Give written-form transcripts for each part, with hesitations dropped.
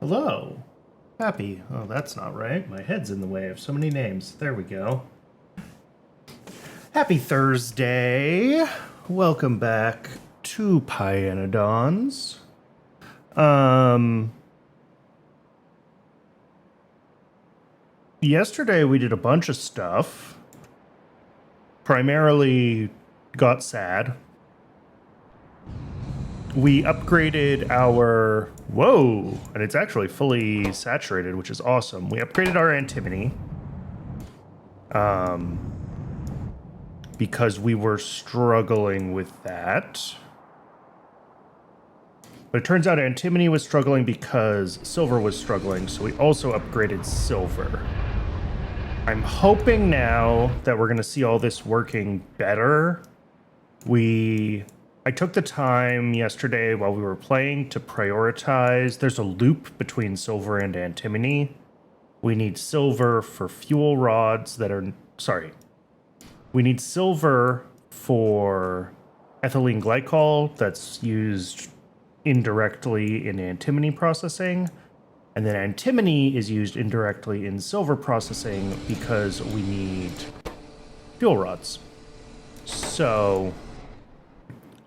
Hello. Happy. Oh, that's not right. My head's in the way of so many names. There we go. Happy Thursday. Welcome back to Pyanodons. Yesterday we did a bunch of stuff. Primarily got sad. We upgraded our... Whoa! And it's actually fully saturated, which is awesome. We upgraded our antimony. Because we were struggling with that. But it turns out antimony was struggling because silver was struggling, so we also upgraded silver. I'm hoping now that we're going to see all this working better. I took the time yesterday while we were playing to prioritize. There's a loop between silver and antimony. We need silver for fuel rods that are... Sorry. We need silver for ethylene glycol that's used indirectly in antimony processing. And then antimony is used indirectly in silver processing because we need fuel rods. So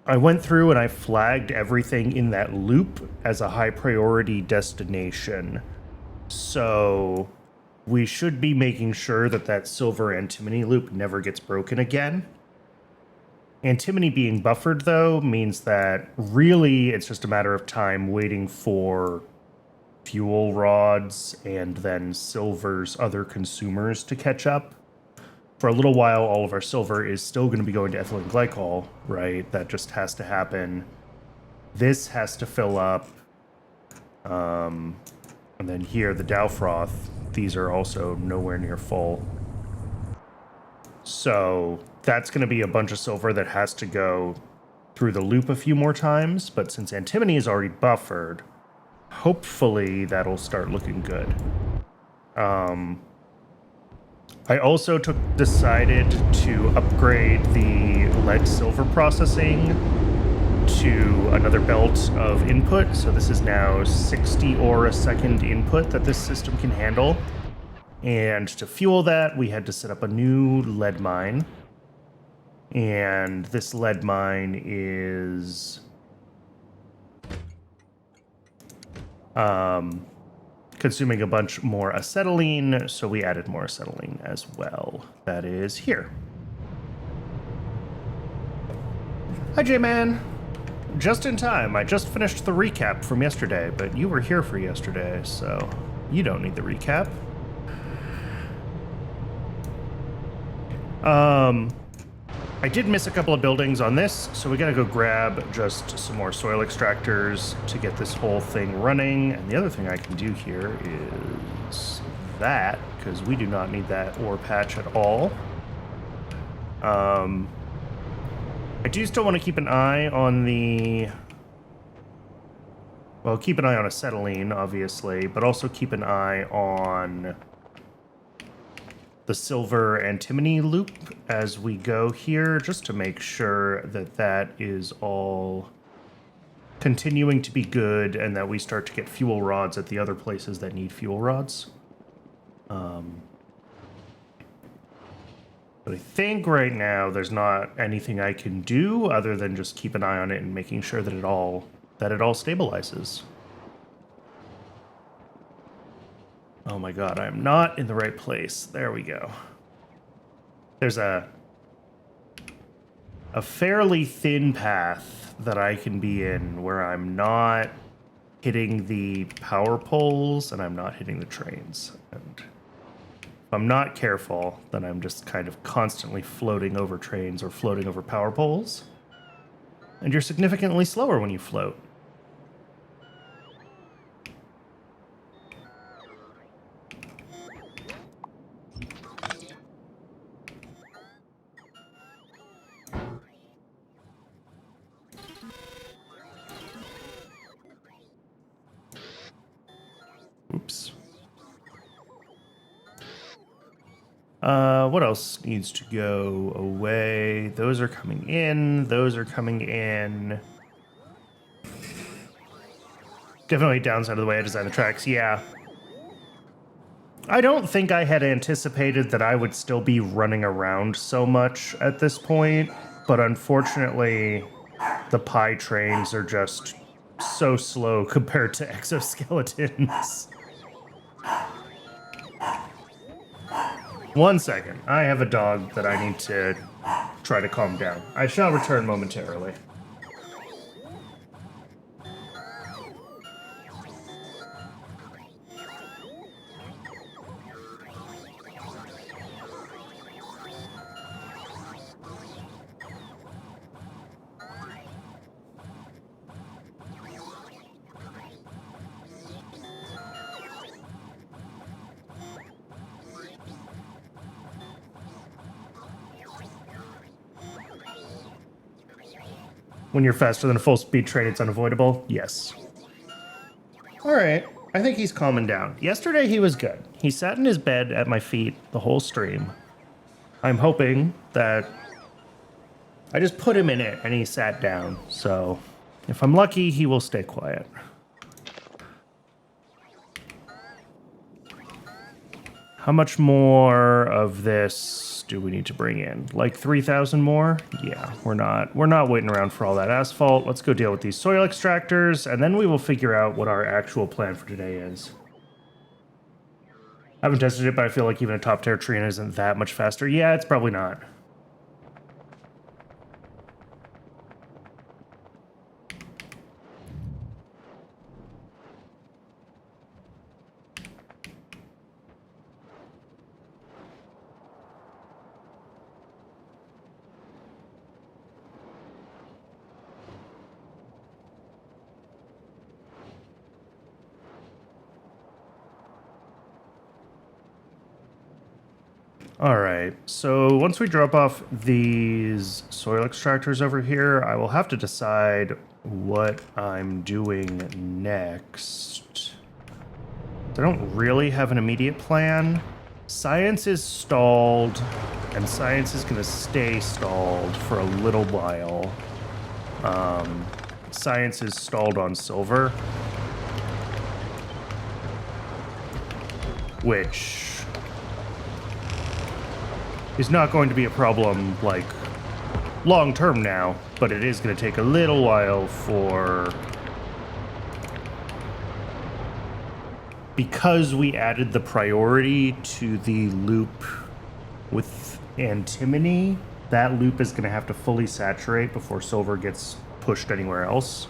I went through and I flagged everything in that loop as a high priority destination. So we should be making sure that that silver antimony loop never gets broken again. Antimony being buffered, though, means that really it's just a matter of time waiting for fuel rods and then silver's other consumers to catch up. For a little while, all of our silver is still going to be going to ethylene glycol, right? That just has to happen. This has to fill up. And then here, the Dow froth, these are also nowhere near full. So that's going to be a bunch of silver that has to go through the loop a few more times. But since antimony is already buffered, hopefully that'll start looking good. I also decided to upgrade the lead silver processing to another belt of input. So this is now 60 ore a second input that this system can handle. And to fuel that, we had to set up a new lead mine. And this lead mine is consuming a bunch more acetylene, so we added more acetylene as well. That is here. Hi, J-Man. Just in time. I just finished the recap from yesterday, but you were here for yesterday, so you don't need the recap. I did miss a couple of buildings on this, so we gotta go grab just some more soil extractors to get this whole thing running. And the other thing I can do here is that, because we do not need that ore patch at all. I do still want to keep an eye on the... Well, keep an eye on acetylene, obviously, but also keep an eye on the silver antimony loop as we go here, just to make sure that that is all continuing to be good and that we start to get fuel rods at the other places that need fuel rods. But I think right now there's not anything I can do other than just keep an eye on it and making sure that it all stabilizes. Oh my god, I am not in the right place. There we go. There's a fairly thin path that I can be in where I'm not hitting the power poles and I'm not hitting the trains. And if I'm not careful, then I'm just kind of constantly floating over trains or floating over power poles. And you're significantly slower when you float. Oops. What else needs to go away? Those are coming in. Those are coming in. Definitely downside of the way I designed the tracks, yeah. I don't think I had anticipated that I would still be running around so much at this point, but unfortunately, the pie trains are just so slow compared to exoskeletons. 1 second. I have a dog that I need to try to calm down. I shall return momentarily. When you're faster than a full speed train, it's unavoidable? Yes. Alright, I think he's calming down. Yesterday he was good. He sat in his bed at my feet the whole stream. I'm hoping that I just put him in it and he sat down. So if I'm lucky, he will stay quiet. How much more of this do we need to bring in? Like 3,000 more? Yeah, we're not waiting around for all that asphalt. Let's go deal with these soil extractors, and then we will figure out what our actual plan for today is. I haven't tested it, but I feel like even a top tier train isn't that much faster. Yeah, it's probably not. All right, so once we drop off these soil extractors over here, I will have to decide what I'm doing next. I don't really have an immediate plan. Science is stalled, and science is going to stay stalled for a little while. Science is stalled on silver, which is not going to be a problem, like, long term now, but it is going to take a little while for... Because we added the priority to the loop with antimony, that loop is going to have to fully saturate before silver gets pushed anywhere else.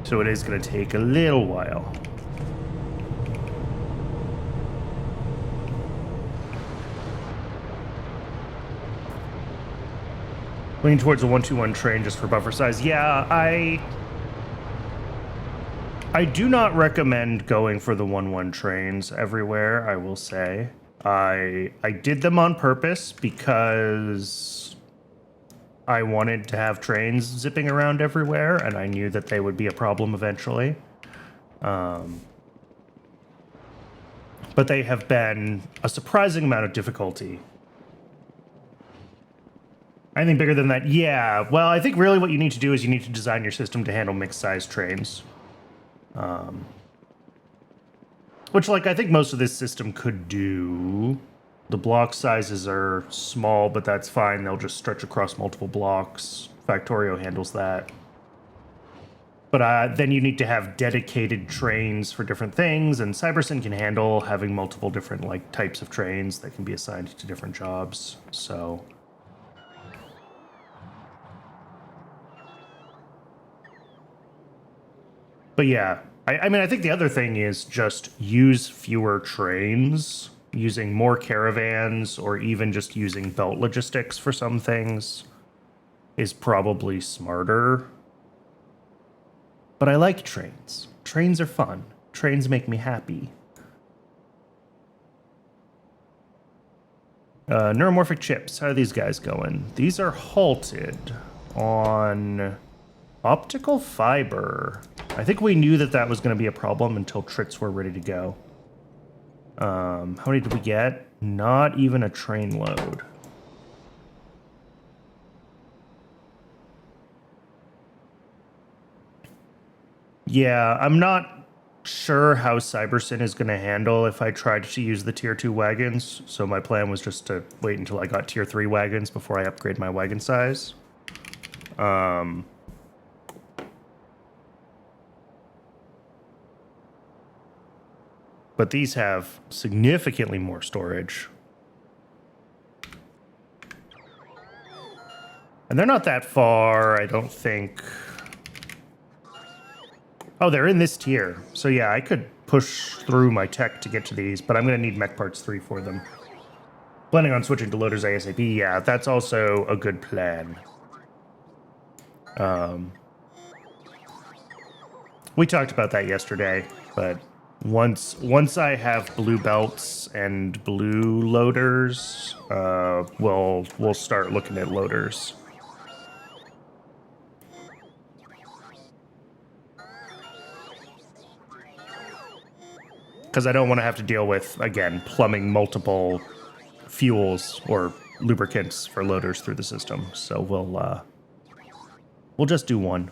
So it is going to take a little while. Leaning towards a 121 train just for buffer size. Yeah, I do not recommend going for the 1-1 trains everywhere, I will say. I did them on purpose because I wanted to have trains zipping around everywhere, and I knew that they would be a problem eventually. But they have been a surprising amount of difficulty. Anything bigger than that? Yeah. Well, I think really what you need to do is you need to design your system to handle mixed-size trains. Which, like, I think most of this system could do. The block sizes are small, but that's fine. They'll just stretch across multiple blocks. Factorio handles that. But then you need to have dedicated trains for different things, and Cybersyn can handle having multiple different, like, types of trains that can be assigned to different jobs. So... But yeah, I mean, I think the other thing is just use fewer trains, using more caravans, or even just using belt logistics for some things is probably smarter. But I like trains. Trains are fun. Trains make me happy. Neuromorphic chips, how are these guys going? These are halted on optical fiber. I think we knew that that was going to be a problem until tricks were ready to go. How many did we get? Not even a train load. Yeah, I'm not sure how Cybersyn is going to handle if I tried to use the tier 2 wagons, so my plan was just to wait until I got tier 3 wagons before I upgrade my wagon size. But these have significantly more storage. And they're not that far, I don't think. Oh, they're in this tier. So yeah, I could push through my tech to get to these, but I'm going to need Mech Parts 3 for them. Planning on switching to loaders ASAP. Yeah, that's also a good plan. We talked about that yesterday, but once I have blue belts and blue loaders, we'll start looking at loaders. Because I don't want to have to deal with, again, plumbing multiple fuels or lubricants for loaders through the system. So we'll just do one.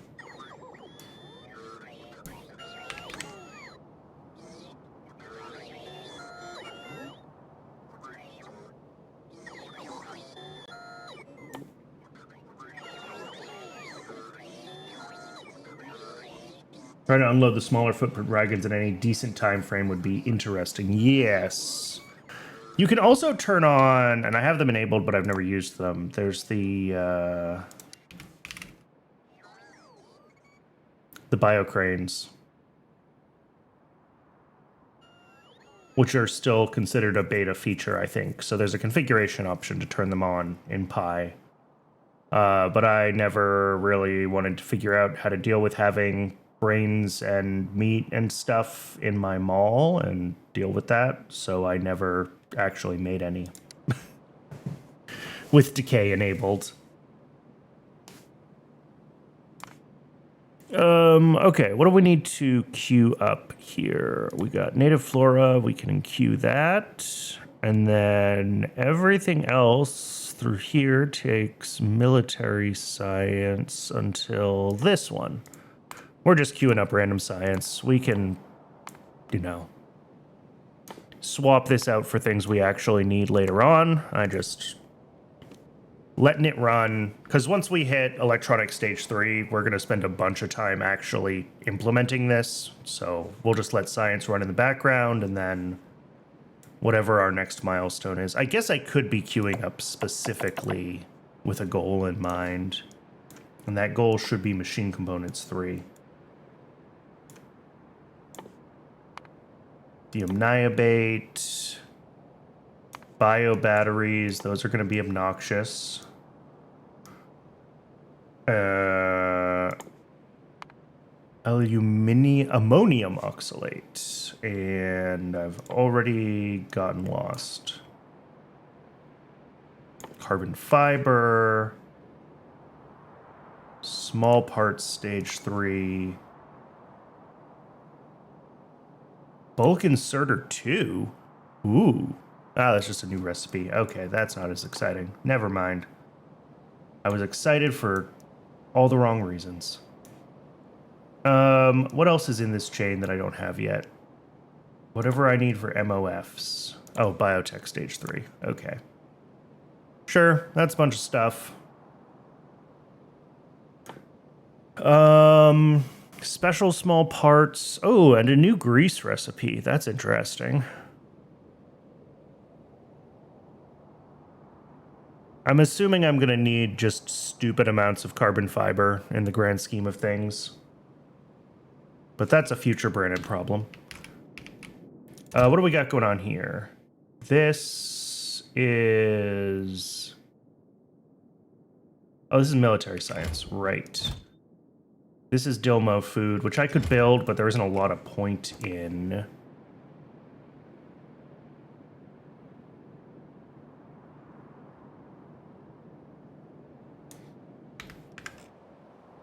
Trying to unload the smaller footprint wagons in any decent time frame would be interesting. Yes. You can also turn on, and I have them enabled, but I've never used them. There's the biocranes, which are still considered a beta feature, I think. So there's a configuration option to turn them on in Pi. But I never really wanted to figure out how to deal with having brains and meat and stuff in my mall and deal with that. So I never actually made any with decay enabled. Okay, what do we need to queue up here? We got native flora, we can queue that. And then everything else through here takes military science until this one. We're just queuing up random science. We can, you know, swap this out for things we actually need later on. I just letting it run, because once we hit electronic stage 3, we're going to spend a bunch of time actually implementing this. So we'll just let science run in the background, and then whatever our next milestone is. I guess I could be queuing up specifically with a goal in mind, and that goal should be machine components 3. Niobate, bio batteries, those are going to be obnoxious. Ammonium oxalate, and I've already gotten lost. Carbon fiber, small parts stage 3. Bulk inserter 2? Ooh. Ah, that's just a new recipe. Okay, that's not as exciting. Never mind. I was excited for all the wrong reasons. What else is in this chain that I don't have yet? Whatever I need for MOFs. Oh, biotech stage 3. Okay. Sure, that's a bunch of stuff. Special small parts. Oh, and a new grease recipe. That's interesting. I'm assuming I'm going to need just stupid amounts of carbon fiber in the grand scheme of things. But that's a future Brandon problem. What do we got going on here? This is... Oh, this is military science. Right. This is Dilmo food, which I could build, but there isn't a lot of point in.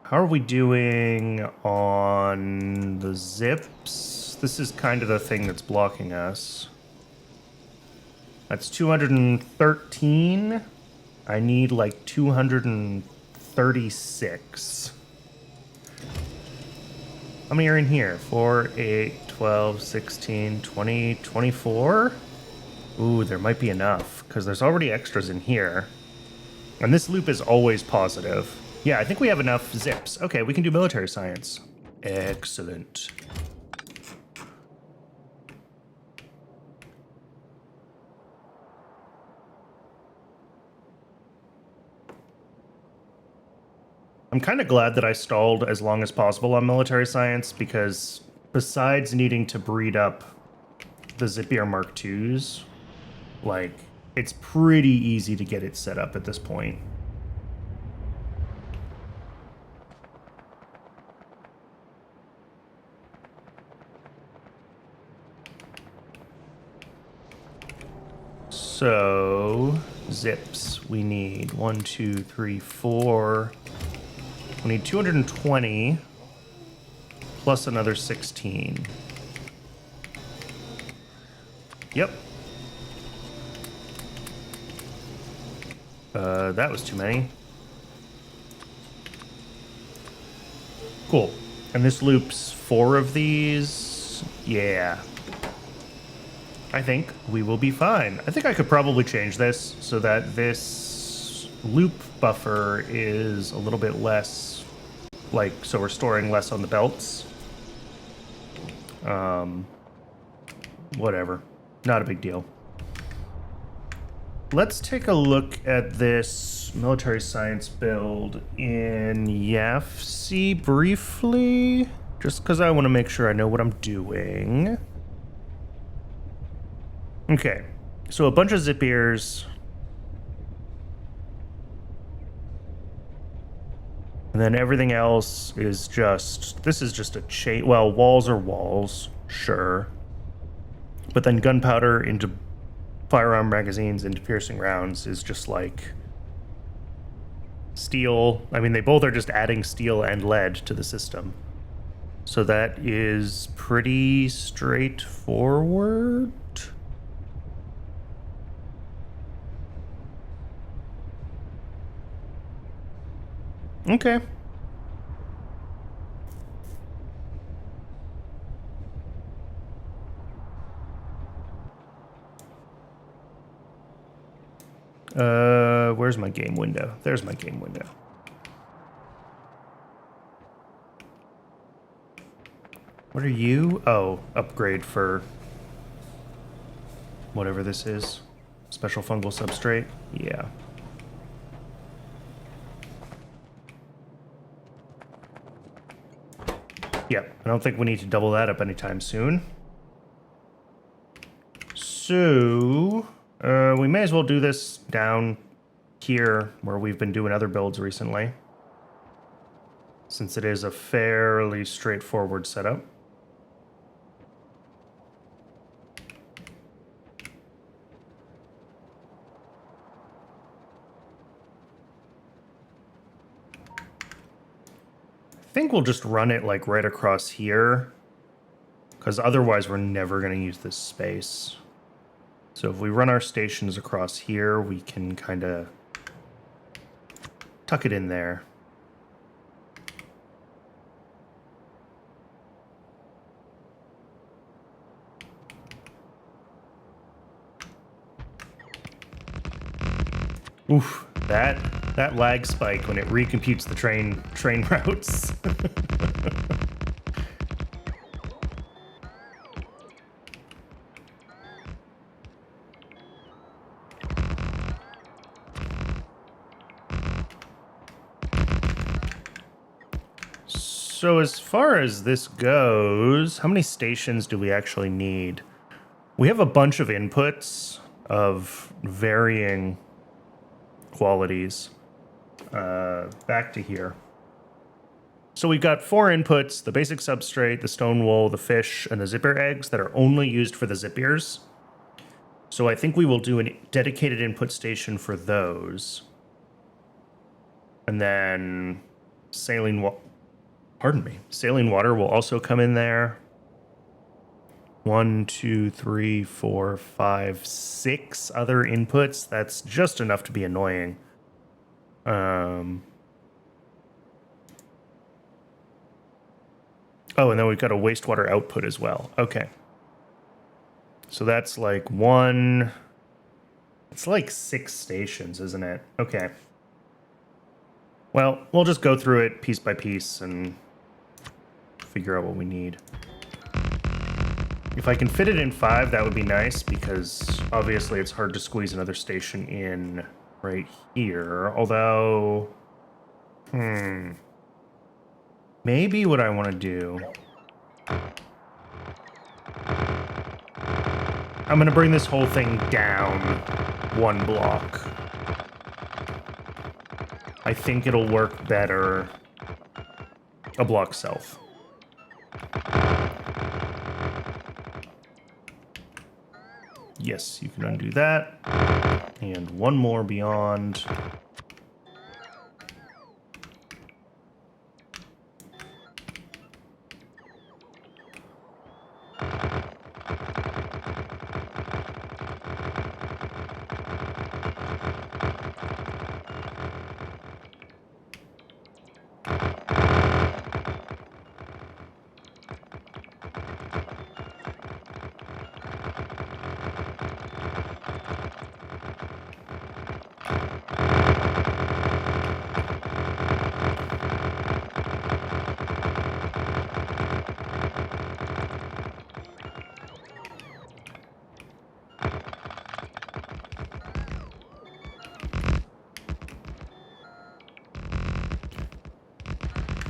How are we doing on the zips? This is kind of the thing that's blocking us. That's 213. I need like 236. How many are in here? 4, 8, 12, 16, 20, 24? Ooh, there might be enough, because there's already extras in here. And this loop is always positive. Yeah, I think we have enough zips. Okay, we can do military science. Excellent. I'm kind of glad that I stalled as long as possible on military science, because besides needing to breed up the Zipier Mark IIs, like, it's pretty easy to get it set up at this point. So, zips, we need 1, 2, 3, 4. We need 220 plus another 16. Yep. That was too many. Cool. And this loops 4 of these. Yeah. I think we will be fine. I think I could probably change this so that this loop buffer is a little bit less, like, so we're storing less on the belts. Whatever. Not a big deal. Let's take a look at this military science build in YAFC briefly, just because I want to make sure I know what I'm doing. Okay, so a bunch of zip ears. And then everything else is just, this is just a chain. Well, walls are walls, sure. But then gunpowder into firearm magazines into piercing rounds is just like steel. I mean, they both are just adding steel and lead to the system. So that is pretty straightforward. Okay. Where's my game window? There's my game window. What are you? Oh, upgrade for whatever this is. Special fungal substrate? Yeah. Yep, I don't think we need to double that up anytime soon. So, we may as well do this down here where we've been doing other builds recently, since it is a fairly straightforward setup. I think we'll just run it like right across here, because otherwise we're never going to use this space. So if we run our stations across here, we can kind of tuck it in there. Oof, that lag spike when it recomputes the train routes. So as far as this goes, how many stations do we actually need? We have a bunch of inputs of varying qualities. Back to here. So we've got 4 inputs: the basic substrate, the stone wool, the fish, and the zipper eggs that are only used for the zip ears. So I think we will do a dedicated input station for those. And then saline water will also come in there. 1, 2, 3, 4, 5, 6 other inputs. That's just enough to be annoying. Oh, and then we've got a wastewater output as well. Okay. So that's like one... It's like 6 stations, isn't it? Okay. Well, we'll just go through it piece by piece and figure out what we need. If I can fit it in 5, that would be nice, because obviously it's hard to squeeze another station in right here. Although... Maybe what I want to do... I'm going to bring this whole thing down 1 block. I think it'll work better a block south. Yes, you can undo that. And 1 more beyond.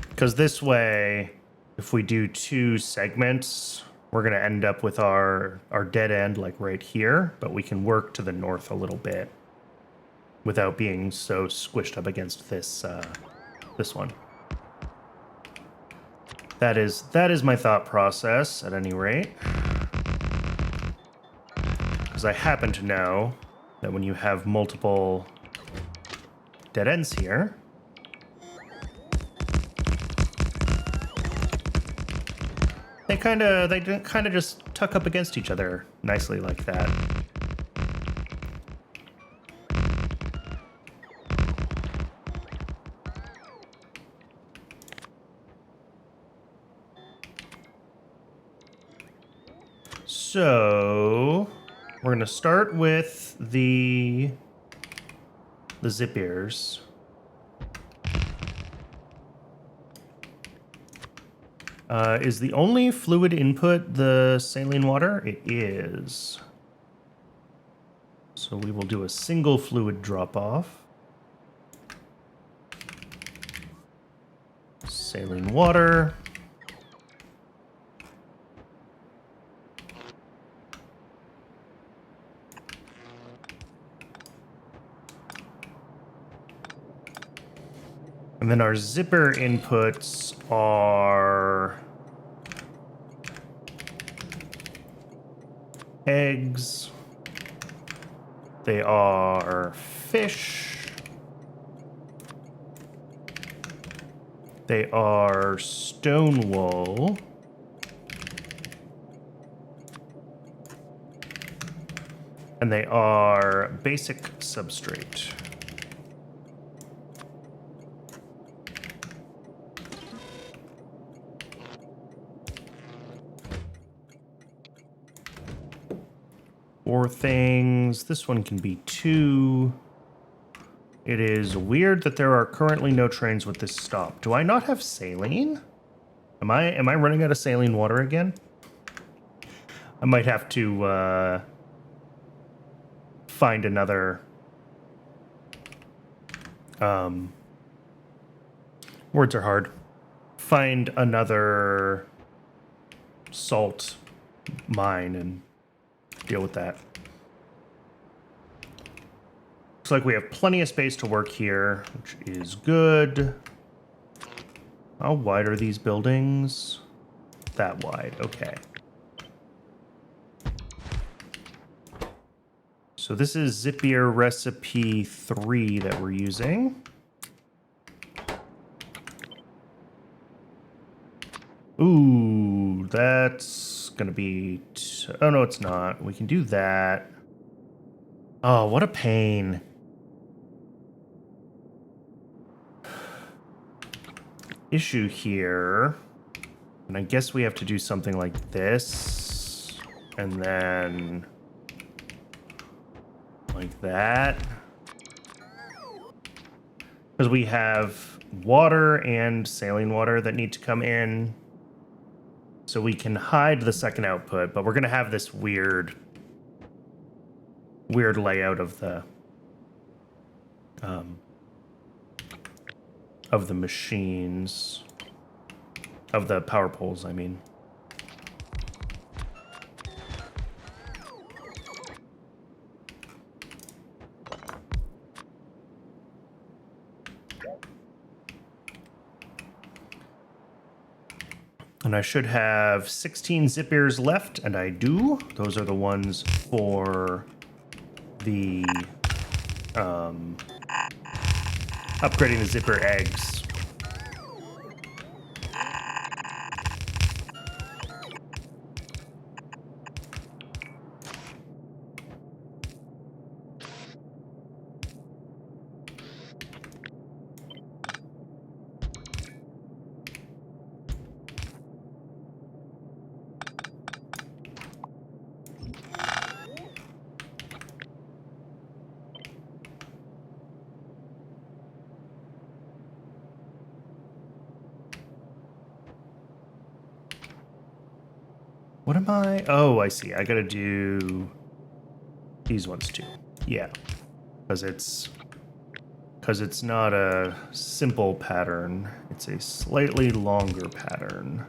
Because this way, if we do 2 segments, we're going to end up with our dead end like right here, but we can work to the north a little bit without being so squished up against this this one. That is my thought process at any rate. Because I happen to know that when you have multiple dead ends here, they kind of just tuck up against each other nicely like that. So we're gonna start with the zip ears. Is the only fluid input the saline water? It is. So we will do a single fluid drop-off. Saline water. And then our zipper inputs are eggs. They are fish. They are stone wool. And they are basic substrate. Four things. This one can be 2. It is weird that there are currently no trains with this stop. Do I not have saline? Am I running out of saline water again? I might have to find another words are hard. Find another salt mine and deal with that. Looks like we have plenty of space to work here, which is good. How wide are these buildings? That wide, okay. So this is Zapier recipe 3 that we're using. Ooh, that's gonna be... oh, no, it's not. We can do that. Oh, what a pain. Issue here And I guess we have to do something like this. And then like that. Because we have water and saline water that need to come in. So we can hide the second output, but we're going to have this weird layout of the machines, of the power poles, I mean. And I should have 16 zip ears left, and I do. Those are the ones for the upgrading the zipper eggs. What am I? Oh, I see. I gotta do these ones too. Yeah, because it's not a simple pattern. It's a slightly longer pattern.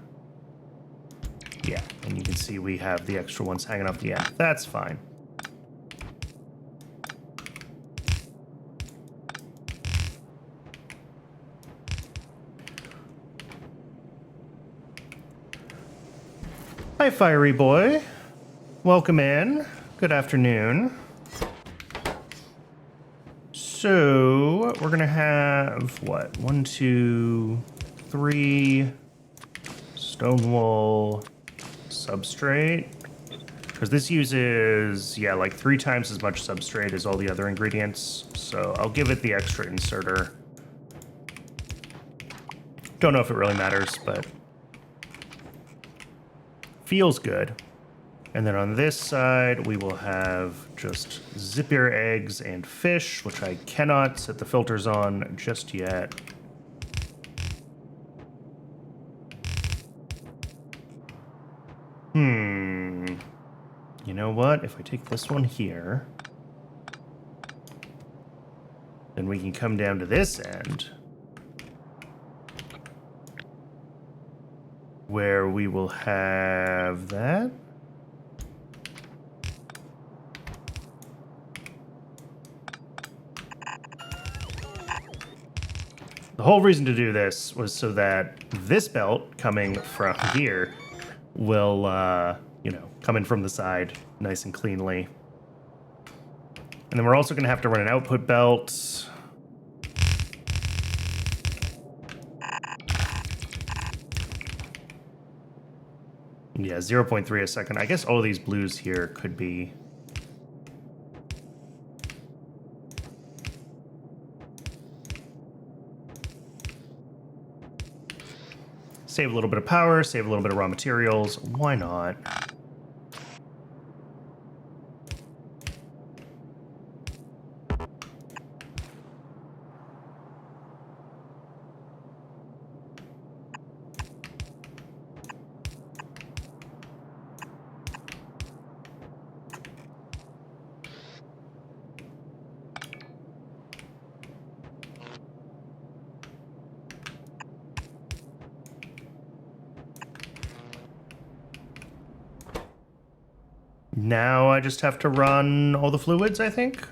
Yeah, and you can see we have the extra ones hanging off the end. That's fine. Hi, Fiery Boy. Welcome in. Good afternoon. So, we're gonna have, what? 1, 2, 3 stone wool substrate. Because this uses, yeah, like 3 times as much substrate as all the other ingredients. So, I'll give it the extra inserter. Don't know if it really matters, but feels good. And then on this side, we will have just zip ear eggs and fish, which I cannot set the filters on just yet. You know what? If I take this one here, then we can come down to this end, where we will have that. The whole reason to do this was so that this belt coming from here will, you know, come in from the side nice and cleanly. And then we're also going to have to run an output belt. Yeah, 0.3 a second. I guess all these blues here could be... Save a little bit of power, save a little bit of raw materials. Why not? Now I just have to run all the fluids, I think.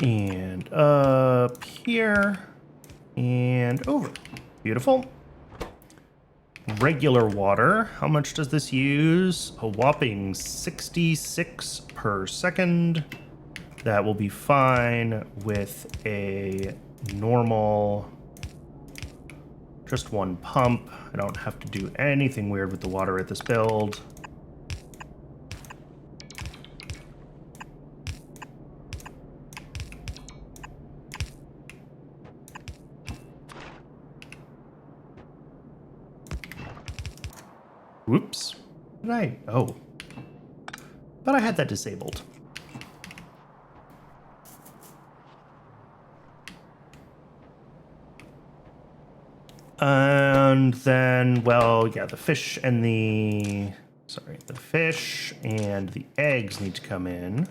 And up here and over. Beautiful. regular water. How much does this use? A whopping 66 per second. That will be fine with a normal, just one pump. I don't have to do anything weird with the water at this build. Whoops. Did I? Oh. But I had that disabled. And then, well, yeah, the fish and the eggs need to come in.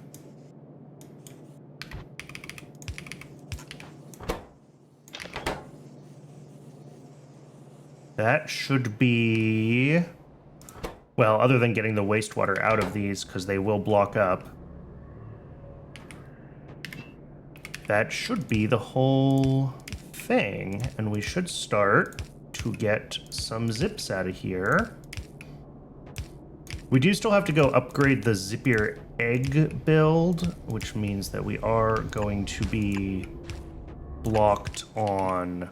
That should be, well, other than getting the wastewater out of these because they will block up. That should be the whole thing, and we should start to get some zips out of here. We do still have to go upgrade the zippier egg build, which means that we are going to be blocked on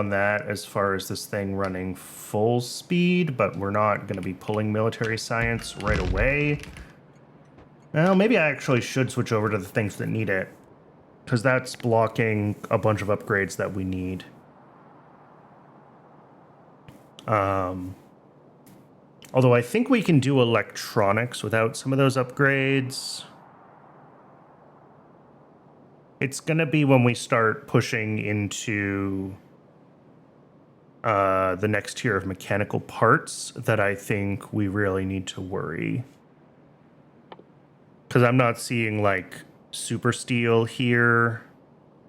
that as far as this thing running full speed, but we're not going to be pulling military science right away. Well, maybe I actually should switch over to the things that need it, because that's blocking a bunch of upgrades that we need. Although I think we can do electronics without some of those upgrades. It's going to be when we start pushing into the next tier of mechanical parts that I think we really need to worry. Because I'm not seeing, like, super steel here.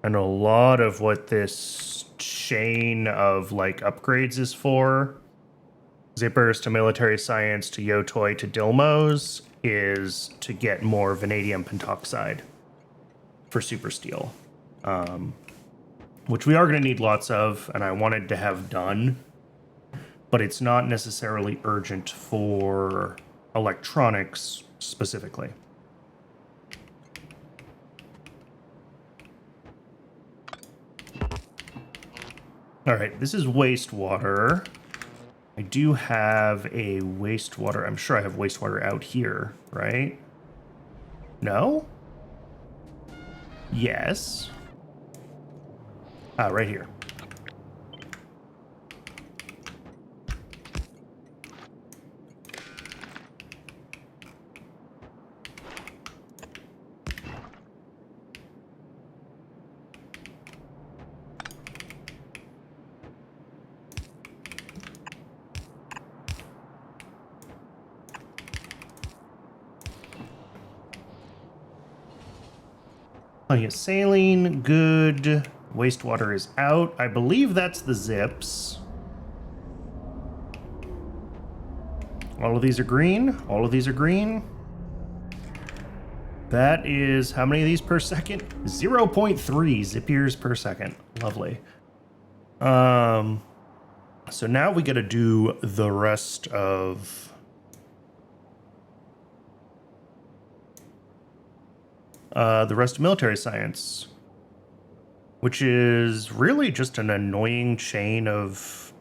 And a lot of what this chain of, like, upgrades is for, zippers to military science to Yotoi to Dilmos, is to get more vanadium pentoxide for super steel. Which we are going to need lots of, and I wanted to have done. But it's not necessarily urgent for electronics specifically. All right, this is wastewater. I do have a wastewater. I'm sure I have wastewater out here, right? No? Yes. Ah, right here. Plenty of saline, good. Wastewater is out. I believe that's the zips. All of these are green. All of these are green. That is, how many of these per second? 0.3 zippiers per second. Lovely. So now we gotta do the rest of military science, which is really just an annoying chain of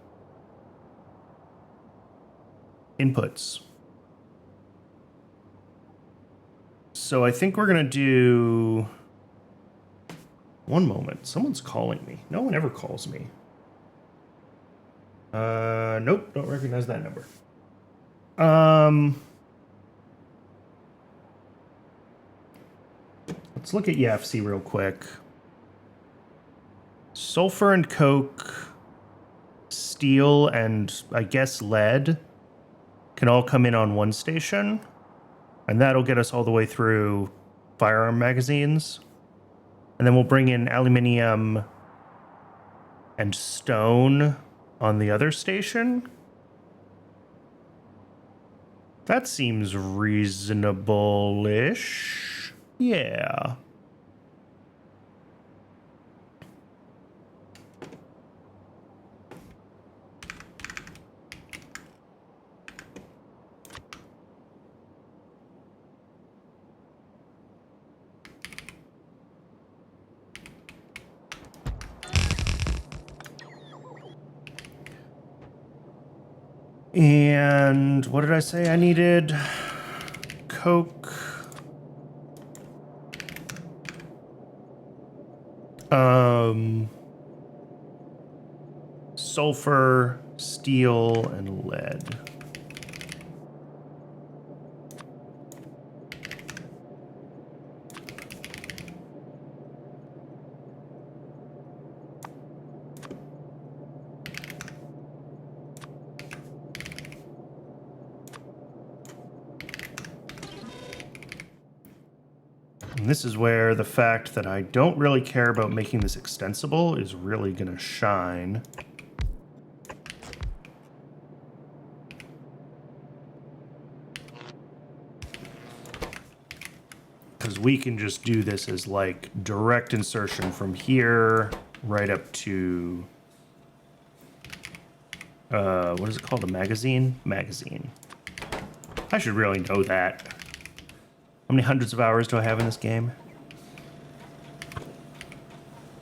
inputs. So I think we're going to do... One moment. Someone's calling me. No one ever calls me. Nope. Don't recognize that number. Let's look at YAFC real quick. Sulfur and coke, steel, and I guess lead can all come in on one station. And that'll get us all the way through firearm magazines. And then we'll bring in aluminium and stone on the other station. That seems reasonable-ish. Yeah. And what did I say I needed? Coke. Sulfur, steel, and lead. And this is where the fact that I don't really care about making this extensible is really going to shine. Because we can just do this as like direct insertion from here right up to, what is it called? A magazine? Magazine. I should really know that. How many hundreds of hours do I have in this game?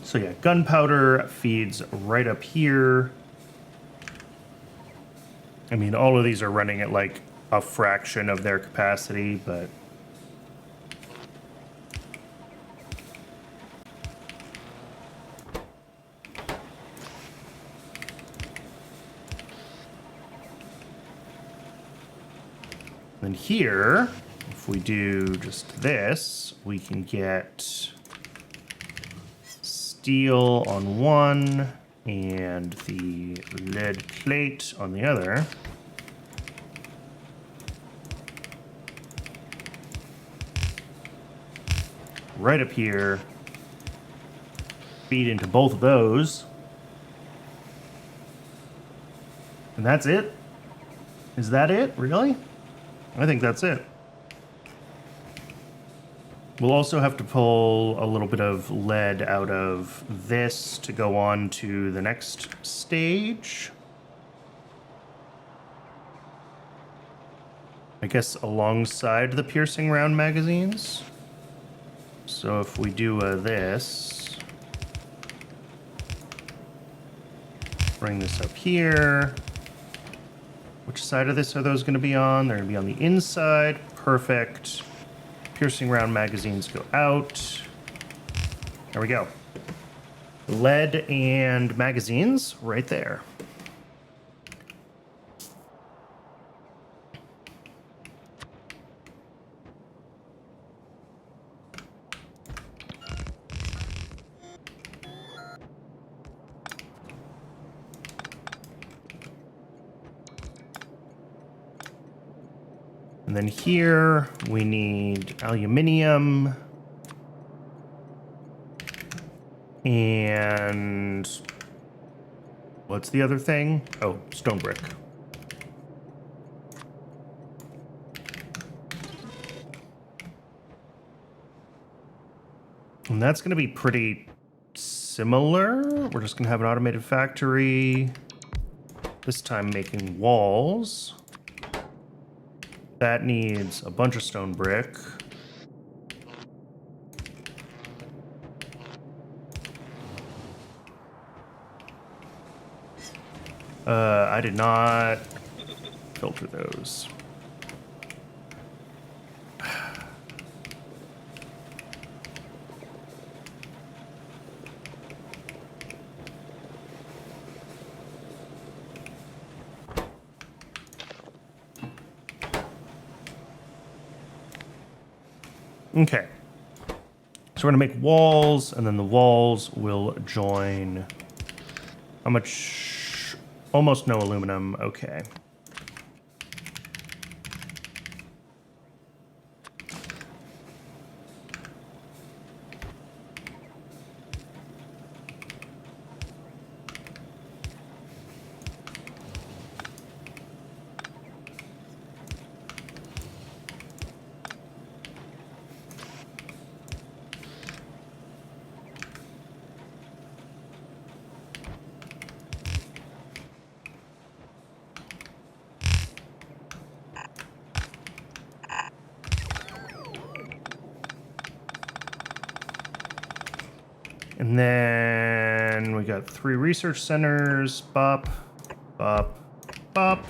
So yeah, gunpowder feeds right up here. I mean, all of these are running at like a fraction of their capacity, but then here, if we do just this, we can get steel on one and the lead plate on the other. Right up here, feed into both of those. And that's it? Is that it? Really? I think that's it. We'll also have to pull a little bit of lead out of this to go on to the next stage. I guess alongside the piercing round magazines. So if we do this, bring this up here. Which side of this are those going to be on? They're going to be on the inside. Perfect. Piercing round magazines go out. There we go. Lead and magazines right there. And then here we need aluminium and what's the other thing? Oh, stone brick. And that's going to be pretty similar. We're just going to have an automated factory, this time making walls. That needs a bunch of stone brick. I did not filter those. Okay. So we're going to make walls, and then the walls will join. How much? Almost no aluminum. Okay. And then we got 3 research centers. Bop, bop, bop.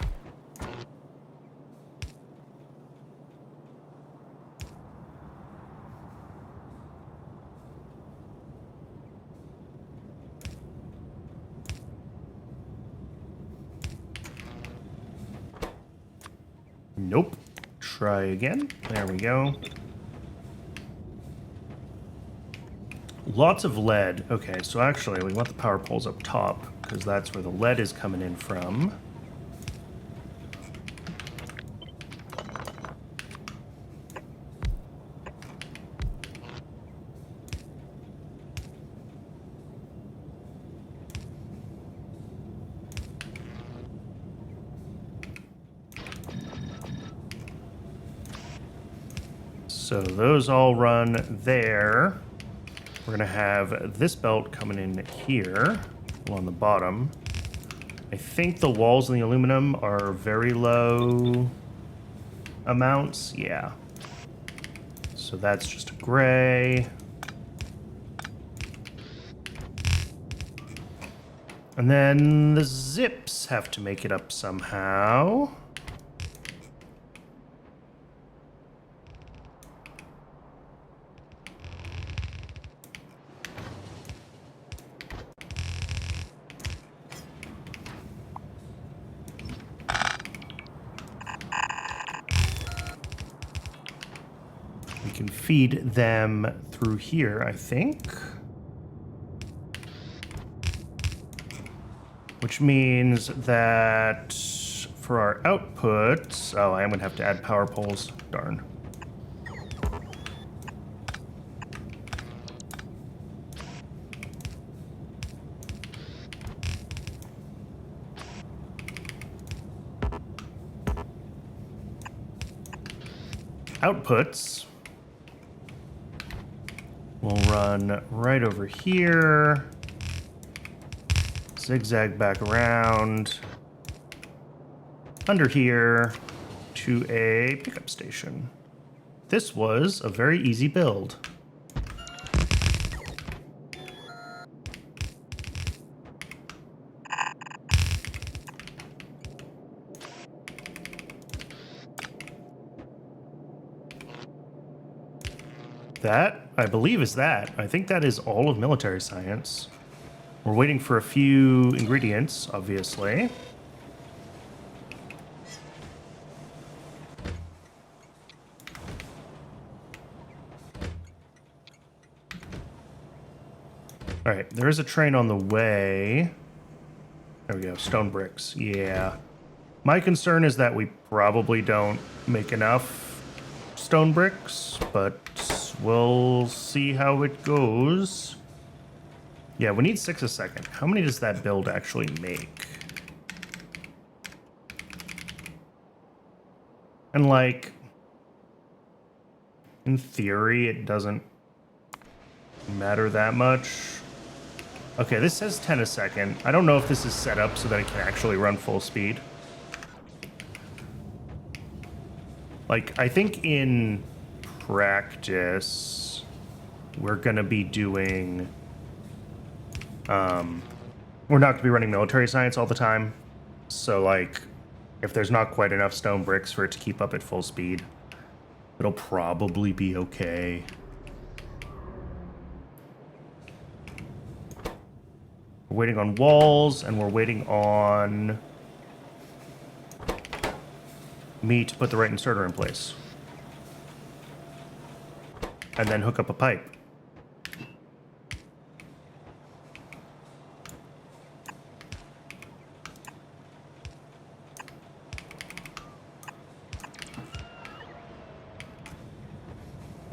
Nope. Try again. There we go. Lots of lead. Okay, so actually we want the power poles up top because that's where the lead is coming in from. So those all run there. We're gonna have this belt coming in here along the bottom. I think the walls and the aluminum are very low amounts. Yeah. So that's just a gray. And then the zips have to make it up somehow. We can feed them through here, I think. Which means that for our outputs... Oh, I am going to have to add power poles. Darn. Outputs will run right over here. Zigzag back around, under here, to a pickup station. This was a very easy build. That, I believe, is that. I think that is all of military science. We're waiting for a few ingredients, obviously. All right, there is a train on the way. There we go, stone bricks, yeah. My concern is that we probably don't make enough stone bricks, but we'll see how it goes. Yeah, we need 6 a second. How many does that build actually make? And like, in theory, it doesn't matter that much. Okay, this says 10 a second. I don't know if this is set up so that it can actually run full speed. Like, I think in practice, we're gonna be doing... we're not going to be running military science all the time. So, like, if there's not quite enough stone bricks for it to keep up at full speed, it'll probably be okay. We're waiting on walls, and we're waiting on me to put the right inserter in place. And then hook up a pipe.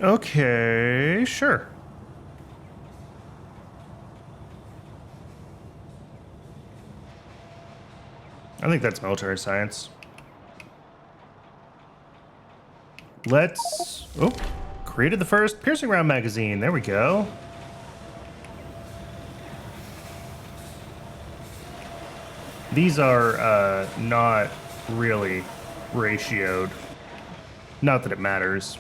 Okay, sure. I think that's military science. Let's... Oh, created the first piercing round magazine. There we go. These are not really ratioed. Not that it matters.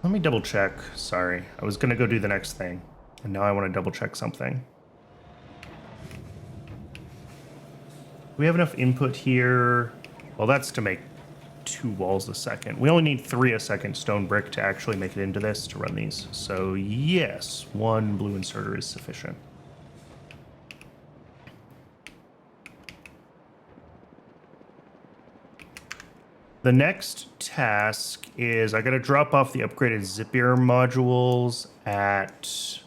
Let me double check. Sorry. I was going to go do the next thing. And now I want to double check something. We have enough input here. Well, that's to make 2 walls a second. We only need 3 a second stone brick to actually make it into this to run these. So yes, 1 blue inserter is sufficient. The next task is I gotta drop off the upgraded Zapier modules at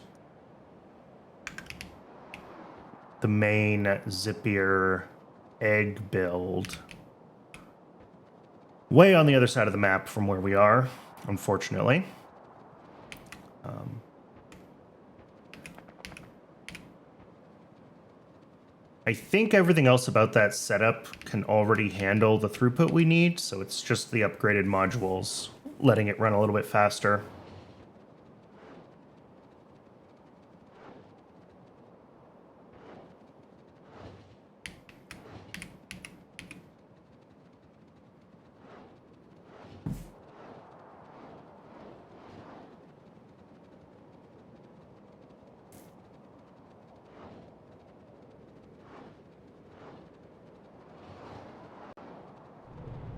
the main Zapier egg build. Way on the other side of the map from where we are, unfortunately. I think everything else about that setup can already handle the throughput we need, so it's just the upgraded modules letting it run a little bit faster.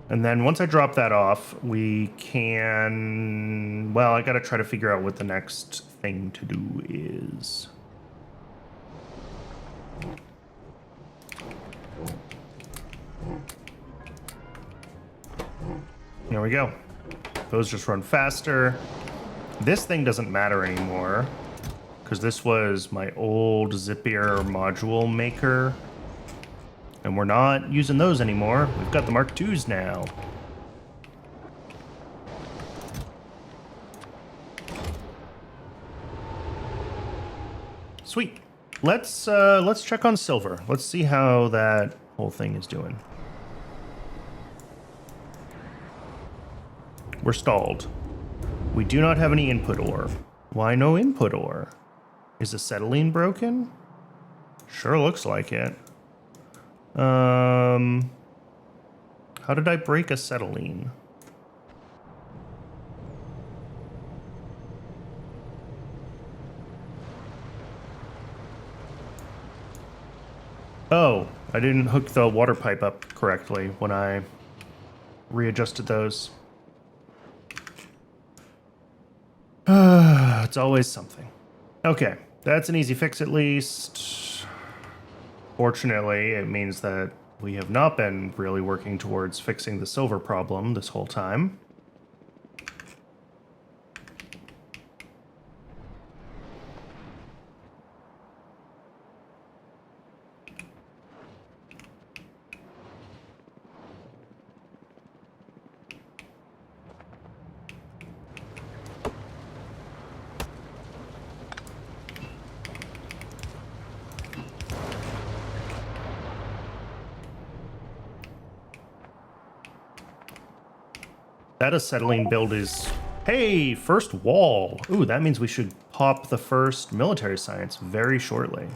And then once I drop that off, we can... Well, I gotta try to figure out what the next thing to do is. There we go. Those just run faster. This thing doesn't matter anymore, because this was my old Zapier module maker. And we're not using those anymore. We've got the Mark IIs now. Sweet. Let's check on silver. Let's see how that whole thing is doing. We're stalled. We do not have any input ore. Why no input ore? Is acetylene broken? Sure looks like it. How did I break acetylene? Oh, I didn't hook the water pipe up correctly when I readjusted those. It's always something. Okay, that's an easy fix at least. Fortunately, it means that we have not been really working towards fixing the silver problem this whole time. That acetylene build is... Hey, first wall. Ooh, that means we should pop the first military science very shortly.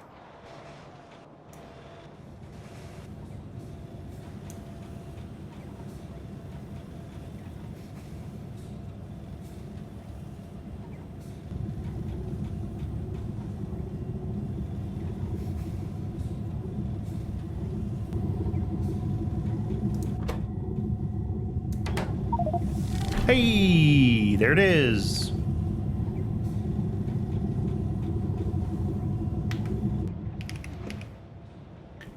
Hey, there it is.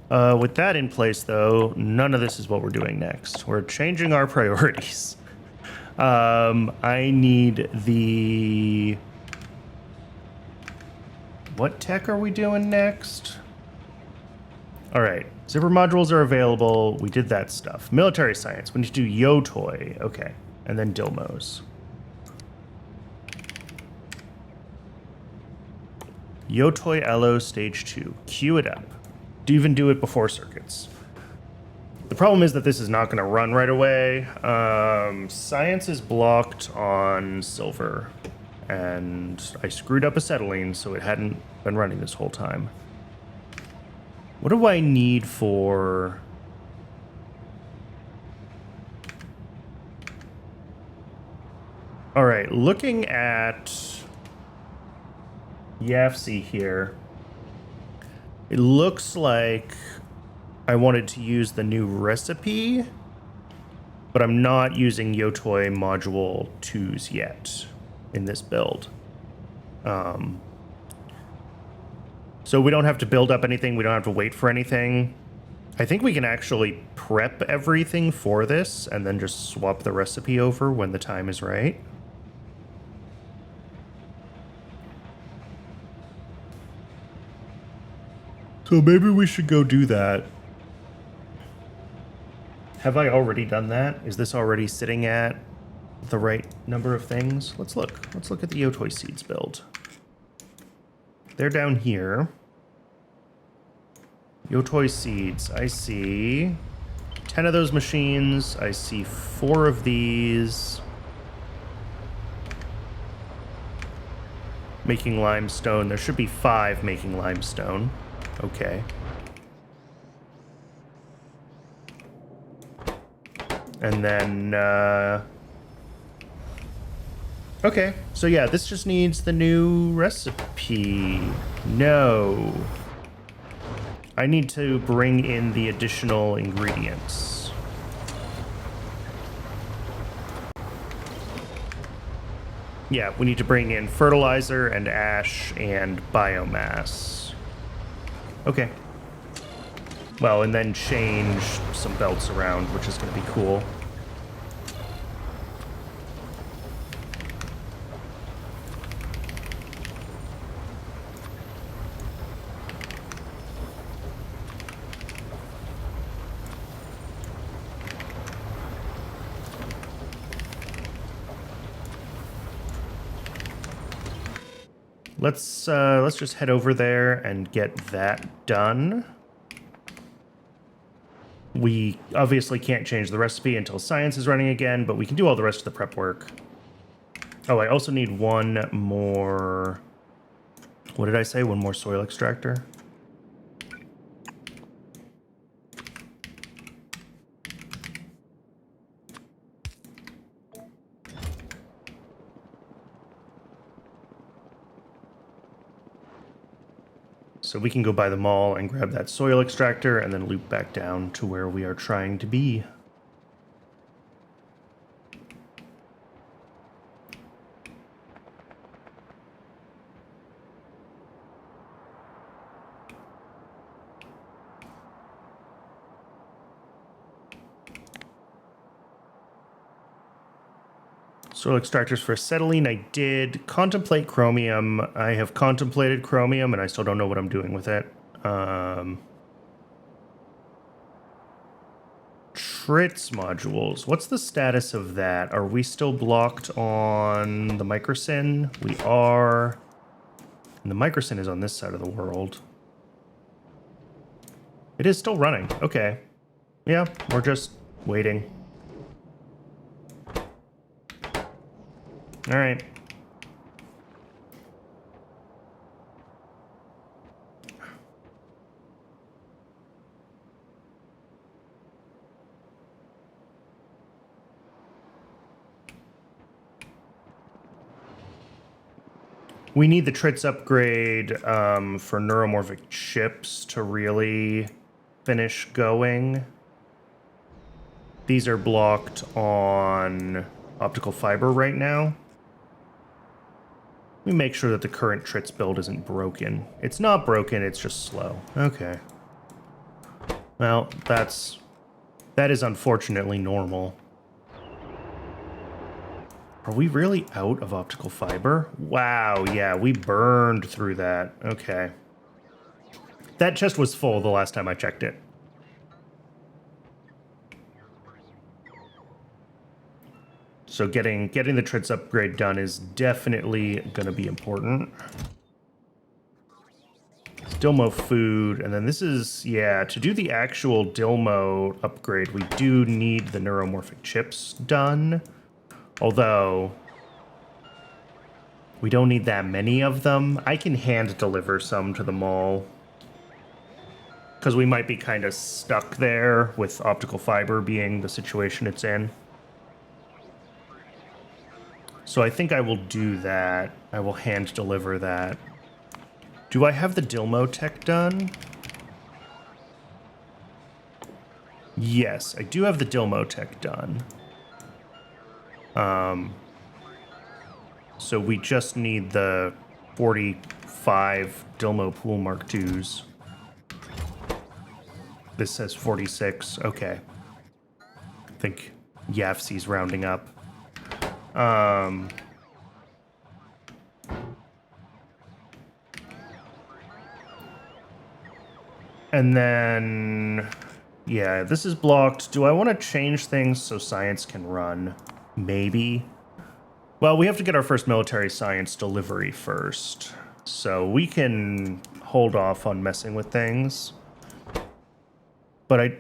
With that in place, though, none of this is what we're doing next. We're changing our priorities. I need the... What tech are we doing next? All right, zipper modules are available. We did that stuff. Military science. We need to do Yotoi. Okay. And then Dilmos. Yotoi Elo Stage 2. Queue it up. Do even do it before circuits. The problem is that this is not going to run right away. Science is blocked on silver. And I screwed up acetylene, so it hadn't been running this whole time. What do I need for... All right, looking at YAFC here, it looks like I wanted to use the new recipe but I'm not using Yotoi module 2s yet in this build. So we don't have to build up anything. We don't have to wait for anything. I think we can actually prep everything for this and then just swap the recipe over when the time is right. So maybe we should go do that. Have I already done that? Is this already sitting at the right number of things? Let's look. Let's look at the Yotoi seeds build. They're down here. Yotoi seeds. I see 10 of those machines. I see 4 of these. Making limestone. There should be 5 making limestone. Okay. And then, okay, so yeah, this just needs the new recipe. No. I need to bring in the additional ingredients. Yeah, we need to bring in fertilizer and ash and biomass. Okay. Well, and then change some belts around, which is going to be cool. Let's just head over there and get that done. We obviously can't change the recipe until science is running again, but we can do all the rest of the prep work. Oh, I also need one more... What did I say? One more soil extractor? So we can go by the mall and grab that soil extractor and then loop back down to where we are trying to be. Soil extractors for acetylene, I did. Contemplate chromium. I have contemplated chromium, and I still don't know what I'm doing with it. Trits modules. What's the status of that? Are we still blocked on the microsyn? We are. And the microsyn is on this side of the world. It is still running. Okay. Yeah, we're just waiting. All right. We need the Trits upgrade for neuromorphic chips to really finish going. These are blocked on optical fiber right now. Let me make sure that the current Trits build isn't broken. It's not broken, it's just slow. Okay. Well, that is unfortunately normal. Are we really out of optical fiber? Wow, yeah, we burned through that. Okay. That chest was full the last time I checked it. So getting the Trits upgrade done is definitely going to be important. Dilmo food, and then this is, yeah, to do the actual Dilmo upgrade, we do need the neuromorphic chips done. Although, we don't need that many of them. I can hand deliver some to the mall. Because we might be kind of stuck there with optical fiber being the situation it's in. So I think I will do that. I will hand deliver that. Do I have the Dilmo tech done? Yes, I do have the Dilmo tech done. So we just need the 45 Dilmo Pool Mark IIs. This says 46. Okay. I think Yafsi's rounding up. And then, yeah, this is blocked. Do I want to change things so science can run? Maybe. Well, we have to get our first military science delivery first. So we can hold off on messing with things. But I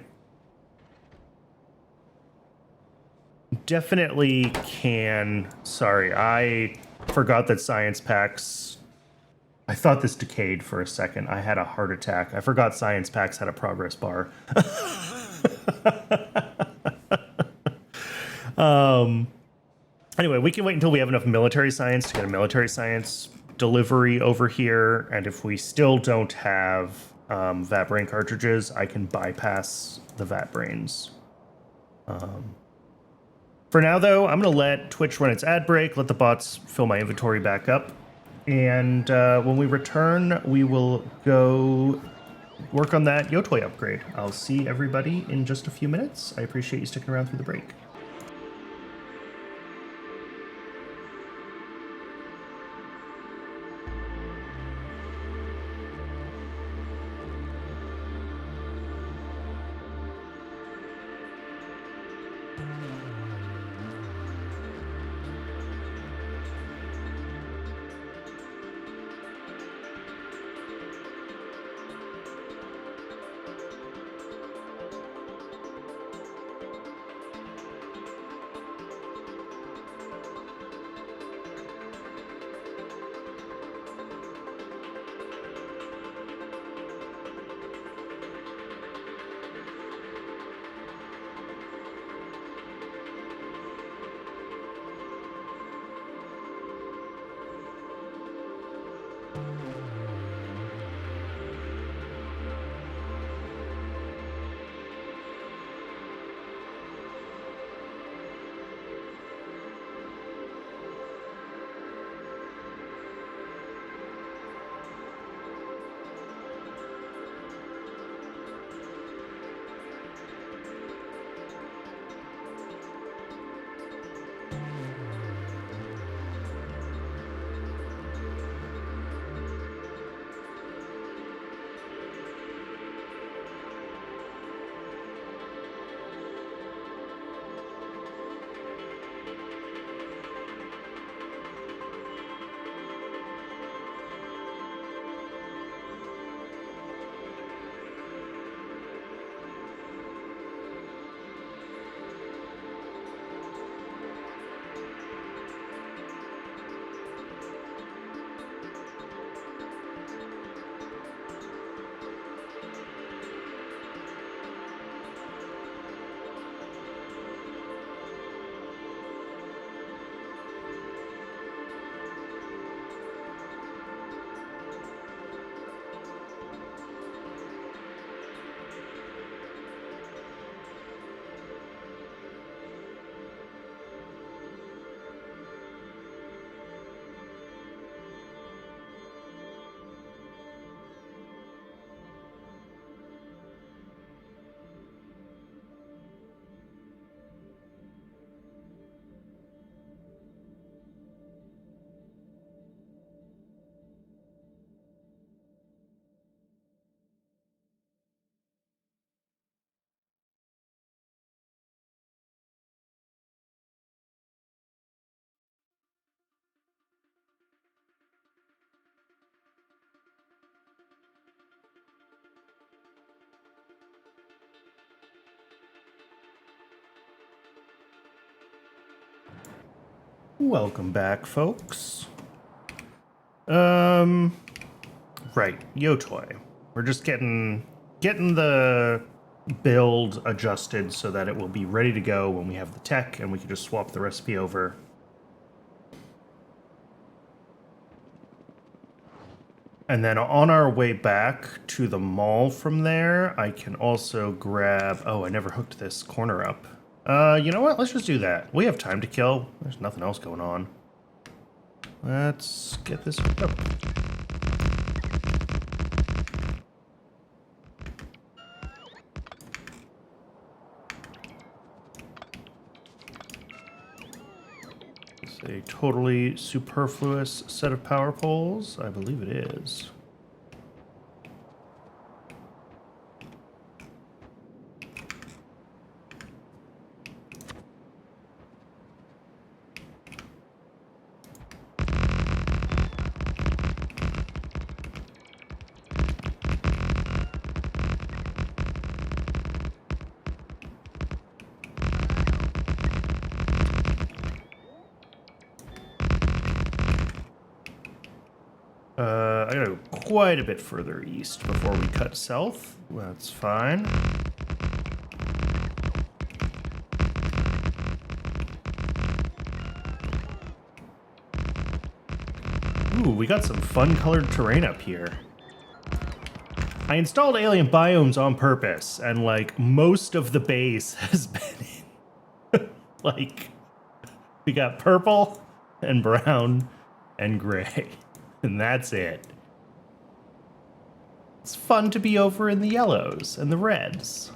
definitely can. Sorry, I forgot that science packs. I thought this decayed for a second. I had a heart attack. I forgot science packs had a progress bar. Anyway, we can wait until we have enough military science to get a military science delivery over here. And if we still don't have vat brain cartridges, I can bypass the vat brains. For now, though, I'm going to let Twitch run its ad break, let the bots fill my inventory back up. And when we return, we will go work on that Yotoy upgrade. I'll see everybody in just a few minutes. I appreciate you sticking around through the break. Welcome back, folks. Right, Yotoy. We're just getting the build adjusted so that it will be ready to go when we have the tech and we can just swap the recipe over. And then on our way back to the mall from there, I can also grab... Oh, I never hooked this corner up. You know what? Let's just do that. We have time to kill. There's nothing else going on. Let's get this hooked up. It's a totally superfluous set of power poles. I believe it is. I gotta go quite a bit further east before we cut south. That's fine. Ooh, we got some fun colored terrain up here. I installed alien biomes on purpose, and like most of the base has been in like we got purple and brown and gray, and that's it. It's fun to be over in the yellows and the reds.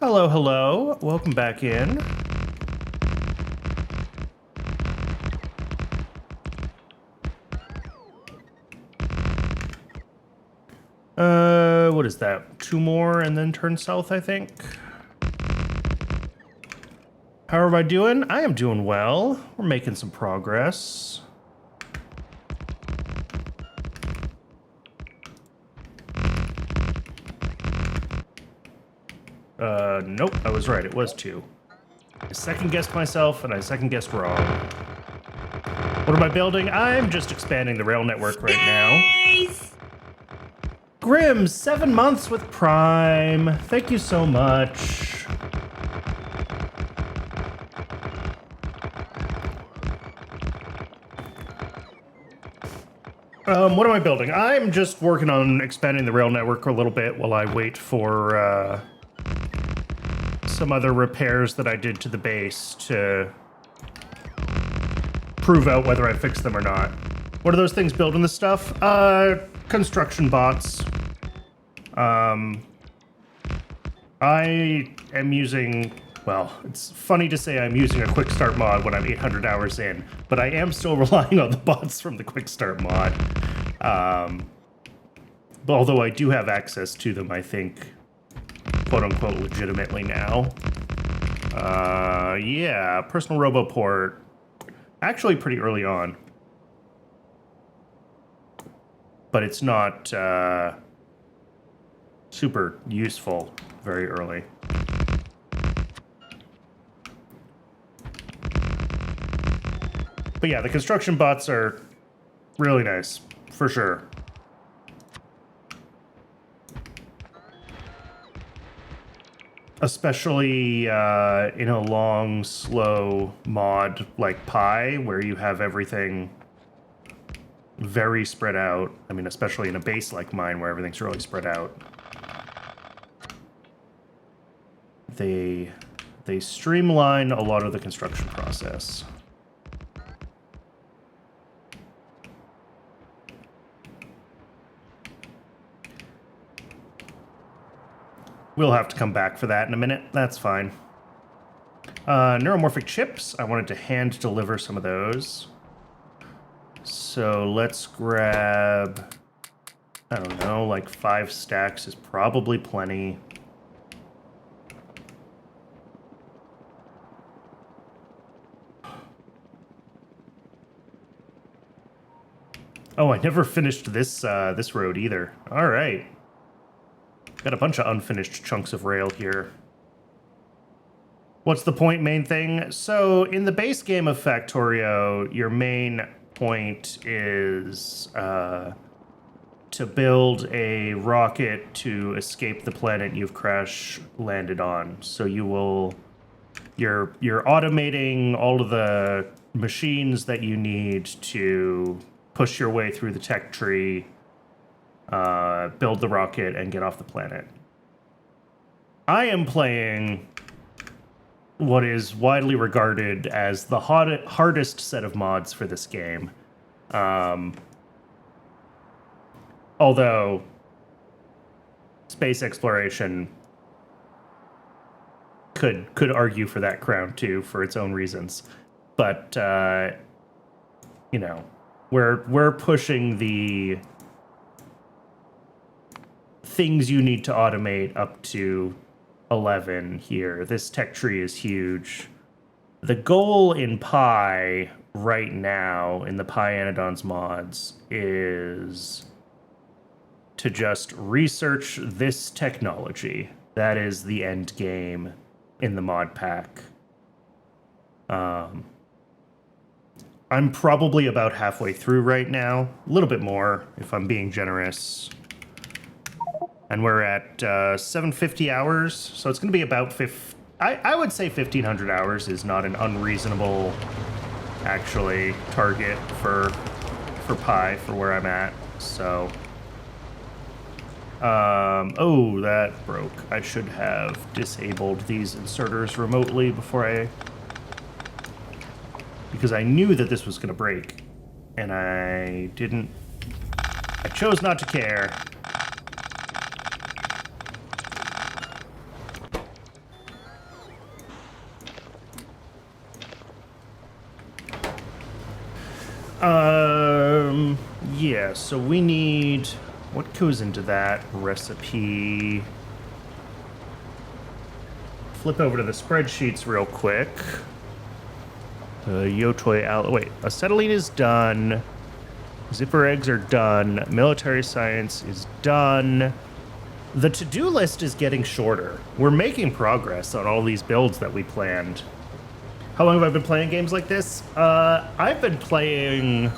Hello, hello. Welcome back in. What is that? 2 more and then turn south, I think. How am I doing? I am doing well. We're making some progress. Nope, I was right. It was 2. I second-guessed myself, and I second-guessed wrong. What am I building? I'm just expanding the rail network right now. Grim, 7 months with Prime. Thank you so much. What am I building? I'm just working on expanding the rail network a little bit while I wait for some other repairs that I did to the base to prove out whether I fixed them or not. What are those things building this stuff? Construction bots. I am using, well, it's funny to say I'm using a quick start mod when I'm 800 hours in, but I am still relying on the bots from the quick start mod. Although I do have access to them, I think, quote unquote, legitimately now. Yeah, personal roboport. Actually pretty early on. But it's not, super useful very early. But yeah, the construction bots are really nice, for sure. Especially in a long, slow mod like Pi, where you have everything very spread out. I mean, especially in a base like mine, where everything's really spread out. They streamline a lot of the construction process. We'll have to come back for that in a minute. That's fine. Neuromorphic chips. I wanted to hand deliver some of those. So let's grab, I don't know, like 5 stacks is probably plenty. Oh, I never finished this this road either. All right. Got a bunch of unfinished chunks of rail here. What's the point main thing? So in the base game of Factorio, your main point is to build a rocket to escape the planet you've crash landed on. So you're automating all of the machines that you need to push your way through the tech tree, build the rocket, and get off the planet. I am playing what is widely regarded as the hardest set of mods for this game. Although space exploration could argue for that crown too, for its own reasons. But you know, we're pushing the things you need to automate up to 11 here. This tech tree is huge. The goal in Pi right now in the Pyanodon's mods is to just research this technology. That is the end game in the mod pack. I'm probably about halfway through right now, a little bit more if I'm being generous. And we're at 750 hours, so it's going to be about I would say 1,500 hours is not an unreasonable, actually, target for Pi, for where I'm at. So, oh, that broke. I should have disabled these inserters remotely because I knew that this was going to break, and I didn't. I chose not to care. Yeah, so we need... What goes into that recipe? Flip over to the spreadsheets real quick. Wait, acetylene is done. Zipper eggs are done. Military science is done. The to-do list is getting shorter. We're making progress on all these builds that we planned. How long have I been playing games like this? I've been playing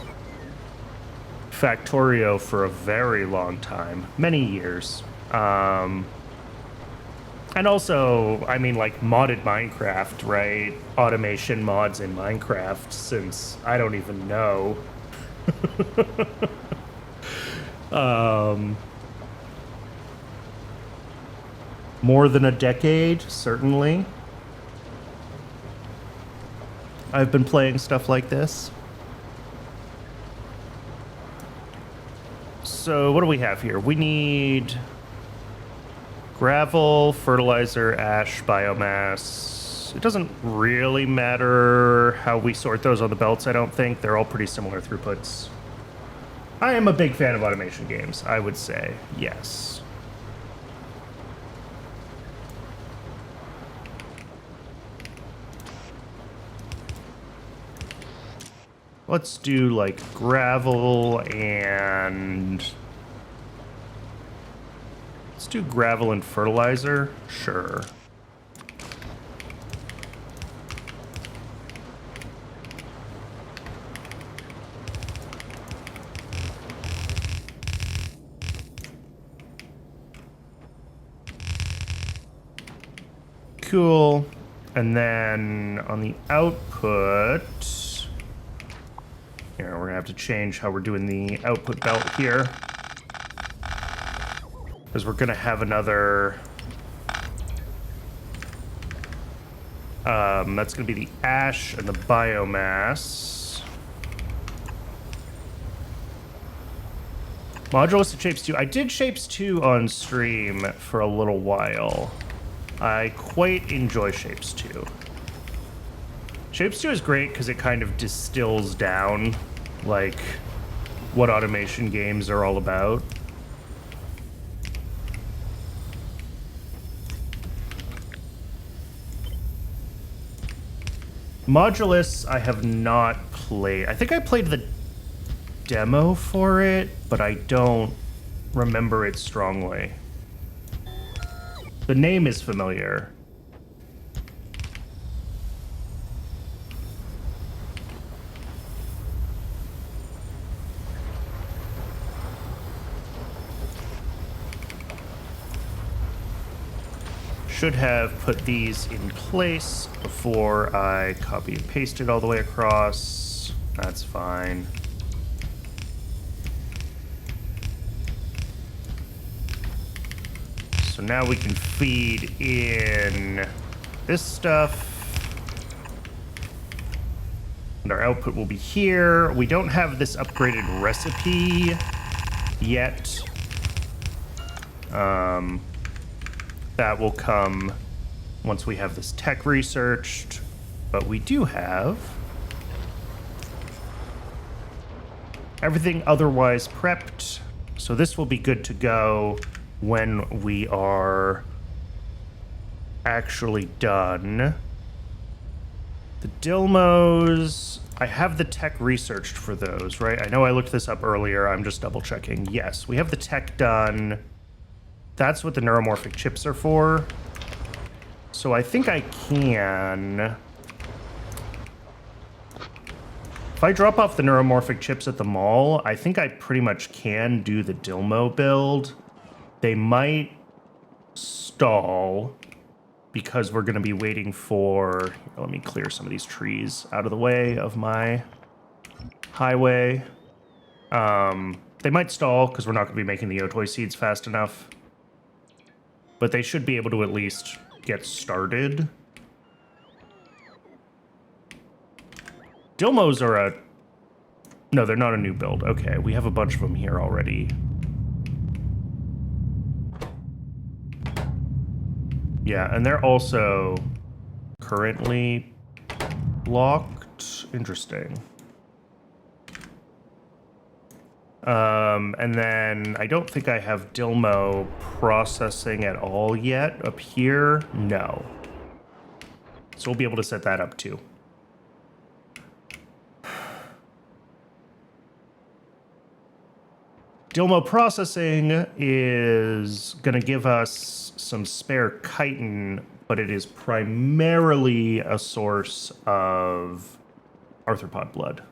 Factorio for a very long time, many years. And also, I mean, like, modded Minecraft, right? Automation mods in Minecraft since I don't even know. More than a decade, certainly. I've been playing stuff like this. So what do we have here? We need gravel, fertilizer, ash, biomass. It doesn't really matter how we sort those on the belts, I don't think. They're all pretty similar throughputs. I am a big fan of automation games, I would say, yes. Let's do, like, gravel and... Let's do gravel and fertilizer. Sure. Cool. And then on the output... Here, we're gonna have to change how we're doing the output belt here. Because we're gonna have another... that's gonna be the ash and the biomass. Modulus and Shapes 2. I did Shapes 2 on stream for a little while. I quite enjoy Shapes 2. Shapes 2 is great because it kind of distills down, like, what automation games are all about. Modulus, I have not played. I think I played the demo for it, but I don't remember it strongly. The name is familiar. Should have put these in place before I copy and paste it all the way across. That's fine. So now we can feed in this stuff. And our output will be here. We don't have this upgraded recipe yet. That will come once we have this tech researched. But we do have everything otherwise prepped. So this will be good to go when we are actually done. The Dilmos, I have the tech researched for those, right? I know I looked this up earlier. I'm just double checking. Yes, we have the tech done. That's what the neuromorphic chips are for. So I think I can... If I drop off the neuromorphic chips at the mall, I think I pretty much can do the Dilmo build. They might stall because we're going to be waiting for... Let me clear some of these trees out of the way of my highway. They might stall because we're not going to be making the Otoi seeds fast enough. But they should be able to at least get started. Dilmos are a... No, they're not a new build. Okay, we have a bunch of them here already. Yeah, and they're also currently blocked. Interesting. And then I don't think I have Dilmo processing at all yet up here. No. So we'll be able to set that up too. Dilmo processing is going to give us some spare chitin, but it is primarily a source of arthropod blood,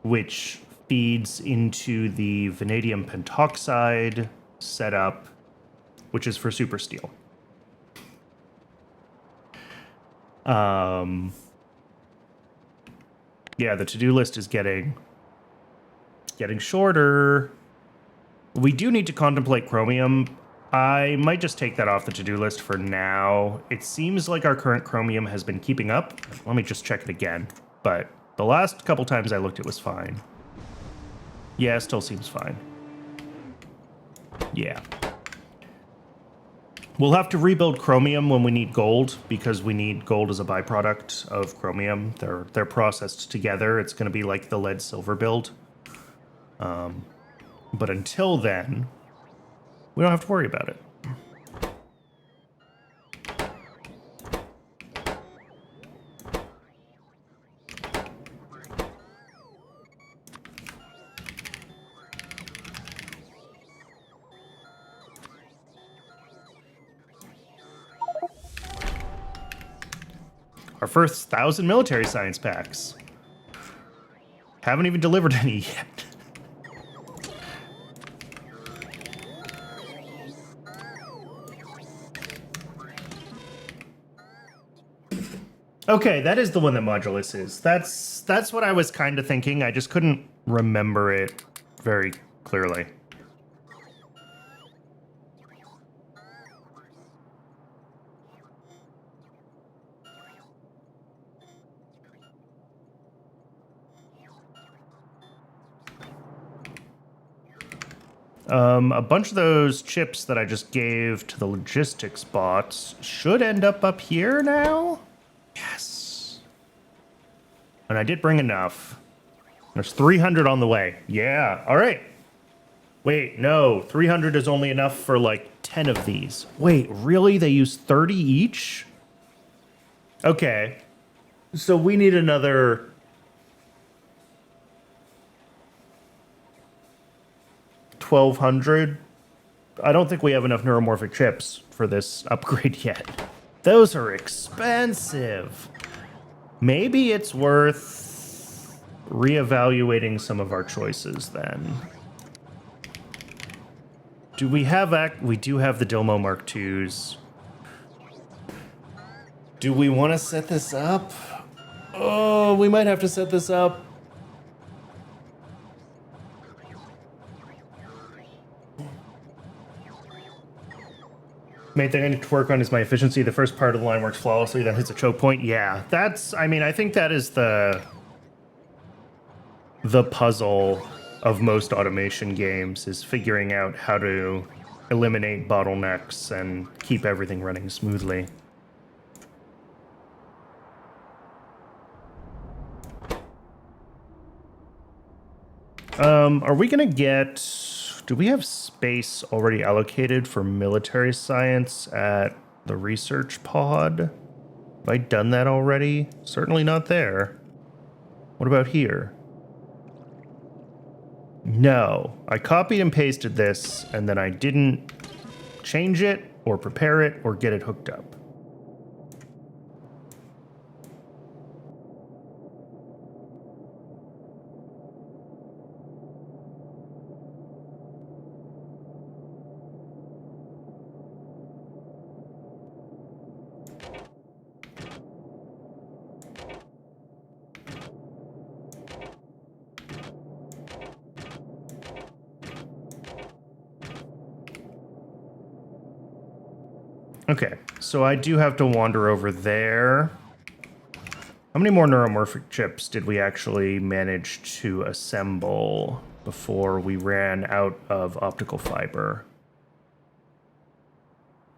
which feeds into the vanadium pentoxide setup, which is for super steel. Yeah, the to-do list is getting shorter. We do need to contemplate chromium. I might just take that off the to-do list for now. It seems like our current chromium has been keeping up. Let me just check it again. But the last couple times I looked, it was fine. Yeah, it still seems fine. Yeah. We'll have to rebuild chromium when we need gold, because we need gold as a byproduct of chromium. They're processed together. It's going to be like the lead-silver build. But until then, we don't have to worry about it. Our first 1,000 military science packs. Haven't even delivered any yet. Okay, that is the one that Modulus is. That's what I was kind of thinking. I just couldn't remember it very clearly. A bunch of those chips that I just gave to the logistics bots should end up here now. Yes. And I did bring enough. There's 300 on the way. Yeah. All right. Wait, no. 300 is only enough for like 10 of these. Wait, really? They use 30 each? Okay. So we need another... $1,200. I don't think we have enough neuromorphic chips for this upgrade yet. Those are expensive. Maybe it's worth reevaluating some of our choices then. Do we have we do have the Dilmo Mark IIs. Do we want to set this up? Oh, we might have to set this up. Main thing I need to work on is my efficiency. The first part of the line works flawlessly, then hits a choke point. Yeah, that's, I mean, I think that is the puzzle of most automation games, is figuring out how to eliminate bottlenecks and keep everything running smoothly. Are we gonna get... Do we have space already allocated for military science at the research pod? Have I done that already? Certainly not there. What about here? No. I copied and pasted this, and then I didn't change it, or prepare it, or get it hooked up. Okay, so I do have to wander over there. How many more neuromorphic chips did we actually manage to assemble before we ran out of optical fiber?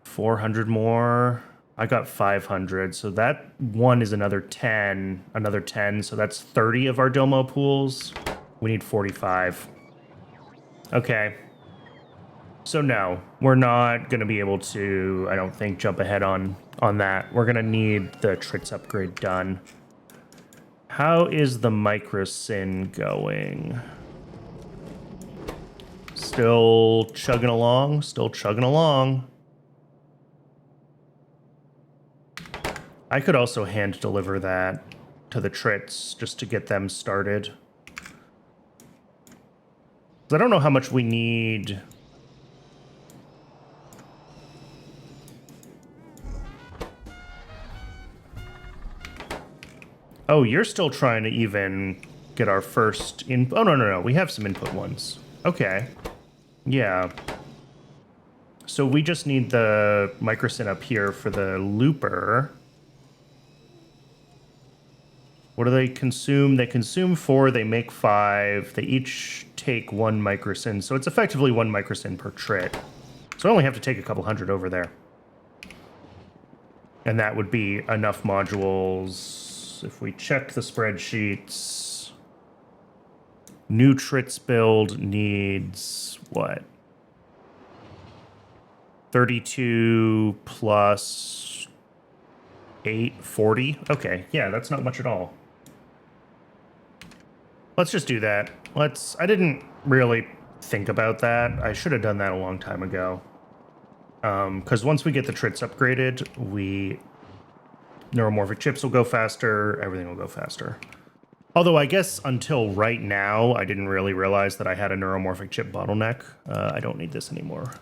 400 more. I got 500, so that one is another 10, so that's 30 of our Domo pools. We need 45. Okay. So no, we're not going to be able to, I don't think, jump ahead on that. We're going to need the Trits upgrade done. How is the microsyn going? Still chugging along, I could also hand deliver that to the Trits just to get them started. I don't know how much we need. Oh, you're still trying to even get our first in. Oh, no. We have some input ones. Okay. Yeah. So we just need the microsyn up here for the looper. What do they consume? They consume 4, they make 5. They each take 1 microsyn. So it's effectively 1 microsyn per trit. So I only have to take a couple hundred over there. And that would be enough modules. If we check the spreadsheets, new Trits build needs what? 32 plus 8, 40. Okay, yeah, that's not much at all. Let's just do that. I didn't really think about that. I should have done that a long time ago. Because once we get the Trits upgraded, neuromorphic chips will go faster, everything will go faster. Although I guess until right now, I didn't really realize that I had a neuromorphic chip bottleneck. I don't need this anymore.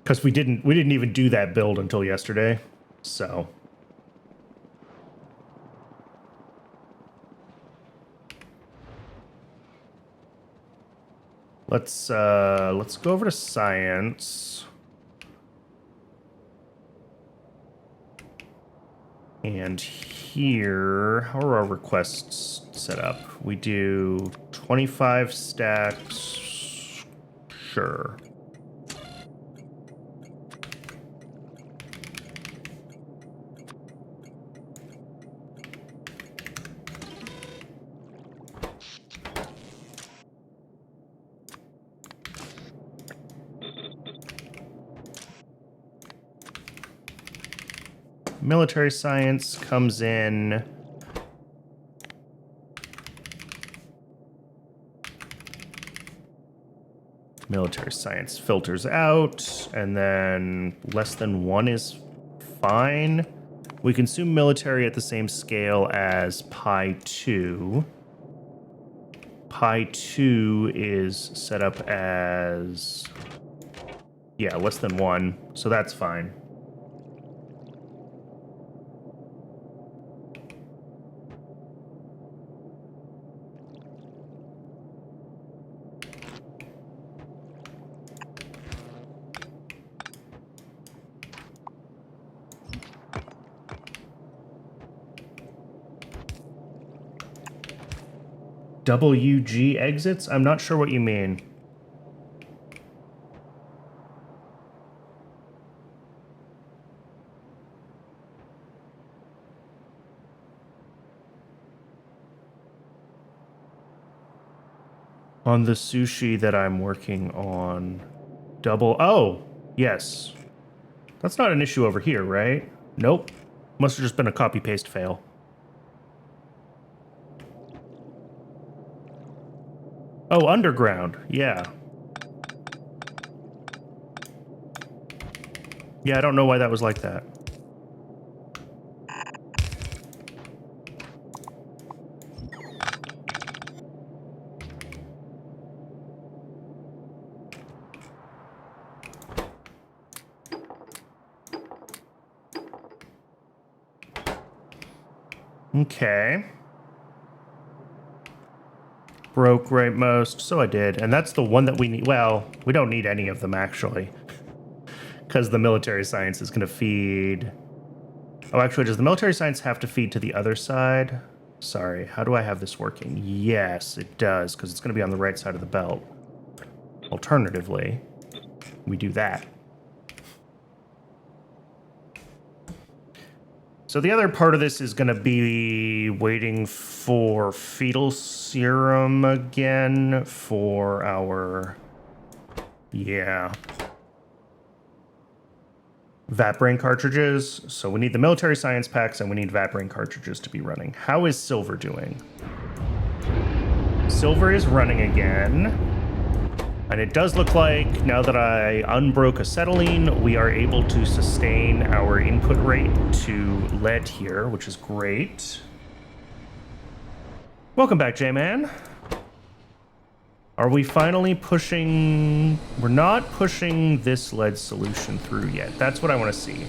Because we didn't even do that build until yesterday, so. Let's go over to science. And here, how are our requests set up? We do 25 stacks. Sure. Military science comes in. Military science filters out, and then less than 1 is fine. We consume military at the same scale as Pi 2. Pi 2 is set up as, yeah, less than 1, so that's fine. WG exits? I'm not sure what you mean. On the sushi that I'm working on, oh, yes. That's not an issue over here, right? Nope. Must have just been a copy-paste fail. Oh, underground. Yeah. Yeah, I don't know why that was like that. Okay. Broke rightmost, so I did. And that's the one that we need. Well, we don't need any of them, actually. Because the military science is going to feed... Oh, actually, does the military science have to feed to the other side? Sorry, how do I have this working? Yes, it does, because it's going to be on the right side of the belt. Alternatively, we do that. So the other part of this is going to be waiting for fetal serum again for our... Yeah. Vat brain cartridges. So we need the military science packs and we need vat brain cartridges to be running. How is Silver doing? Silver is running again. And it does look like, now that I unbroke acetylene, we are able to sustain our input rate to lead here, which is great. Welcome back, J-Man. Are we finally pushing... We're not pushing this lead solution through yet. That's what I want to see.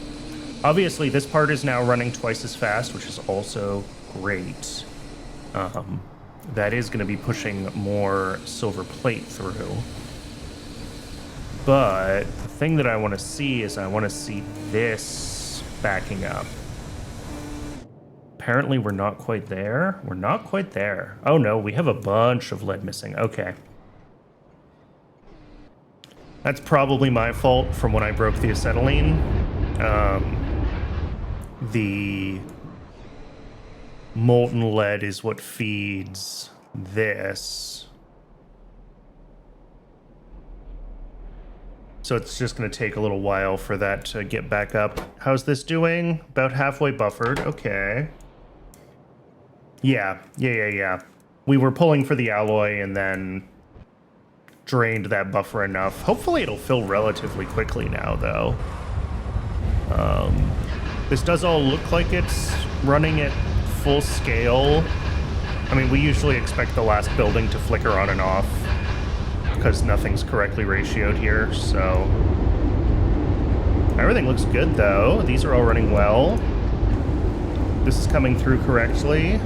Obviously, this part is now running twice as fast, which is also great. That is going to be pushing more silver plate through. But the thing that I want to see is I want to see this backing up. Apparently we're not quite there. We're not quite there. Oh no, we have a bunch of lead missing. Okay. That's probably my fault from when I broke the acetylene. The molten lead is what feeds this. So it's just going to take a little while for that to get back up. How's this doing? About halfway buffered. Okay. Yeah. We were pulling for the alloy and then drained that buffer enough. Hopefully it'll fill relatively quickly now, though. This does all look like it's running at full scale. I mean, we usually expect the last building to flicker on and off because nothing's correctly ratioed here, so... Everything looks good, though. These are all running well. This is coming through correctly.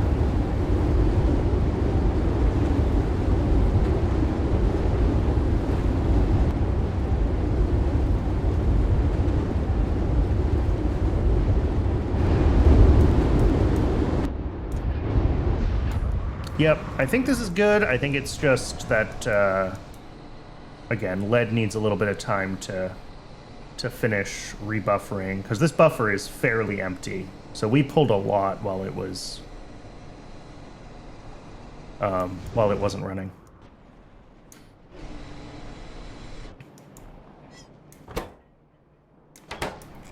Yep, I think this is good. I think it's just that, again, lead needs a little bit of time to finish rebuffering, because this buffer is fairly empty. So we pulled a lot while it was, while it wasn't running.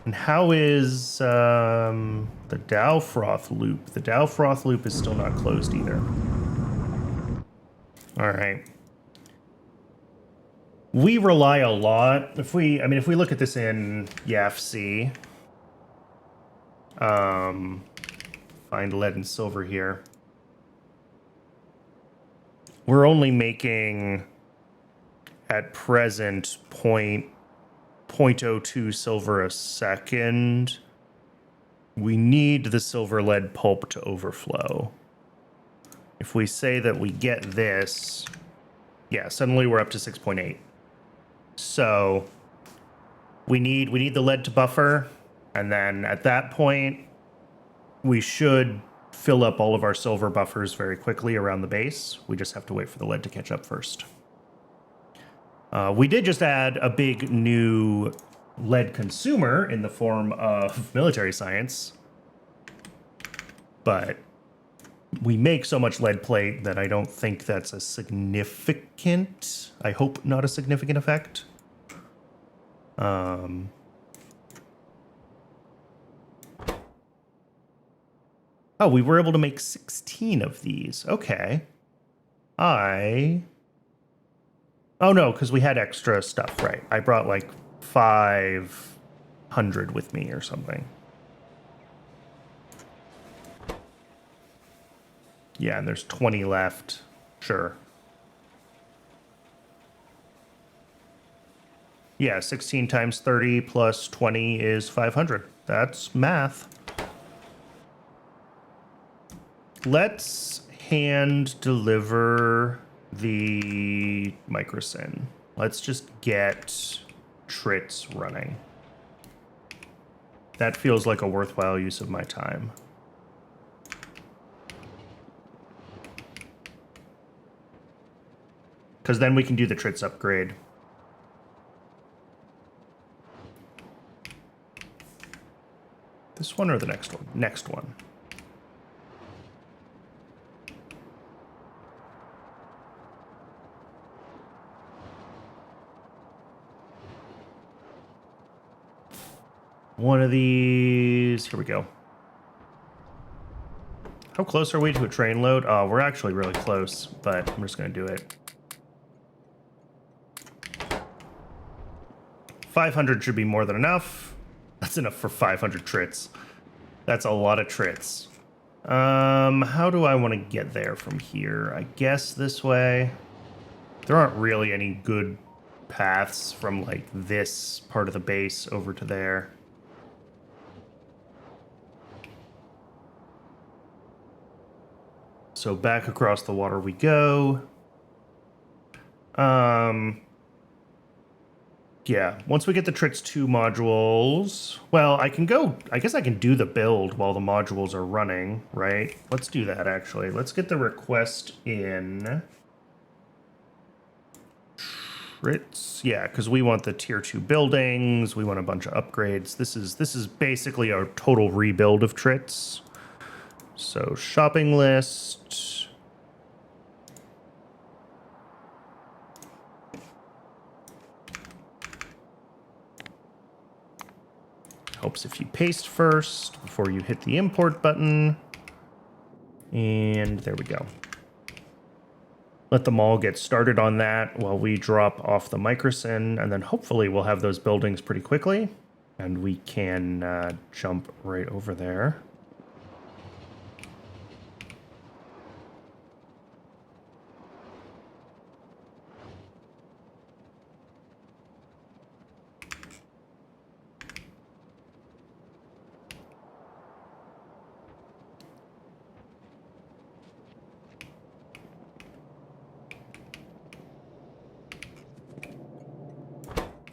And how is the Dow froth loop? The Dow froth loop is still not closed either. All right. We rely a lot. If we look at this in YAFC, find lead and silver here. We're only making, at present, 0.02 silver a second. We need the silver lead pulp to overflow. If we say that we get this, yeah, suddenly we're up to 6.8. So we need the lead to buffer, and then at that point we should fill up all of our silver buffers very quickly around the base. We just have to wait for the lead to catch up first. We did just add a big new lead consumer in the form of military science, but we make so much lead plate that I don't think that's a significant, I hope not a significant effect. Oh, we were able to make 16 of these. Okay. Oh no, because we had extra stuff, right? I brought like 500 with me or something. Yeah, and there's 20 left. Sure. Yeah, 16 times 30 plus 20 is 500. That's math. Let's hand deliver the microsyn. Let's just get Trits running. That feels like a worthwhile use of my time. Because then we can do the Trits upgrade. This one or the next one? Next one. One of these. Here we go. How close are we to a train load? Oh, we're actually really close, but I'm just going to do it. 500 should be more than enough. That's enough for 500 Trits. That's a lot of Trits. How do I want to get there from here? I guess this way. There aren't really any good paths from like this part of the base over to there. So back across the water we go. Yeah, once we get the Trits 2 modules, well, I guess I can do the build while the modules are running, right? Let's do that, actually. Let's get the request in. Trits, yeah, because we want the tier 2 buildings, we want a bunch of upgrades. This is basically a total rebuild of Trits. So, shopping list. Helps if you paste first before you hit the import button. And there we go. Let them all get started on that while we drop off the microsyn, and then hopefully we'll have those buildings pretty quickly, and we can jump right over there.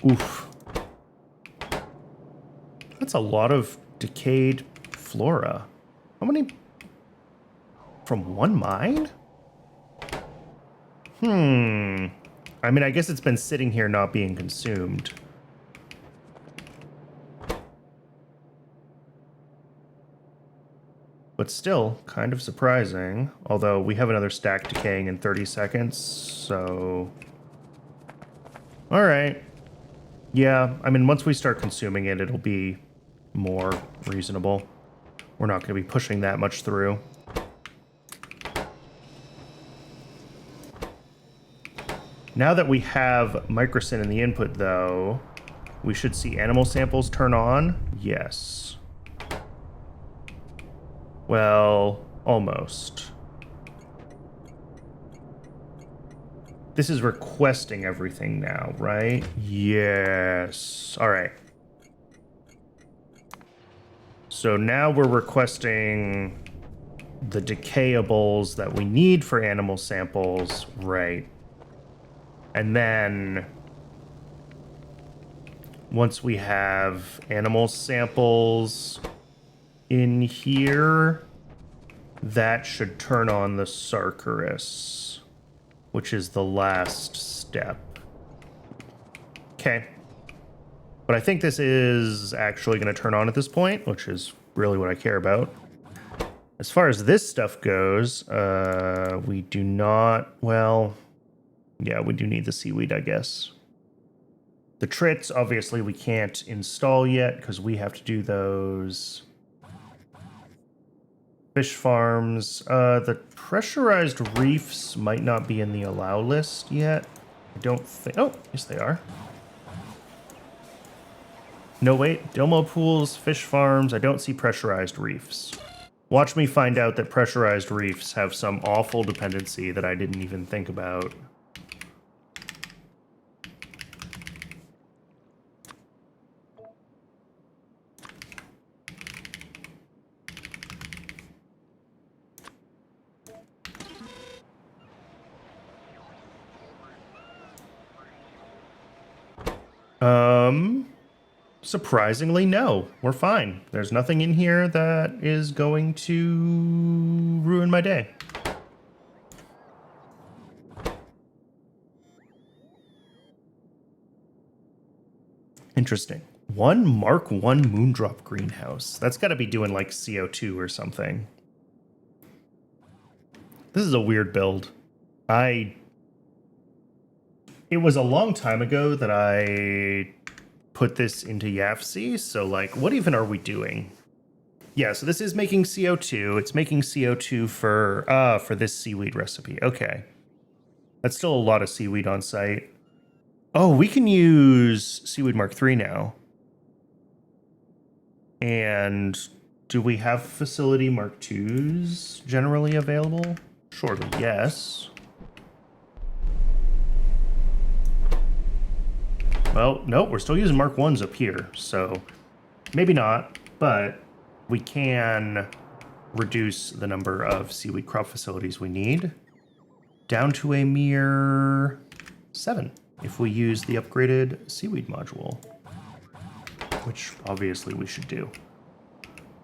Oof. That's a lot of decayed flora. How many? From one mine? I mean, I guess it's been sitting here not being consumed. But still, kind of surprising. Although we have another stack decaying in 30 seconds, so... Alright. Yeah, I mean, once we start consuming it, it'll be more reasonable. We're not going to be pushing that much through. Now that we have microsyn in the input, though, we should see animal samples turn on. Yes. Well, almost. This is requesting everything now, right? Yes. All right. So now we're requesting the decayables that we need for animal samples, right? And then once we have animal samples in here, That should turn on the Sarkarus, which is the last step. Okay. But I think this is actually going to turn on at this point, which is really what I care about. As far as this stuff goes, we do not... Well, yeah, we do need the seaweed, I guess. The trits, obviously, we can't install yet because we have to do those. Fish farms. The pressurized reefs might not be in the allow list yet. I don't think... Oh, yes, they are. No, wait. Dilmo pools, fish farms. I don't see pressurized reefs. Watch me find out that pressurized reefs have some awful dependency that I didn't even think about. Surprisingly, no. We're fine. There's nothing in here that is going to ruin my day. Interesting. One Mark 1 Moondrop greenhouse. That's got to be doing like CO2 or something. This is a weird build. It was a long time ago that I put this into YAFC, so like, what even are we doing? Yeah, so this is making CO2. It's making CO2 for this seaweed recipe. Okay. That's still a lot of seaweed on site. Oh, we can use Seaweed Mark 3 now. And do we have Facility Mark 2s generally available? Surely, yes. Well, nope, we're still using Mark 1s up here, so maybe not, but we can reduce the number of seaweed crop facilities we need down to a mere 7 if we use the upgraded seaweed module, which obviously we should do.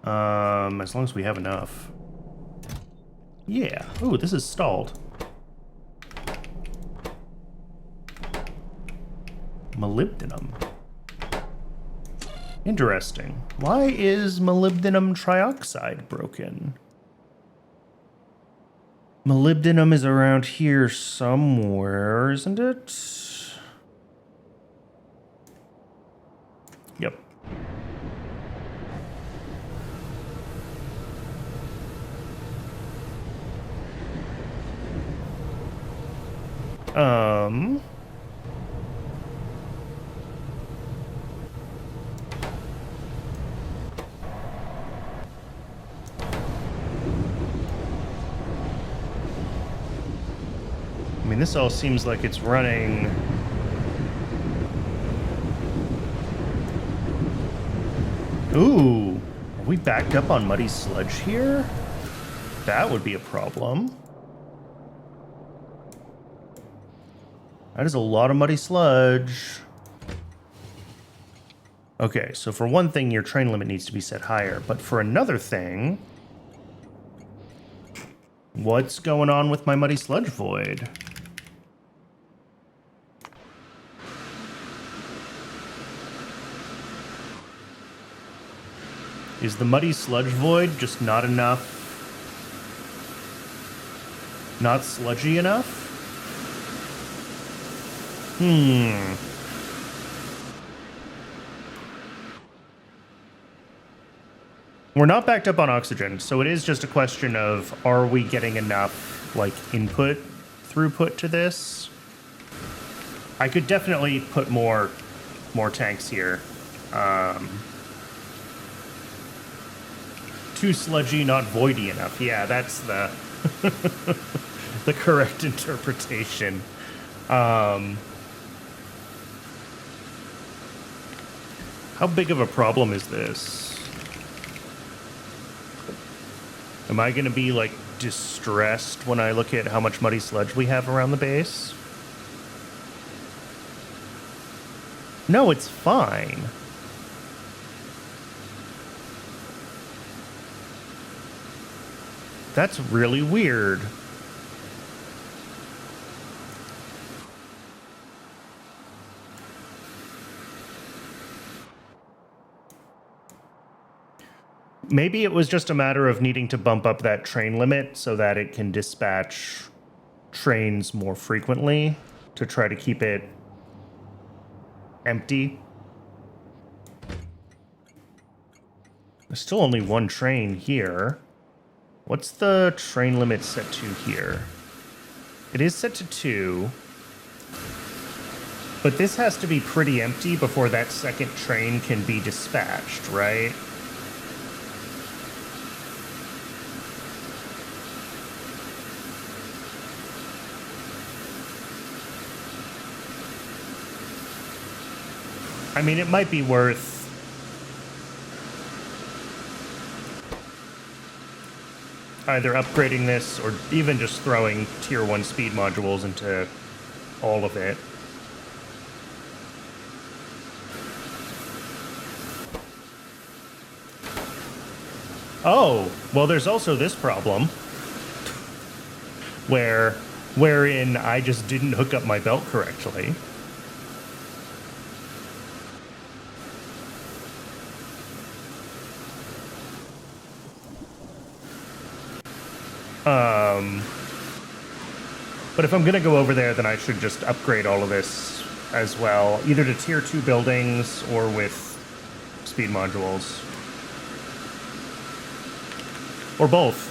As long as we have enough. Yeah. Ooh, this is stalled. Molybdenum. Interesting. Why is molybdenum trioxide broken? Molybdenum is around here somewhere, isn't it? Yep. I mean, this all seems like it's running. Ooh, are we backed up on muddy sludge here? That would be a problem. That is a lot of muddy sludge. Okay, so for one thing, your train limit needs to be set higher, but for another thing, what's going on with my muddy sludge void? Is the muddy sludge void just not enough? Not sludgy enough? We're not backed up on oxygen, so it is just a question of, are we getting enough, like, input throughput to this? I could definitely put more tanks here. Too sludgy, not voidy enough. Yeah, that's the the correct interpretation. How big of a problem is this? Am I going to be, like, distressed when I look at how much muddy sludge we have around the base? No, it's fine. That's really weird. Maybe it was just a matter of needing to bump up that train limit so that it can dispatch trains more frequently to try to keep it empty. There's still only one train here. What's the train limit set to here? It is set to 2. But this has to be pretty empty before that second train can be dispatched, right? I mean, it might be worth either upgrading this or even just throwing tier 1 speed modules into all of it. Oh, well, there's also this problem wherein I just didn't hook up my belt correctly. But if I'm going to go over there, then I should just upgrade all of this as well, either to tier 2 buildings or with speed modules. Or both.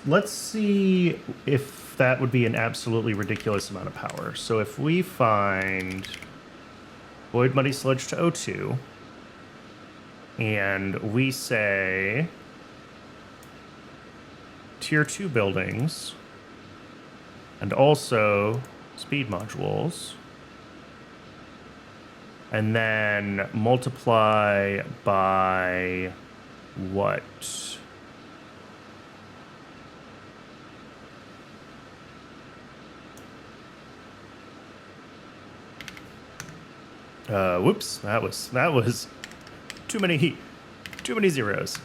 Let's see if that would be an absolutely ridiculous amount of power. So if we find Void Muddy Sludge to O2, and we say tier 2 buildings, and also speed modules, and then multiply by what? Whoops, that was too many zeros.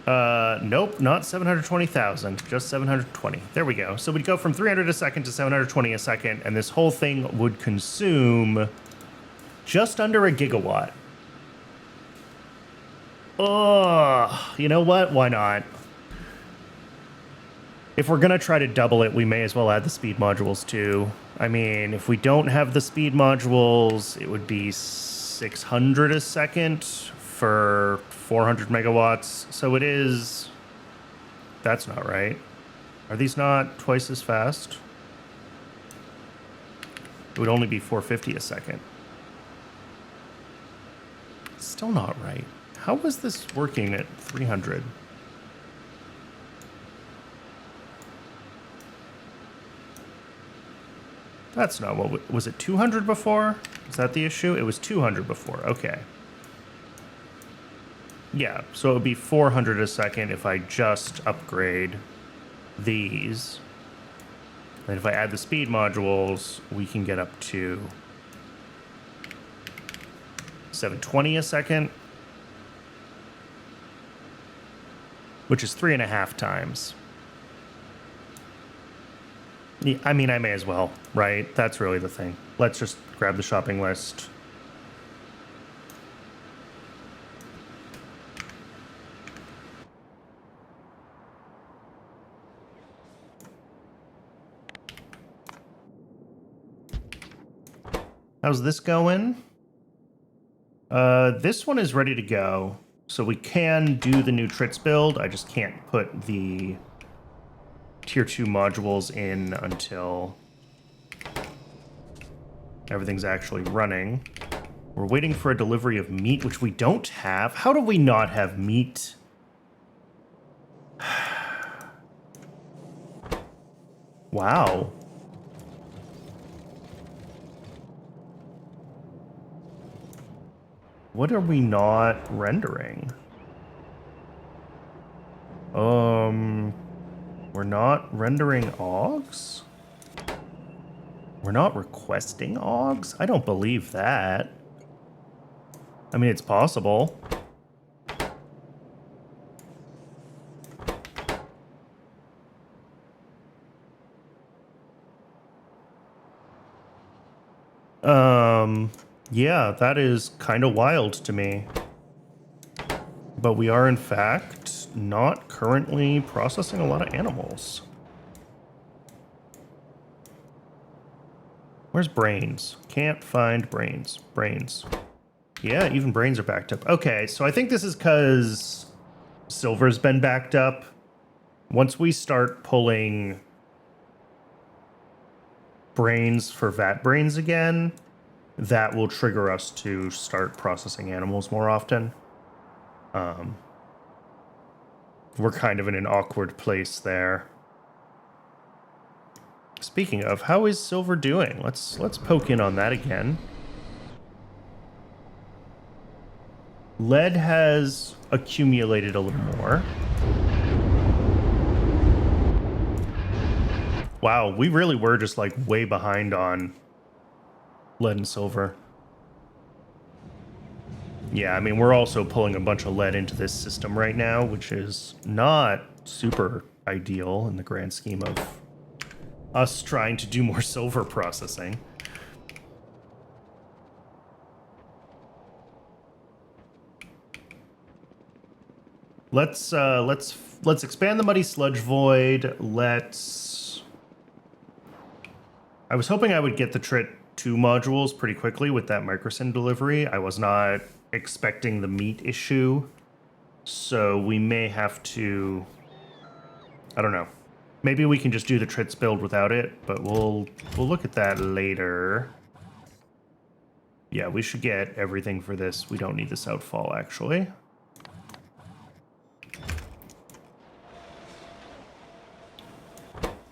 Nope, not 720,000, just 720. There we go. So we'd go from 300 a second to 720 a second, and this whole thing would consume just under a gigawatt. Oh, you know what? Why not? If we're going to try to double it, we may as well add the speed modules too. I mean, if we don't have the speed modules, it would be 600 a second for 400 megawatts. So it is... That's not right. Are these not twice as fast? It would only be 450 a second. Still not right. How was this working at 300? That's not what... Was it 200 before? Is that the issue? It was 200 before. Okay. Yeah, so it would be 400 a second if I just upgrade these. And if I add the speed modules, we can get up to 720 a second, which is 3.5 times. Yeah, I mean, I may as well, right? That's really the thing. Let's just grab the shopping list. How's this going? This one is ready to go. So we can do the new Trits build. I just can't put the tier 2 modules in until everything's actually running. We're waiting for a delivery of meat, which we don't have. How do we not have meat? Wow. What are we not rendering? We're not rendering AUGs? We're not requesting AUGs? I don't believe that. I mean, it's possible. Yeah, that is kind of wild to me. But we are, in fact, not currently processing a lot of animals. Where's brains? Can't find brains. Brains. Yeah, even brains are backed up. Okay, so I think this is because silver's been backed up. Once we start pulling brains for vat brains again, that will trigger us to start processing animals more often. We're kind of in an awkward place there. Speaking of, how is silver doing? Let's poke in on that again. Lead has accumulated a little more. Wow, we really were just like way behind on lead and silver. Yeah, I mean, we're also pulling a bunch of lead into this system right now, which is not super ideal in the grand scheme of us trying to do more silver processing. Let's expand the muddy sludge void. I was hoping I would get the Trit 2 modules pretty quickly with that microsyn delivery. I was not expecting the meat issue, so we may have to, I don't know. Maybe we can just do the Trits build without it, but we'll look at that later. Yeah, we should get everything for this. We don't need this outfall, actually.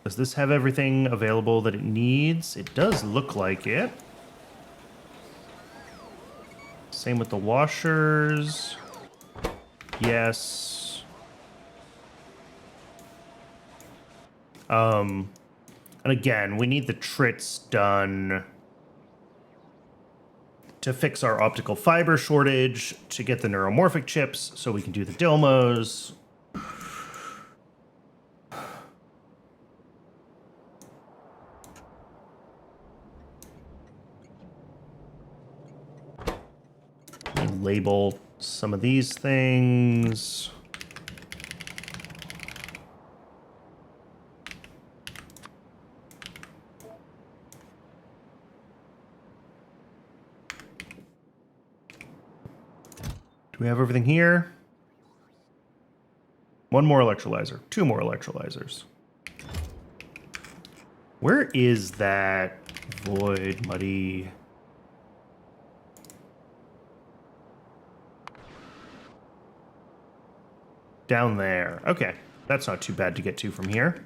Does this have everything available that it needs? It does look like it. Same with the washers. Yes. And again, we need the trits done to fix our optical fiber shortage, to get the neuromorphic chips so we can do the Dilmos. Label some of these things. Do we have everything here? One more electrolyzer, two more electrolyzers. Where is that void muddy? Down there. Okay, that's not too bad to get to from here.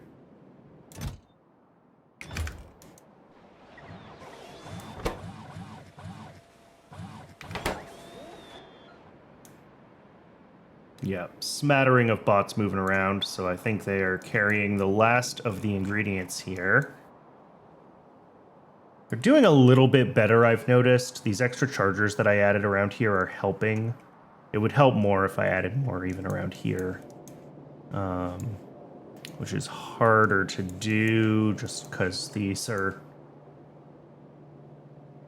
Yeah, smattering of bots moving around, so I think they are carrying the last of the ingredients here. They're doing a little bit better, I've noticed. These extra chargers that I added around here are helping. It would help more if I added more even around here. Which is harder to do just because these are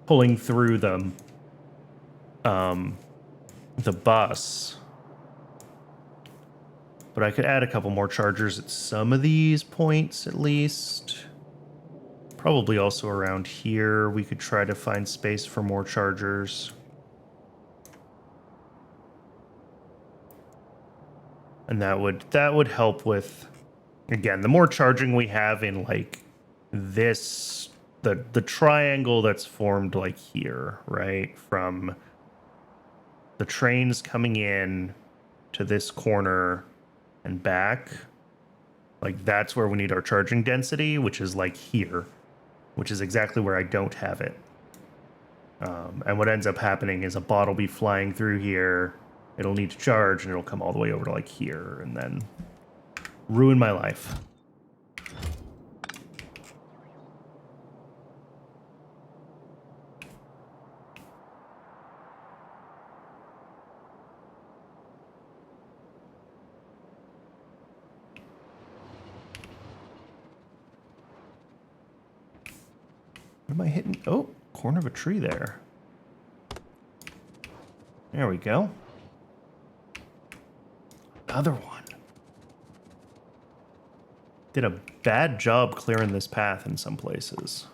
pulling through the bus. But I could add a couple more chargers at some of these points at least. Probably also around here we could try to find space for more chargers. And that would help with, again, the more charging we have in like this, the triangle that's formed like here, right? From the trains coming in to this corner and back. Like that's where we need our charging density, which is like here, which is exactly where I don't have it. And what ends up happening is a bot will be flying through here. It'll need to charge, and it'll come all the way over to like here, and then ruin my life. am I hitting? Oh, corner of a tree there. There we go. Another one. Did a bad job clearing this path in some places.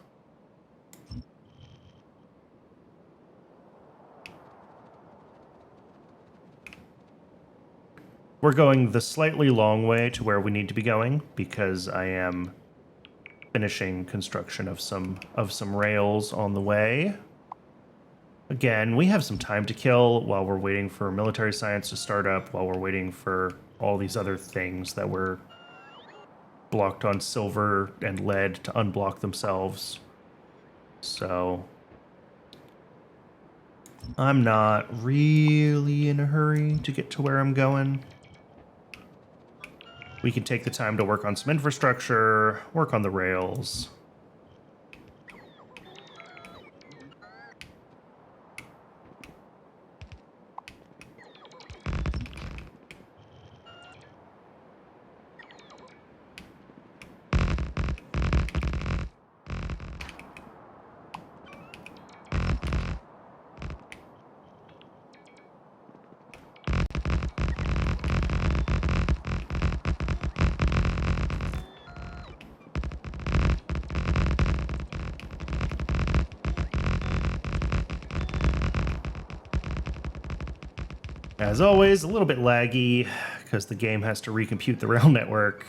We're going the slightly long way to where we need to be going because I am finishing construction of some rails on the way. Again, we have some time to kill while we're waiting for military science to start up, while we're waiting for all these other things that were blocked on silver and lead to unblock themselves. So I'm not really in a hurry to get to where I'm going. We can take the time to work on some infrastructure, work on the rails. As always, a little bit laggy because the game has to recompute the rail network.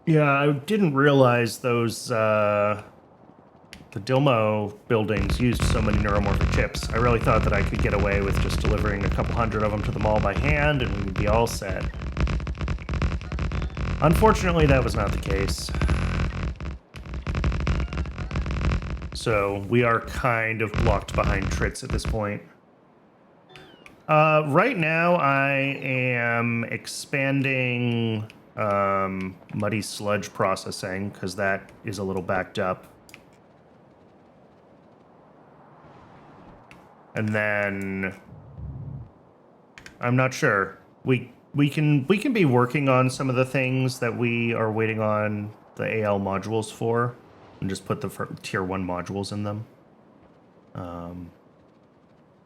Yeah, I didn't realize those, the Dilmo buildings used so many neuromorphic chips. I really thought that I could get away with just delivering a couple hundred of them to the mall by hand and we'd be all set. Unfortunately, that was not the case. So we are kind of blocked behind Trits at this point. Right now, I am expanding muddy sludge processing because that is a little backed up. And then I'm not sure. We can be working on some of the things that we are waiting on the AL modules for, and just put the tier 1 modules in them.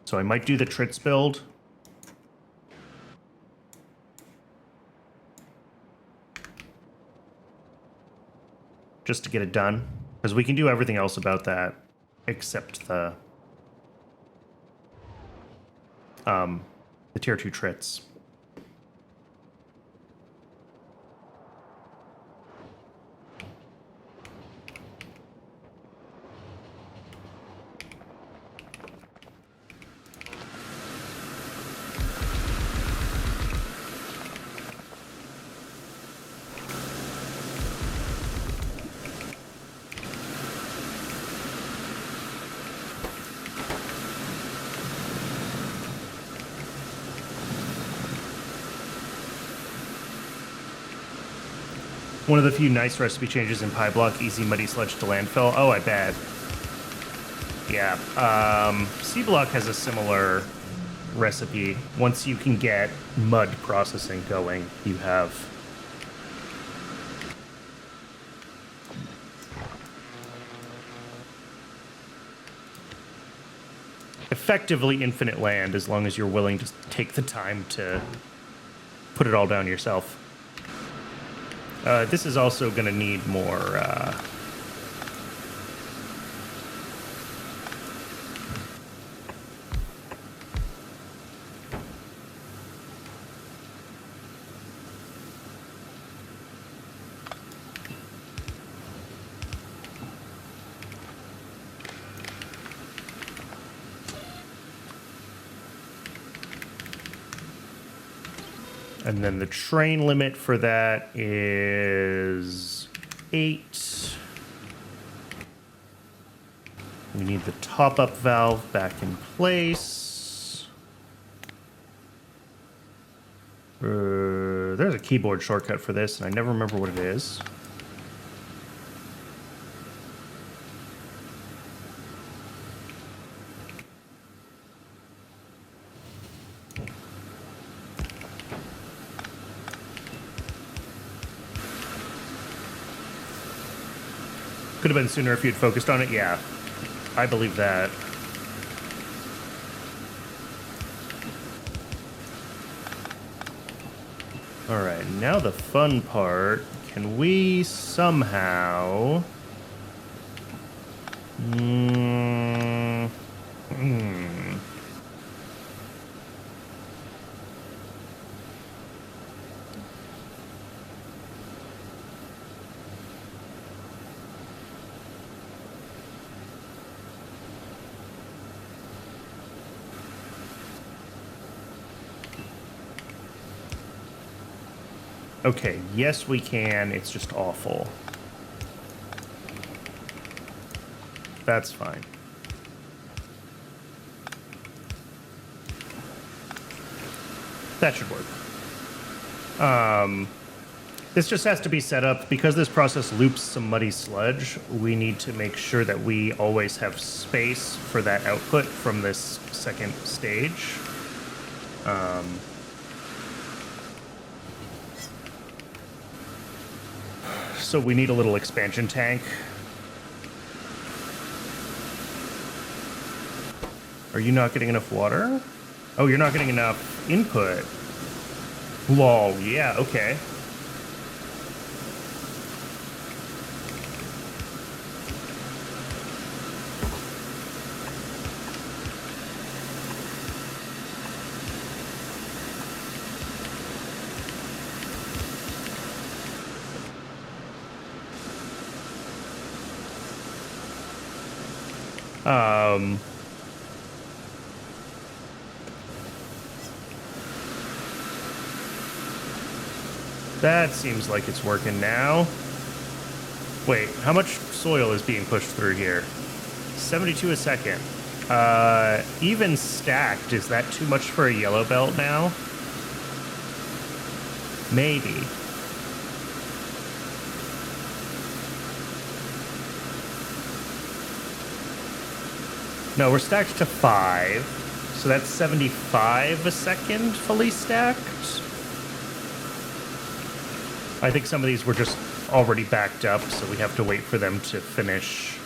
So I might do the Trits build. Just to get it done, because we can do everything else about that except the tier 2 Trits. One of the few nice recipe changes in Pie Block, easy muddy sludge to landfill. Oh, I bet. Yeah. C Block has a similar recipe. Once you can get mud processing going, you have effectively infinite land as long as you're willing to take the time to put it all down yourself. This is also going to need more and then the train limit for that is 8. We need the top-up valve back in place. There's a keyboard shortcut for this, and I never remember what it is. Could have been sooner if you'd focused on it. Yeah, I believe that. All right, now the fun part. Can we somehow... Okay, yes we can, it's just awful. That's fine. That should work. This just has to be set up, because this process loops some muddy sludge, we need to make sure that we always have space for that output from this second stage. So we need a little expansion tank. Are you not getting enough water? Oh, you're not getting enough input. Lol, yeah, okay. That seems like it's working now. Wait, how much soil is being pushed through here? 72 a second. Even stacked, is that too much for a yellow belt now? Maybe. No, we're stacked to 5. So that's 75 a second fully stacked. I think some of these were just already backed up, so we have to wait for them to finish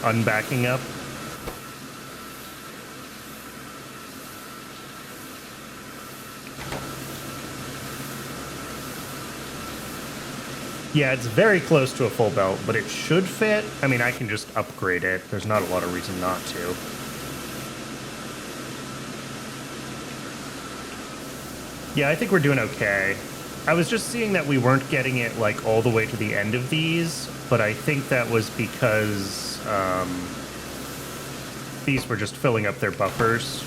unbacking up. Yeah, it's very close to a full belt, but it should fit. I mean, I can just upgrade it. There's not a lot of reason not to. Yeah, I think we're doing okay. I was just seeing that we weren't getting it, like, all the way to the end of these, but I think that was because these were just filling up their buffers.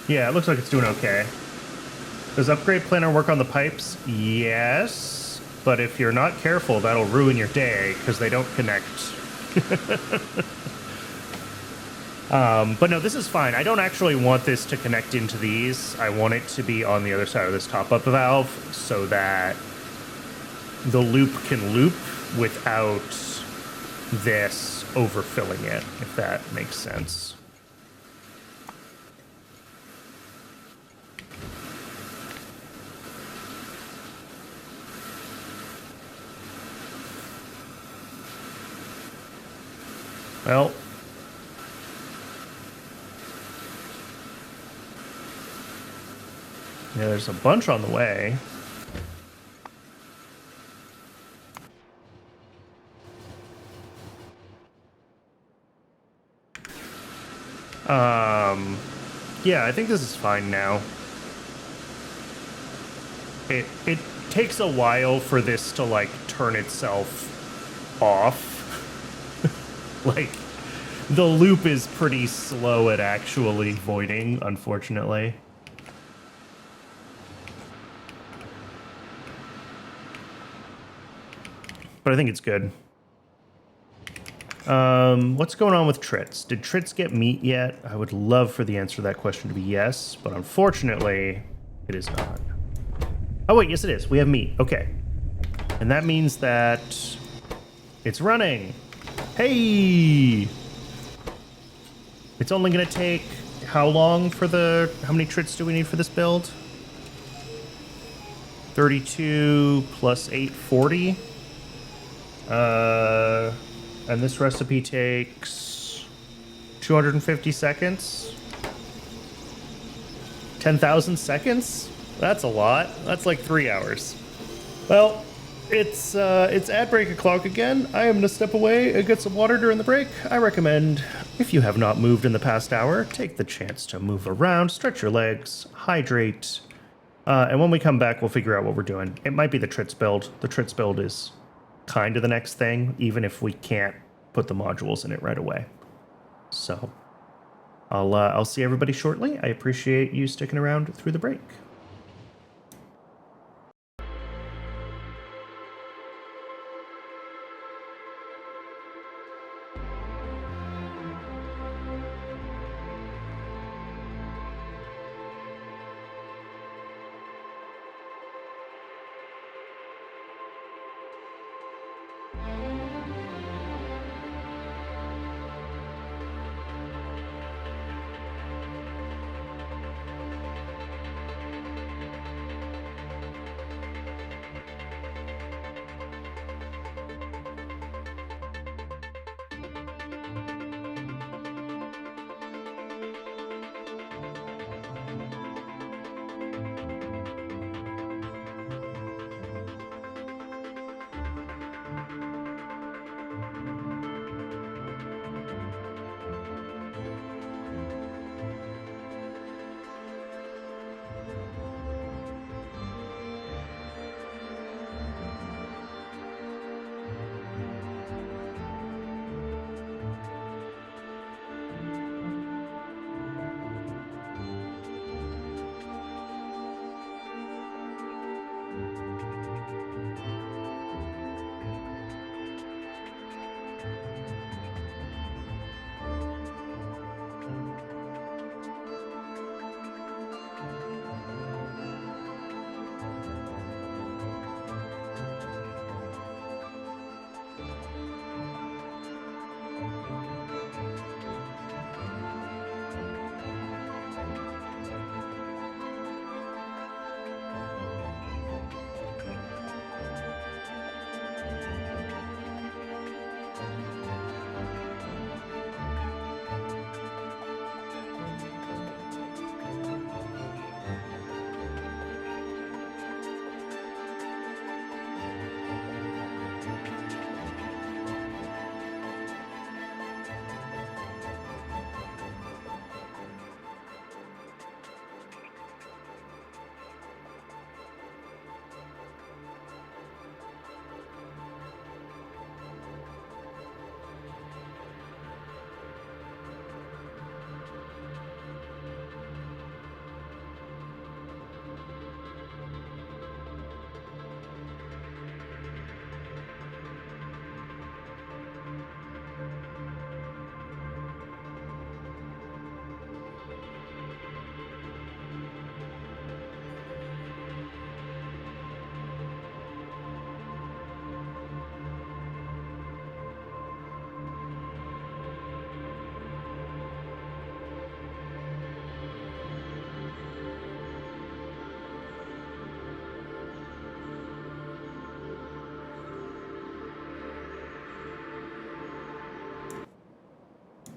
Yeah, it looks like it's doing okay. Does Upgrade Planner work on the pipes? Yes, but if you're not careful, that'll ruin your day, because they don't connect. But no, this is fine. I don't actually want this to connect into these. I want it to be on the other side of this top-up valve, so that the loop can loop without this overfilling it, if that makes sense. Well, yeah, there's a bunch on the way. Yeah, I think this is fine now. It takes a while for this to, like, turn itself off. Like, the loop is pretty slow at actually voiding, unfortunately. But I think it's good. What's going on with Trits? Did Trits get meat yet? I would love for the answer to that question to be yes, but unfortunately, it is not. Oh wait, yes it is. We have meat. Okay. And that means that It's running. Hey! It's only gonna take how long for how many trits do we need for this build? 32 plus 8, 40. And this recipe takes 250 seconds. 10,000 seconds? That's a lot. That's like 3 hours. Well, it's ad break o'clock again. I am gonna step away and get some water during the break. I recommend, if you have not moved in the past hour, take the chance to move around, stretch your legs, hydrate, and when we come back, we'll figure out what we're doing. It might be the Trits build. The Trits build is kind of the next thing, even if we can't put the modules in it right away. So I'll see everybody shortly. I appreciate you sticking around through the break.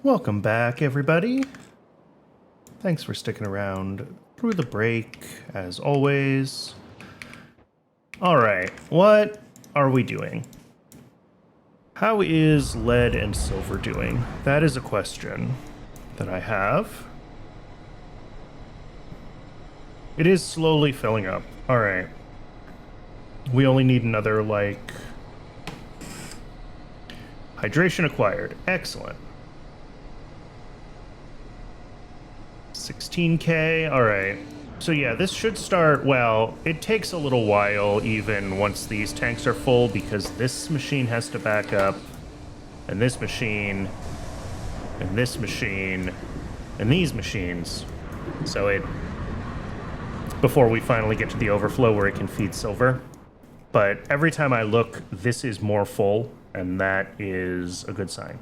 Welcome back, everybody. Thanks for sticking around through the break, as always. All right, what are we doing? How is lead and silver doing? That is a question that I have. It is slowly filling up. All right. We only need another, like, hydration acquired. Excellent. 16K. All right. So yeah, this should start, well, it takes a little while even once these tanks are full because this machine has to back up, and this machine, and this machine, and these machines. So before we finally get to the overflow where it can feed silver. But every time I look, this is more full and that is a good sign.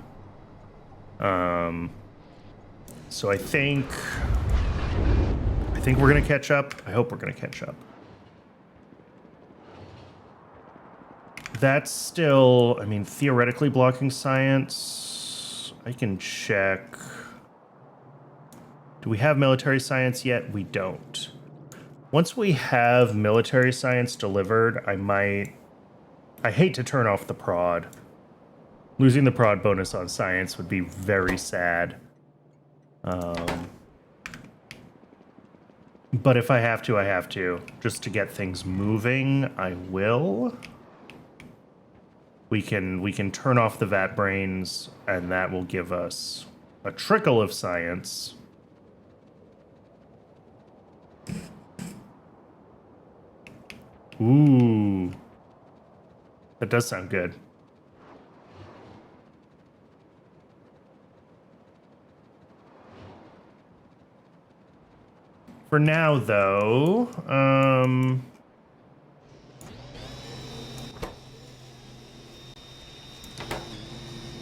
So I think we're gonna catch up. I hope we're gonna catch up. That's still, I mean, theoretically blocking science. I can check. Do we have military science yet? We don't. Once we have military science delivered, I hate to turn off the prod. Losing the prod bonus on science would be very sad. But if I have to, I have to. Just to get things moving, I will. We can turn off the vat brains, and that will give us a trickle of science. Ooh. That does sound good. For now, though, I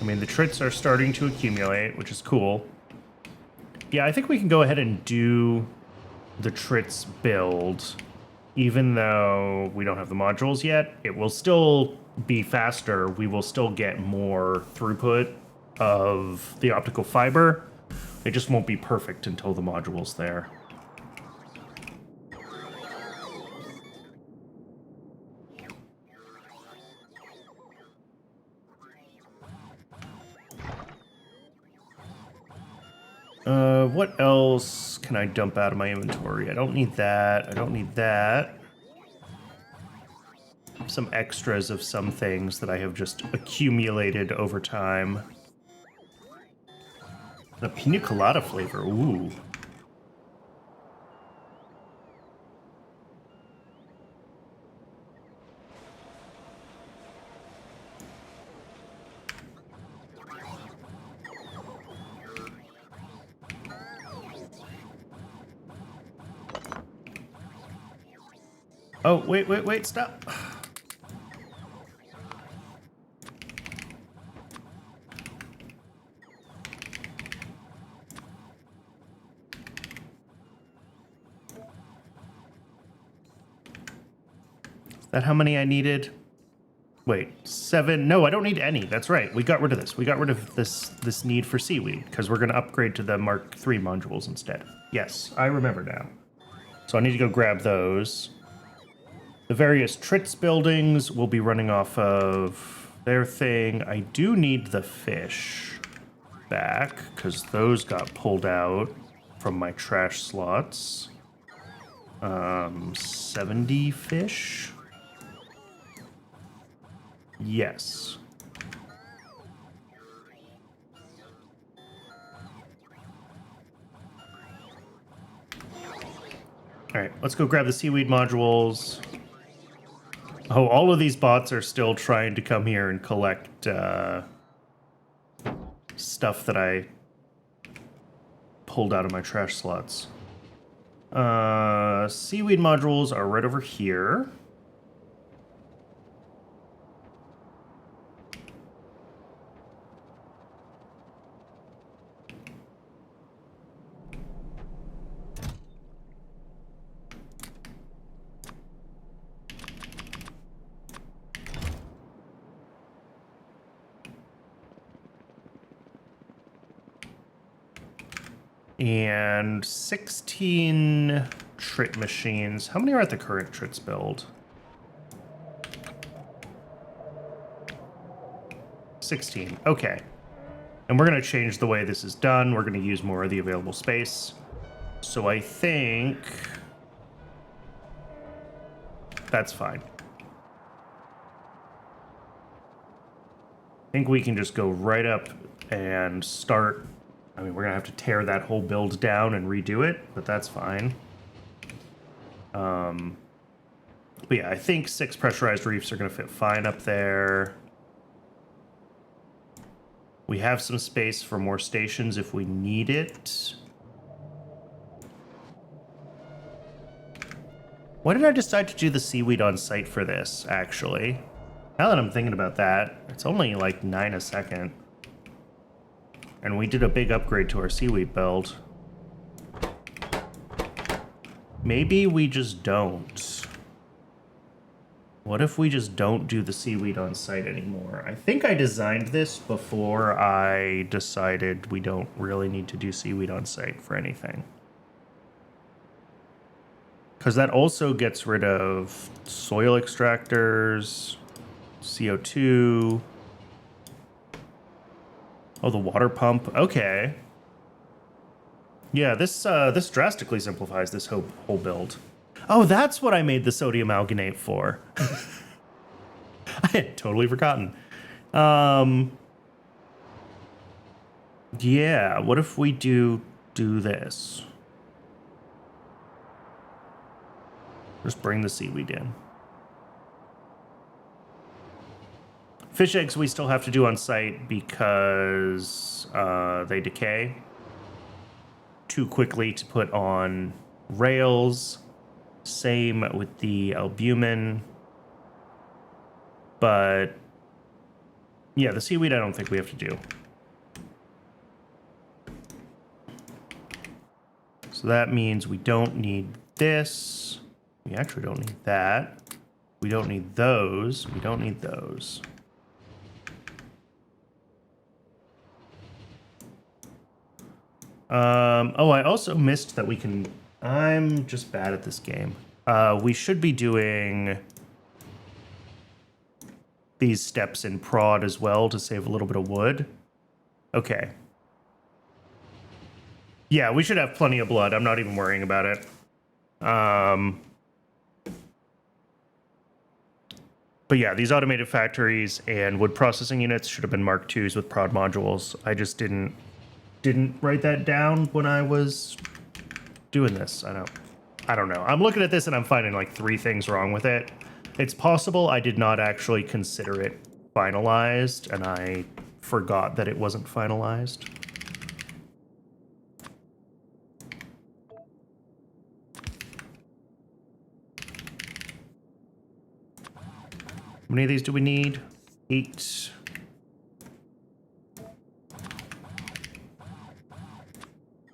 mean, the trits are starting to accumulate, which is cool. Yeah, I think we can go ahead and do the trits build. Even though we don't have the modules yet, it will still be faster. We will still get more throughput of the optical fiber. It just won't be perfect until the module's there. What else can I dump out of my inventory? I don't need that. I don't need that. Some extras of some things that I have just accumulated over time. The pina colada flavor. Ooh. Oh, wait, stop. Is that how many I needed? Wait, 7. No, I don't need any. That's right. We got rid of this. We got rid of this need for seaweed because we're going to upgrade to the Mark III modules instead. Yes, I remember now. So I need to go grab those. The various Trits buildings will be running off of their thing. I do need the fish back because those got pulled out from my trash slots. 70 fish? Yes. All right, let's go grab the seaweed modules. Oh, all of these bots are still trying to come here and collect stuff that I pulled out of my trash slots. Seaweed modules are right over here. And 16 Trit machines. How many are at the current Trits build? 16. Okay. And we're going to change the way this is done. We're going to use more of the available space. So I think that's fine. I think we can just go right up and start. I mean, we're going to have to tear that whole build down and redo it, but that's fine. But yeah, I think 6 pressurized reefs are going to fit fine up there. We have some space for more stations if we need it. Why did I decide to do the seaweed on site for this, actually? Now that I'm thinking about that, it's only like 9 a second. And we did a big upgrade to our seaweed build. Maybe we just don't. What if we just don't do the seaweed on site anymore? I think I designed this before I decided we don't really need to do seaweed on site for anything. Because that also gets rid of soil extractors, CO2. Oh, the water pump. Okay. Yeah, this drastically simplifies this whole build. Oh, that's what I made the sodium alginate for. I had totally forgotten. Yeah, what if we do this? Just bring the seaweed in. Fish eggs we still have to do on site because they decay too quickly to put on rails. Same with the albumin. But yeah, the seaweed I don't think we have to do. So that means we don't need this. We actually don't need that. We don't need those. We don't need those. Oh, I also missed that we can... I'm just bad at this game. We should be doing these steps in prod as well to save a little bit of wood. Okay. Yeah, we should have plenty of blood. I'm not even worrying about it. But yeah, these automated factories and wood processing units should have been Mark IIs with prod modules. I just didn't write that down when I was doing this. I don't know. I'm looking at this and I'm finding like 3 things wrong with it. It's possible I did not actually consider it finalized and I forgot that it wasn't finalized. How many of these do we need? 8.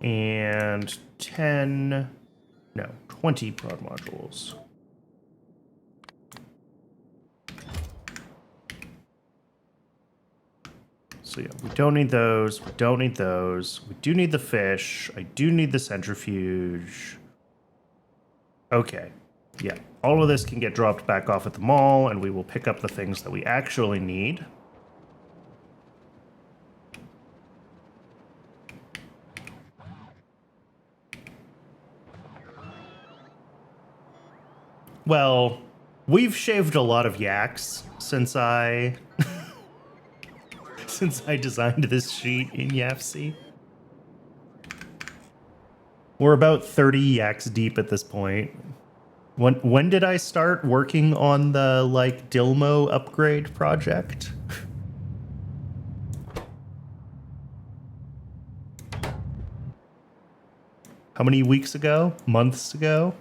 And 10, no, 20 prod modules. So yeah, we don't need those, we don't need those. We do need the fish. I do need the centrifuge. Okay, yeah. All of this can get dropped back off at the mall, and we will pick up the things that we actually need. Well, we've shaved a lot of yaks since I since I designed this sheet in YAFC. We're about 30 yaks deep at this point. When did I start working on the like Dilmo upgrade project? How many weeks ago? Months ago?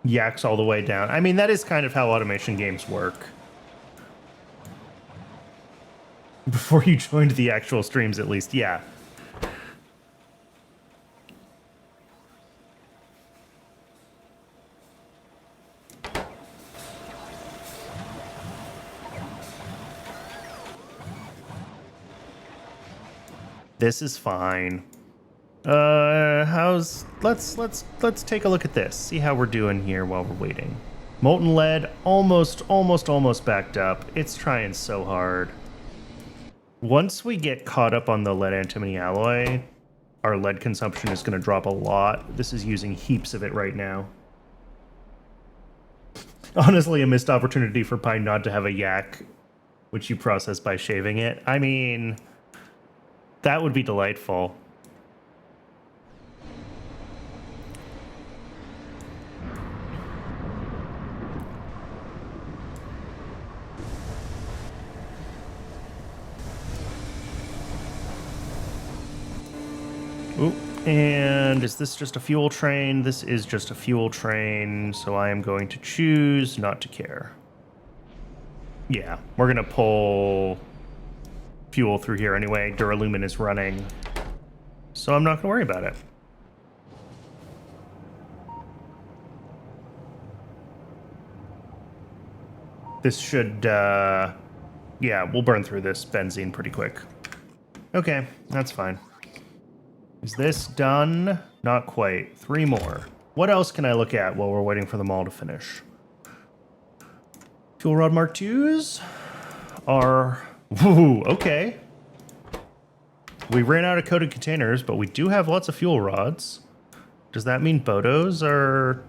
Yaks all the way down. I mean, that is kind of how automation games work. Before you joined the actual streams, at least, yeah. This is fine. Let's take a look at this. See how we're doing here while we're waiting. Molten lead, almost backed up. It's trying so hard. Once we get caught up on the lead antimony alloy, our lead consumption is going to drop a lot. This is using heaps of it right now. Honestly, a missed opportunity for Pyanodon to have a yak, which you process by shaving it. I mean, that would be delightful. And is this just a fuel train? This is just a fuel train, so I am going to choose not to care. Yeah, we're going to pull fuel through here anyway. Duralumin is running, so I'm not going to worry about it. This should, yeah, we'll burn through this benzene pretty quick. Okay, that's fine. Is this done? Not quite. 3 more. What else can I look at while we're waiting for them all to finish? Fuel rod Mark IIs are... Woo, okay. We ran out of coated containers, but we do have lots of fuel rods. Does that mean Bodos are...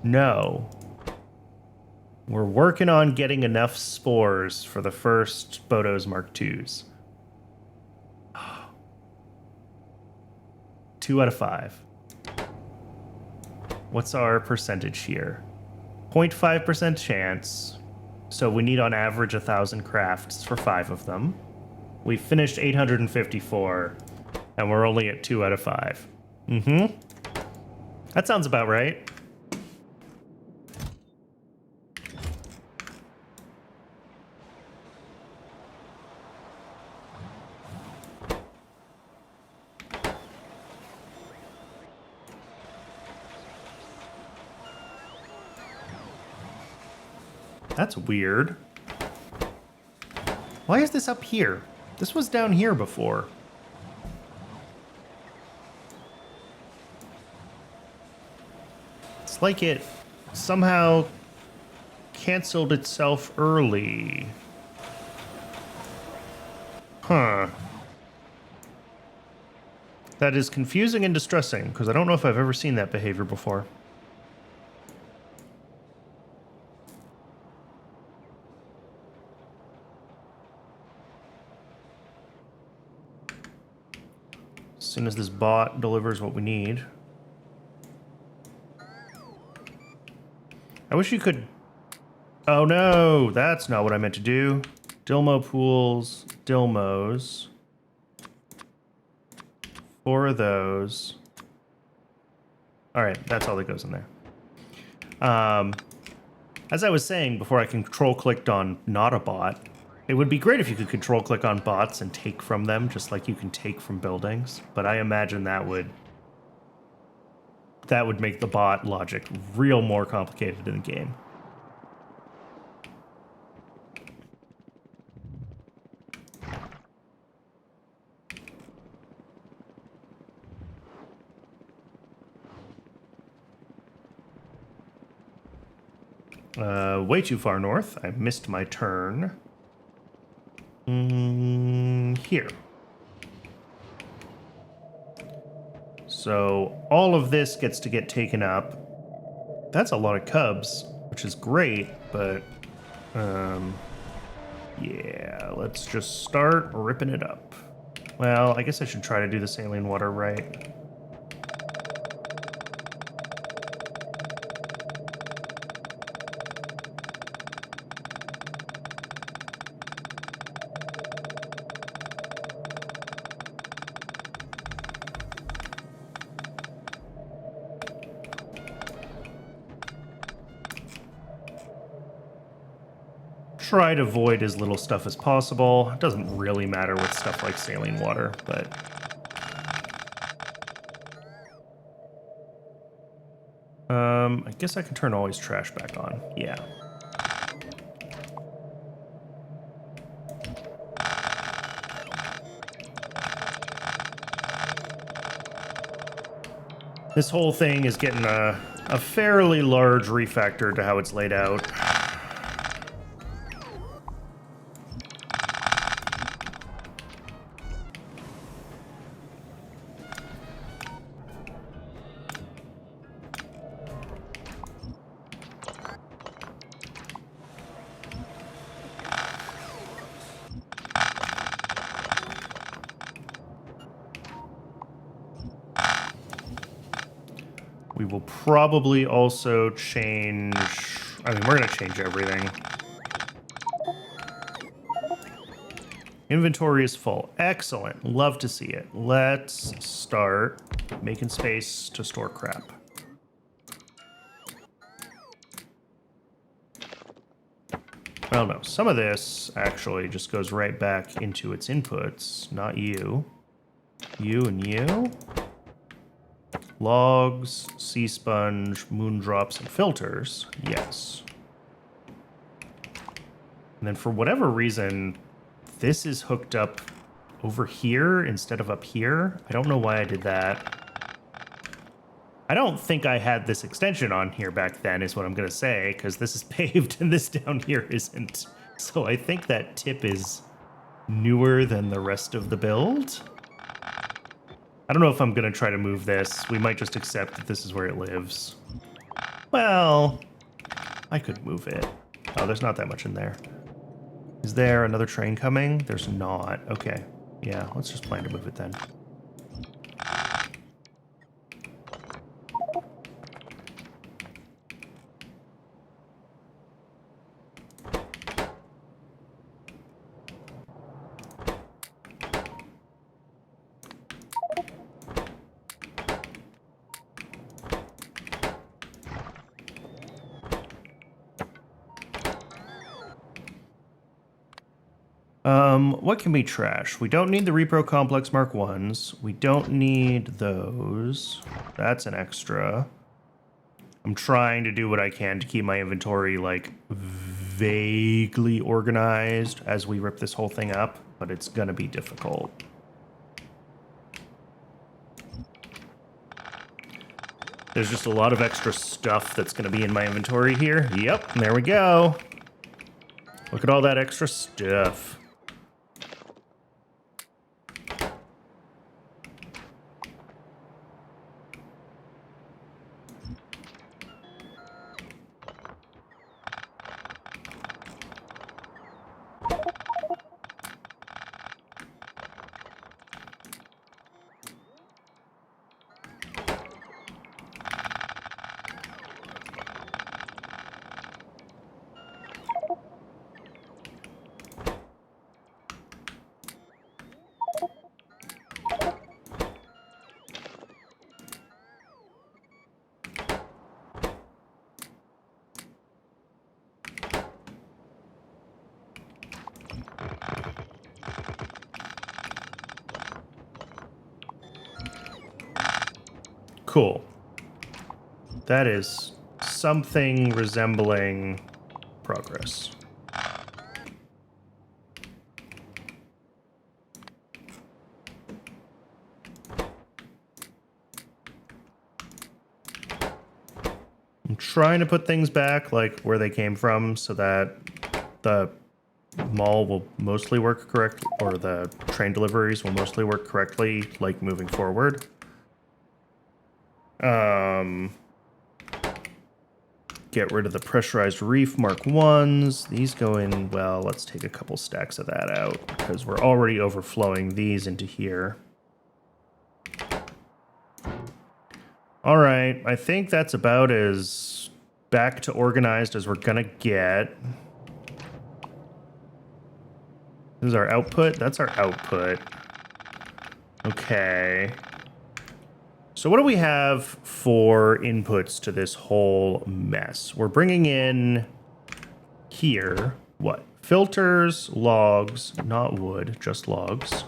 No. We're working on getting enough spores for the first Bodos Mark IIs. 2 out of 5. What's our percentage here? 0.5% chance. So we need on average 1,000 crafts for 5 of them. We finished 854, and we're only at 2 out of 5. Mm-hmm. That sounds about right. That's weird. Why is this up here? This was down here before. It's like it somehow canceled itself early. Huh. That is confusing and distressing, because I don't know if I've ever seen that behavior before. As soon as this bot delivers what we need. I wish you could... Oh no, that's not what I meant to do. Dilmo pools, Dilmos. 4 of those. Alright, that's all that goes in there. As I was saying before I control-clicked on not a bot, it would be great if you could control-click on bots and take from them, just like you can take from buildings. But I imagine that would make the bot logic real more complicated in the game. Way too far north. I missed my turn. Here. So all of this gets to get taken up. That's a lot of cubs, which is great, but yeah, let's just start ripping it up. Well, I guess I should try to do the saline water right. Try to avoid as little stuff as possible. It doesn't really matter with stuff like saline water, but... I guess I can turn always trash back on. Yeah. This whole thing is getting a fairly large refactor to how it's laid out. We will probably also change... I mean, we're going to change everything. Inventory is full. Excellent. Love to see it. Let's start making space to store crap. I don't know. Some of this actually just goes right back into its inputs. Not you. You and you. Logs, sea sponge, moondrops, and filters. Yes. And then for whatever reason, this is hooked up over here instead of up here. I don't know why I did that. I don't think I had this extension on here back then, is what I'm going to say, because this is paved and this down here isn't. So I think that tip is newer than the rest of the build. I don't know if I'm going to try to move this. We might just accept that this is where it lives. Well, I could move it. Oh, there's not that much in there. Is there another train coming? There's not. Okay. Yeah, let's just plan to move it then. What can we trash? We don't need the Repro Complex Mark 1s. We don't need those. That's an extra. I'm trying to do what I can to keep my inventory, like, vaguely organized as we rip this whole thing up, but it's gonna be difficult. There's just a lot of extra stuff that's gonna be in my inventory here. Yep, there we go. Look at all that extra stuff. Cool. That is something resembling progress. I'm trying to put things back like where they came from so that the mall will mostly work correct, or the train deliveries will mostly work correctly, like moving forward. Get rid of the pressurized reef Mark 1s. These go in, well, let's take a couple stacks of that out because we're already overflowing these into here. All right, I think that's about as back to organized as we're gonna get. This is our output. That's our output. Okay. So what do we have for inputs to this whole mess? We're bringing in here, what? Filters, logs, not wood, just logs.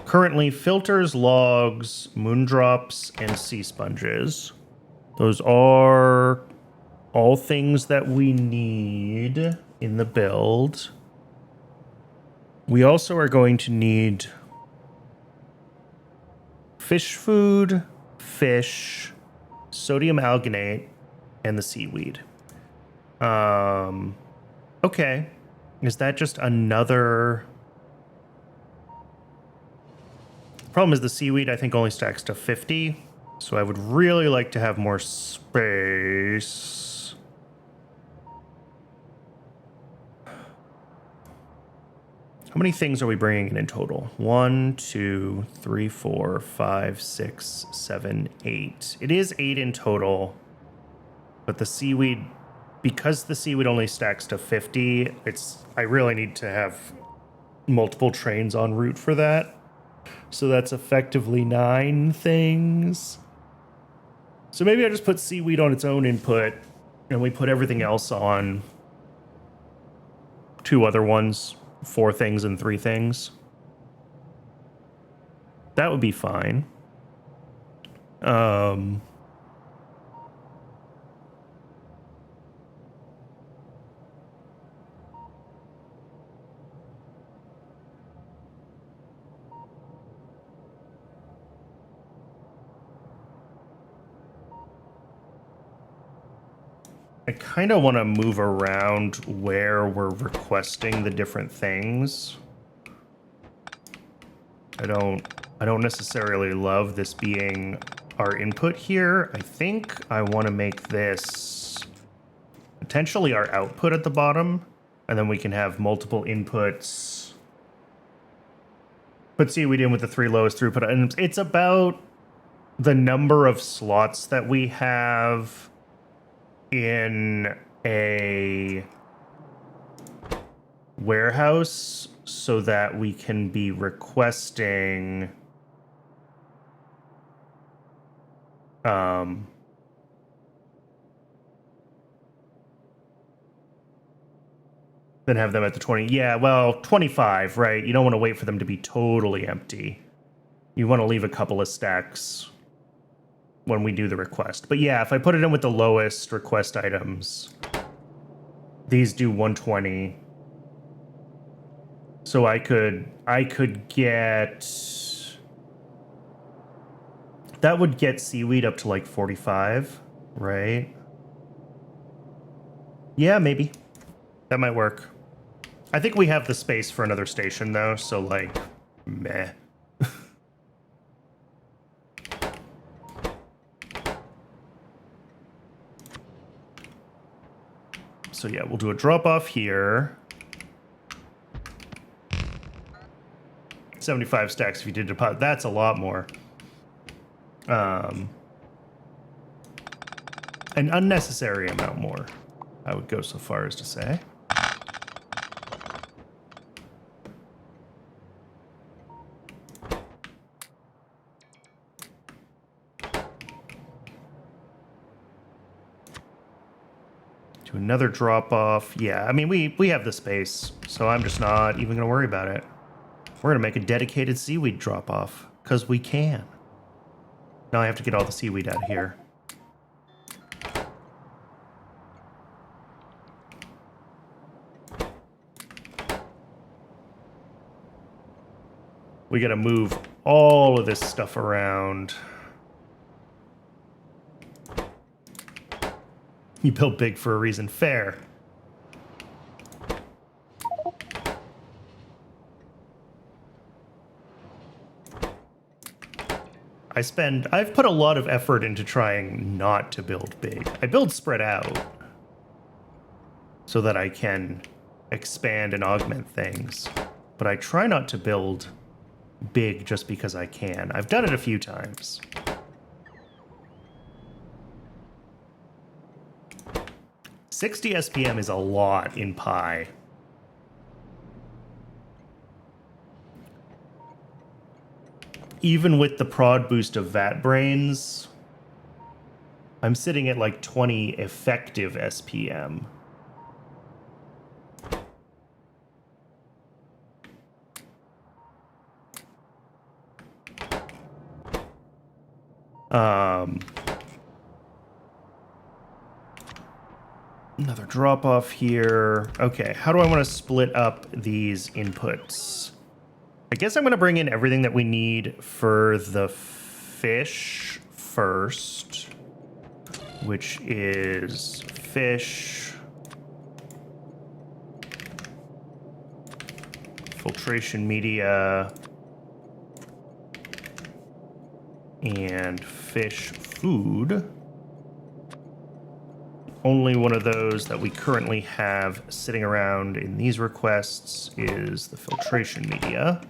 Currently, filters, logs, moondrops, and sea sponges. Those are all things that we need in the build. We also are going to need fish food, fish, sodium alginate, and the seaweed. Okay. Is that just another... Problem is the seaweed, I think, only stacks to 50. So I would really like to have more space. How many things are we bringing in total? 1, 2, 3, 4, 5, 6, 7, 8. It is 8 in total. But the seaweed, because the seaweed only stacks to 50, I really need to have multiple trains en route for that. So that's effectively 9 things. So maybe I just put seaweed on its own input, and we put everything else on 2 other ones, 4 things and 3 things. That would be fine. I kind of want to move around where we're requesting the different things. I don't necessarily love this being our input here. I think I want to make this potentially our output at the bottom, and then we can have multiple inputs. Put seaweed in with the 3 lowest throughput items. It's about the number of slots that we have in a warehouse so that we can be requesting then have them at the 20. Yeah, well, 25, right? You don't want to wait for them to be totally empty. You want to leave a couple of stacks when we do the request. But yeah, if I put it in with the lowest request items, these do 120. So I could get, that would get seaweed up to like 45, right? Yeah, maybe. That might work. I think we have the space for another station though, so like, meh. So yeah, we'll do a drop off here. 75 stacks if you did deposit. That's a lot more. An unnecessary amount more, I would go so far as to say. Do another drop off. Yeah, I mean, we have the space, so I'm just not even going to worry about it. We're going to make a dedicated seaweed drop off because we can. Now I have to get all the seaweed out of here. We got to move all of this stuff around. You built big for a reason. Fair. I've put a lot of effort into trying not to build big. I build spread out so that I can expand and augment things. But I try not to build big just because I can. I've done it a few times. $60 SPM is a lot in Pi. Even with the prod boost of Vat Brains, I'm sitting at like 20 effective SPM. Another drop off here. Okay, how do I want to split up these inputs? I guess I'm going to bring in everything that we need for the fish first, which is fish, filtration media, and fish food. Only one of those that we currently have sitting around in these requests is the filtration media.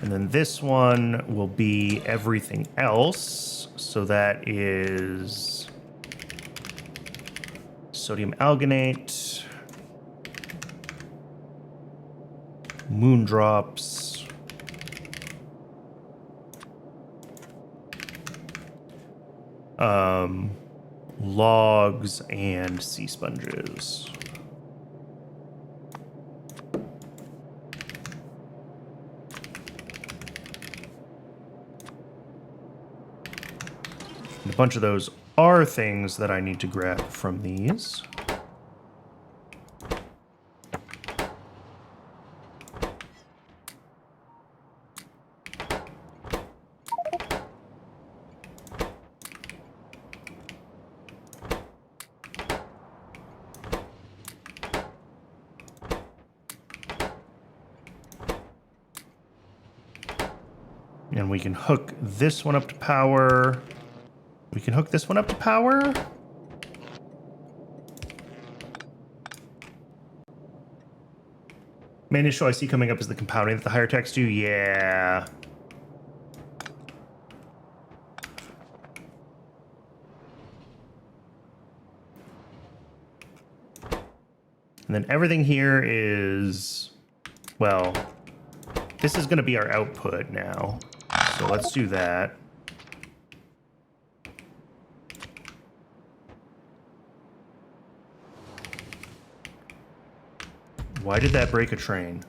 And then this one will be everything else. So that is sodium alginate, moondrops, logs, and sea sponges. And a bunch of those are things that I need to grab from these. And we can hook this one up to power. We can hook this one up to power. Main issue I see coming up is the compounding that the higher techs do. Yeah. And then everything here is, well, this is going to be our output now. So let's do that. Why did that break a train?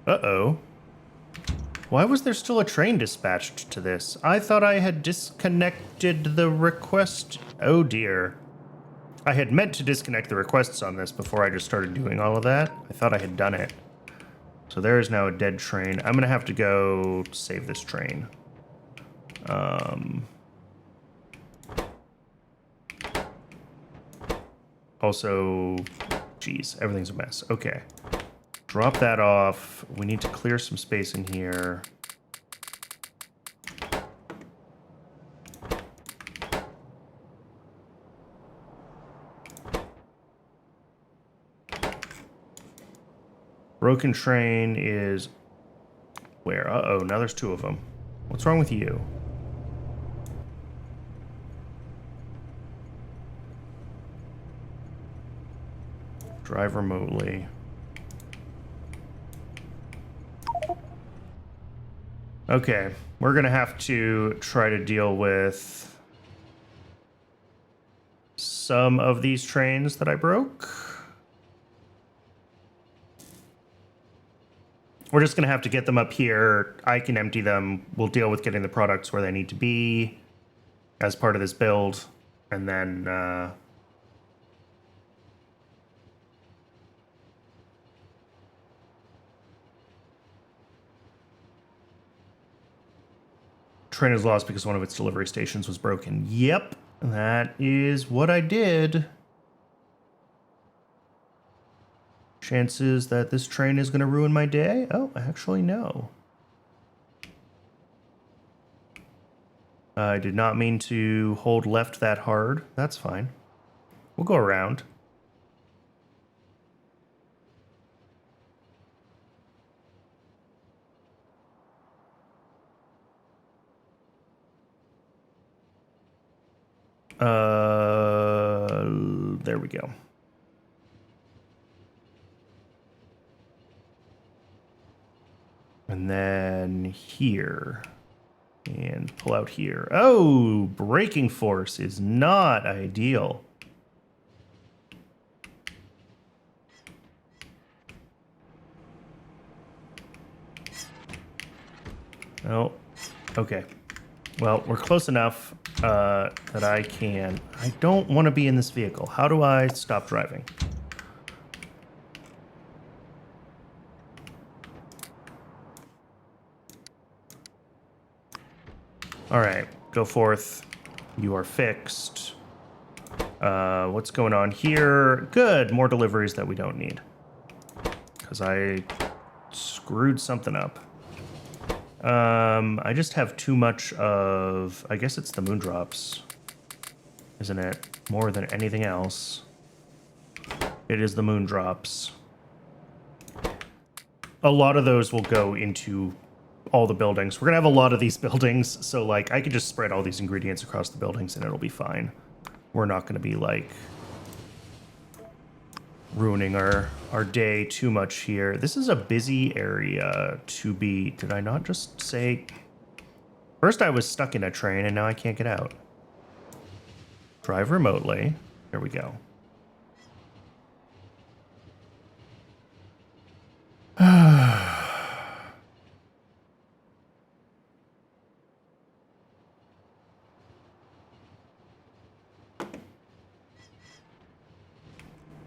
Uh-oh. Why was there still a train dispatched to this? I thought I had disconnected the request. Oh dear. I had meant to disconnect the requests on this before I just started doing all of that. I thought I had done it. So there is now a dead train. I'm gonna have to go save this train. Also, geez, everything's a mess. Okay. Drop that off. We need to clear some space in here. Broken train is where? Uh-oh, now there's two of them. What's wrong with you? Drive remotely. Okay, we're gonna have to try to deal with some of these trains that I broke. We're just gonna have to get them up here. I can empty them. We'll deal with getting the products where they need to be as part of this build. And then, train is lost because one of its delivery stations was broken. Yep, that is what I did. Chances that this train is going to ruin my day? Oh, actually, no. I did not mean to hold left that hard. That's fine. We'll go around. There we go. And then here. And pull out here. Oh, braking force is not ideal. Oh, okay. Well, we're close enough that I can... I don't want to be in this vehicle. How do I stop driving? All right, go forth. You are fixed. What's going on here? Good, more deliveries that we don't need. Because I screwed something up. I just have too much of... I guess it's the moondrops, isn't it? More than anything else. It is the moon drops. A lot of those will go into all the buildings. We're gonna have a lot of these buildings, so like I could just spread all these ingredients across the buildings and it'll be fine. We're not gonna be like ruining our day too much here. This is a busy area to be. Did I not just say? First I was stuck in a train and now I can't get out. Drive remotely. There we go.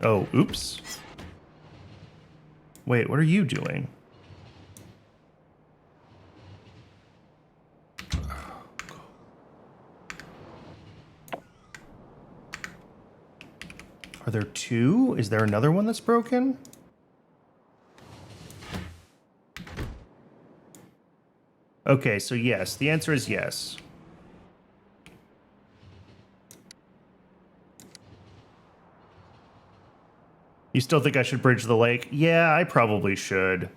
Oh, oops. Wait, what are you doing? Are there two? Is there another one that's broken? Okay, so yes. The answer is yes. You still think I should bridge the lake? Yeah, I probably should.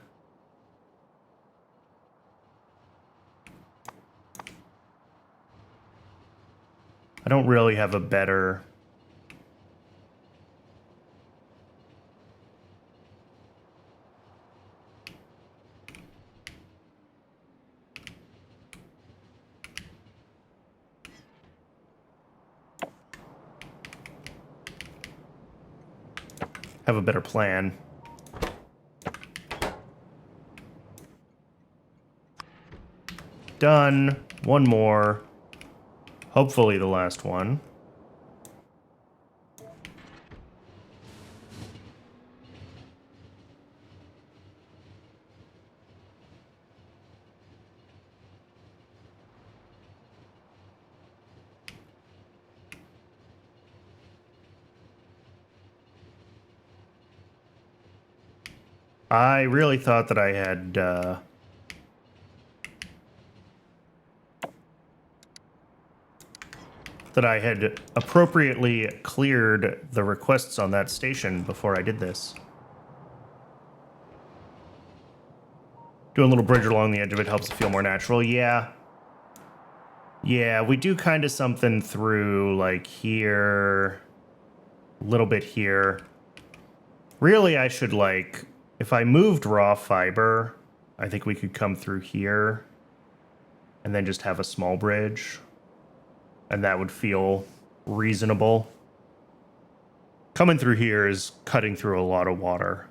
I don't really have a better... have a better plan. Done. One more. Hopefully the last one. I really thought that I had appropriately cleared the requests on that station before I did this. Doing a little bridge along the edge of it helps it feel more natural. Yeah. Yeah, we do kind of something through, like, here. A little bit here. Really, I should, like... If I moved raw fiber, I think we could come through here. And then just have a small bridge. And that would feel reasonable. Coming through here is cutting through a lot of water.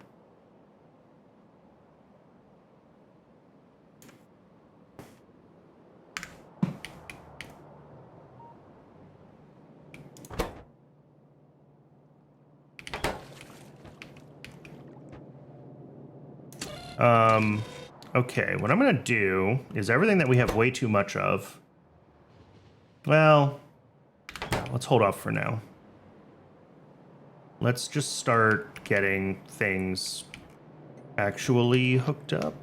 Okay, what I'm gonna do is everything that we have way too much of. Well, let's hold off for now. Let's just start getting things actually hooked up.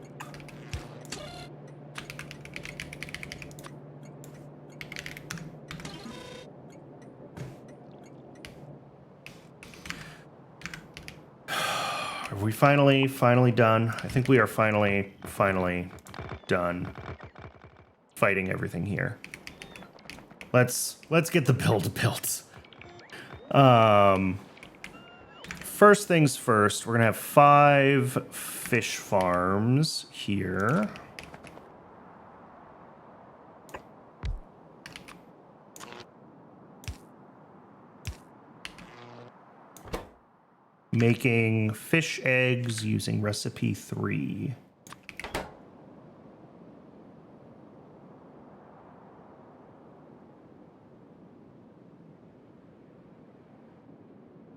Are we finally done? I think we are finally done fighting everything here. Let's get the build built. First things first, we're gonna have 5 fish farms here. Making fish eggs using recipe 3.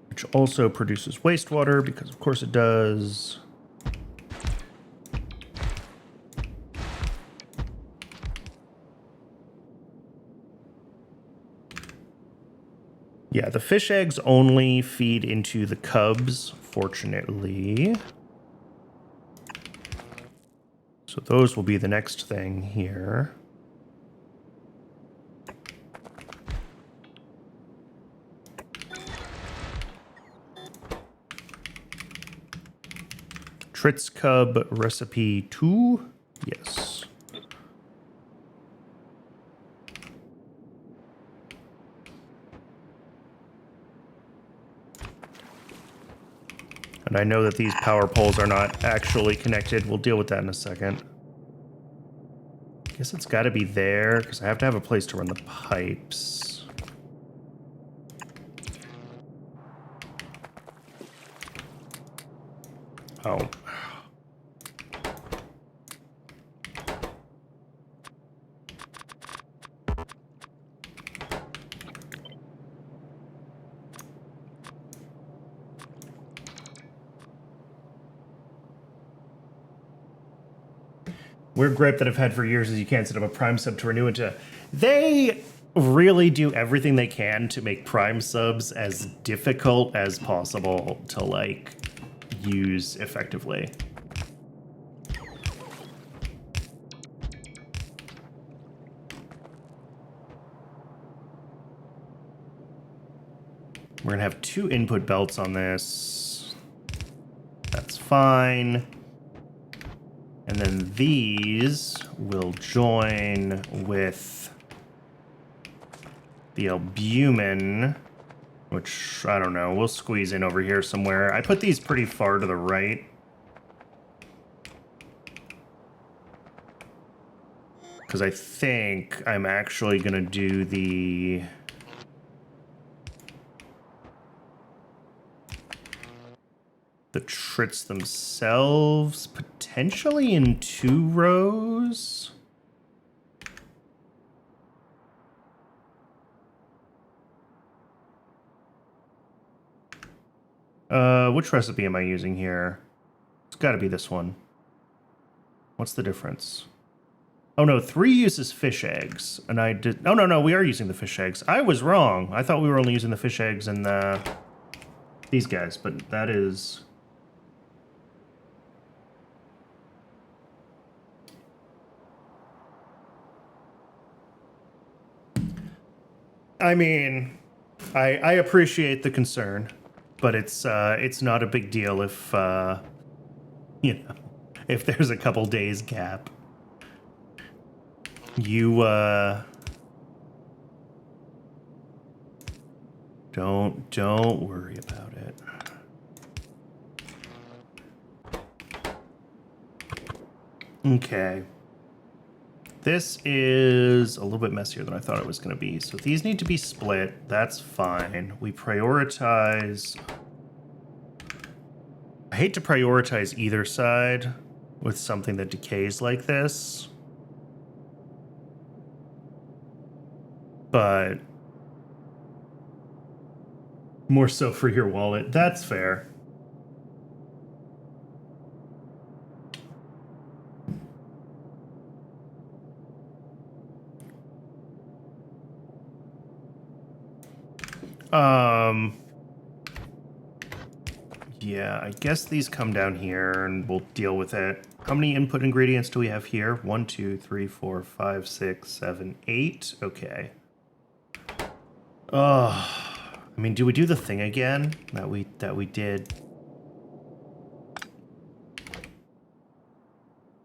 Which also produces wastewater, because of course it does. Yeah, the fish eggs only feed into the cubs, fortunately. So those will be the next thing here. Tritz Cub recipe 2. Yes. And I know that these power poles are not actually connected. We'll deal with that in a second. I guess it's got to be there because I have to have a place to run the pipes. Oh. Weird gripe that I've had for years is you can't set up a Prime sub to renew it to... They really do everything they can to make Prime subs as difficult as possible to, like, use effectively. We're gonna have 2 input belts on this. That's fine. And then these will join with the albumin, which, I don't know, we'll squeeze in over here somewhere. I put these pretty far to the right. Because I think I'm actually going to do the... trits themselves, potentially in 2 rows. Which recipe am I using here? It's got to be this one. What's the difference? Oh no, 3 uses fish eggs, and I did... Oh no, we are using the fish eggs. I was wrong. I thought we were only using the fish eggs and these guys, but that is... I mean, I appreciate the concern, but it's not a big deal if you know, if there's a couple days gap. You don't worry about it. Okay. This is a little bit messier than I thought it was going to be. So these need to be split. That's fine. We prioritize... I hate to prioritize either side with something that decays like this. But more so for your wallet. That's fair. Yeah, I guess these come down here and we'll deal with it. How many input ingredients do we have here? 1, 2, 3, 4, 5, 6, 7, 8. Okay. I mean, do we do the thing again that we did?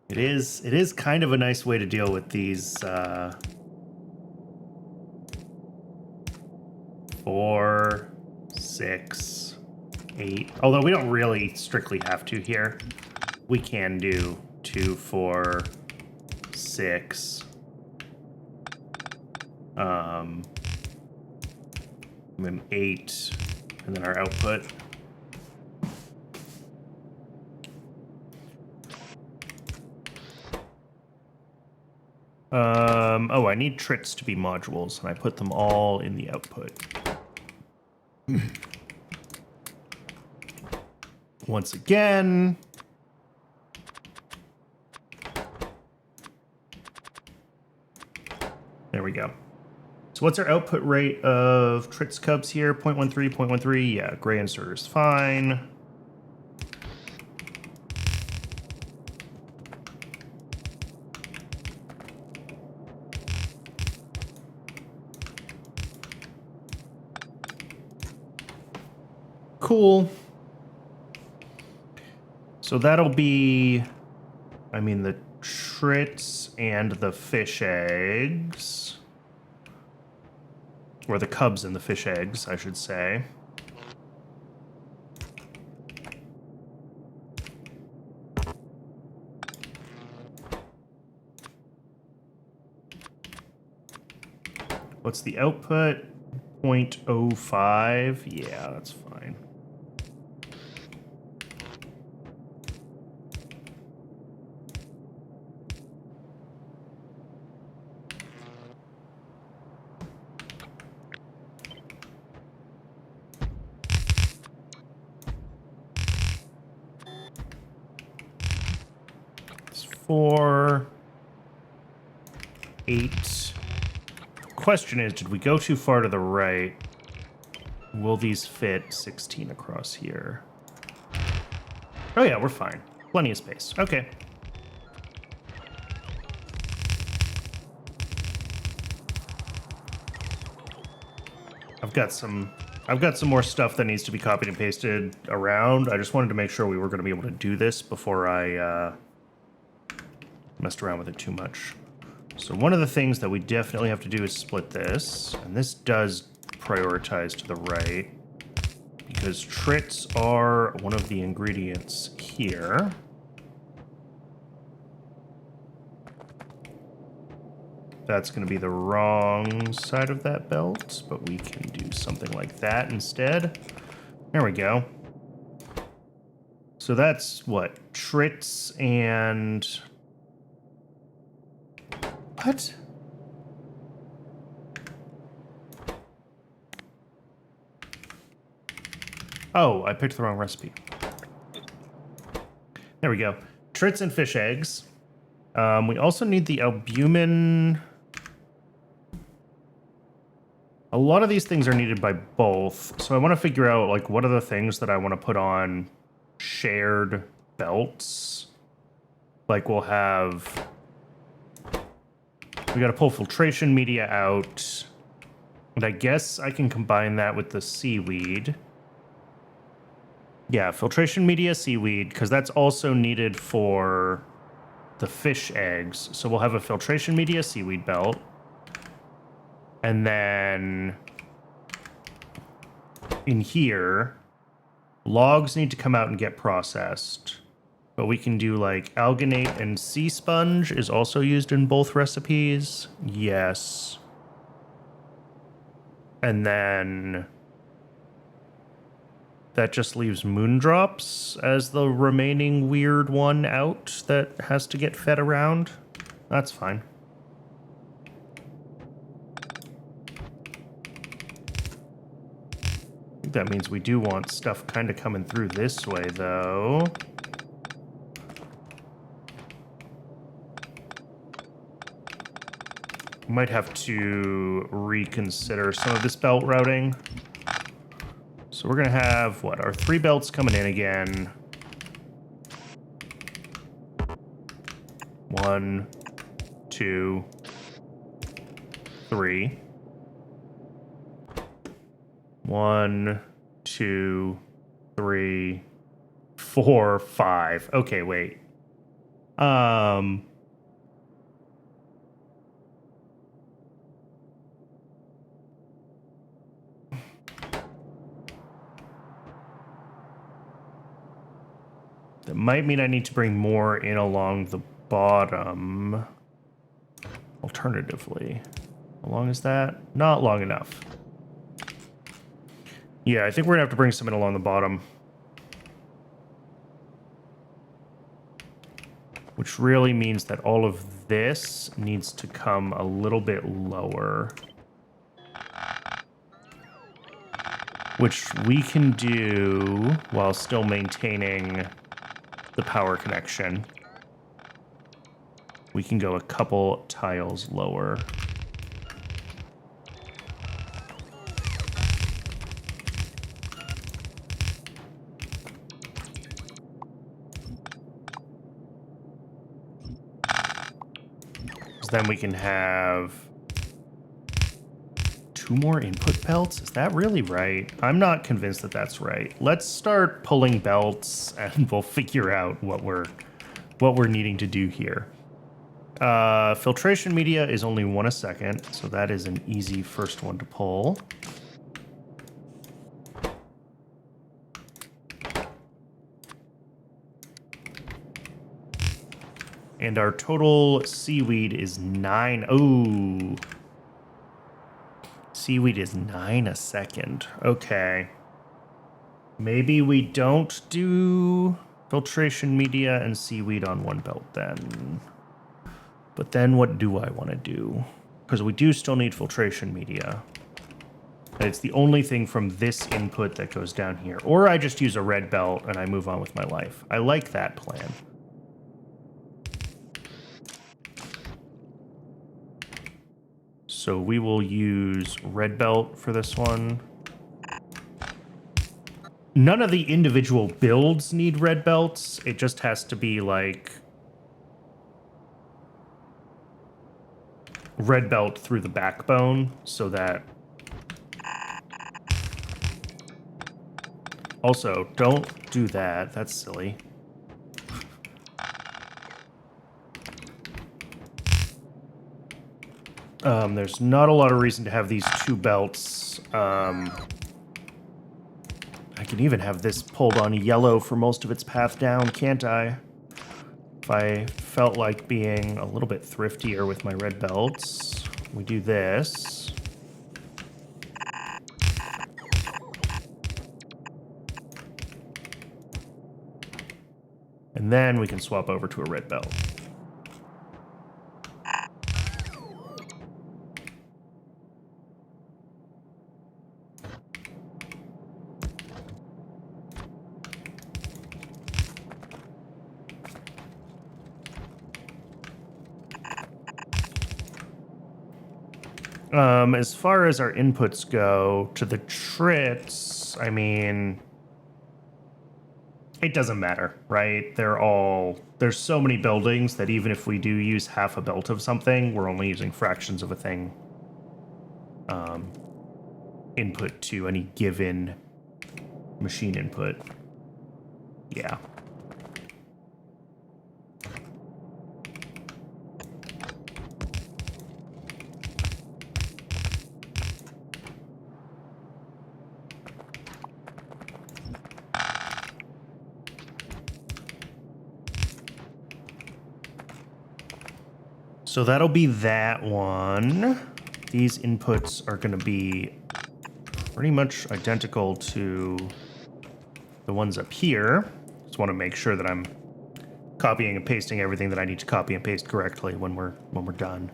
It is kind of a nice way to deal with these 4, 6, 8. Although we don't really strictly have to here. We can do 2, 4, 6. And then 8, and then our output. Oh, I need trits to be modules, and I put them all in the output. Once again. There we go. So what's our output rate of Tritz Cubs here? 0.13, 0.13. Yeah, gray inserter is fine. Cool. So that'll be, I mean, the trits and the fish eggs. Or the cubs and the fish eggs, I should say. What's the output? 0.05. Yeah, that's fine. It's 4, 8. Question is, did we go too far to the right? Will these fit 16 across here? Oh yeah, we're fine. Plenty of space. Okay. I've got some more stuff that needs to be copied and pasted around. I just wanted to make sure we were going to be able to do this before I messed around with it too much. So one of the things that we definitely have to do is split this, and this does prioritize to the right because trits are one of the ingredients here. That's going to be the wrong side of that belt, but we can do something like that instead. There we go. So that's what? Trits and... What? Oh, I picked the wrong recipe. There we go. Trits and fish eggs. We also need the albumin. A lot of these things are needed by both, so I want to figure out, like, what are the things that I want to put on shared belts. Like, we'll have... We got to pull filtration media out. And I guess I can combine that with the seaweed. Yeah, filtration media, seaweed, because that's also needed for the fish eggs. So we'll have a filtration media, seaweed belt. And then in here, logs need to come out and get processed. But we can do like alginate and sea sponge is also used in both recipes. Yes. And then that just leaves moondrops as the remaining weird one out that has to get fed around. That's fine. I think that means we do want stuff kind of coming through this way, though. Might have to reconsider some of this belt routing. So we're going to have, what, our 3 belts coming in again. 1, 2, 3. 1, 2, 3, 4, 5. Okay, wait. That might mean I need to bring more in along the bottom. Alternatively. How long is that? Not long enough. Yeah, I think we're gonna have to bring some in along the bottom. Which really means that all of this needs to come a little bit lower. Which we can do while still maintaining the power connection. We can go a couple tiles lower. Then we can have 2 more input belts? Is that really right? I'm not convinced that that's right. Let's start pulling belts and we'll figure out what we're needing to do here. Filtration media is only 1 a second, so that is an easy first one to pull. And our total seaweed is 9. Oh. Seaweed is 9 a second. Okay. Maybe we don't do filtration media and seaweed on 1 belt then. But then what do I want to do? Because we do still need filtration media. It's the only thing from this input that goes down here. Or I just use a red belt and I move on with my life. I like that plan. So we will use red belt for this one. None of the individual builds need red belts. It just has to be like red belt through the backbone so that... Also, don't do that. That's silly. There's not a lot of reason to have these 2 belts. I can even have this pulled on yellow for most of its path down, can't I? If I felt like being a little bit thriftier with my red belts, we do this. And then we can swap over to a red belt. As far as our inputs go, to the trits, I mean, it doesn't matter, right? There's so many buildings that even if we do use half a belt of something, we're only using fractions of a thing input to any given machine input. Yeah. So that'll be that one. These inputs are going to be pretty much identical to the ones up here. Just want to make sure that I'm copying and pasting everything that I need to copy and paste correctly when we're done.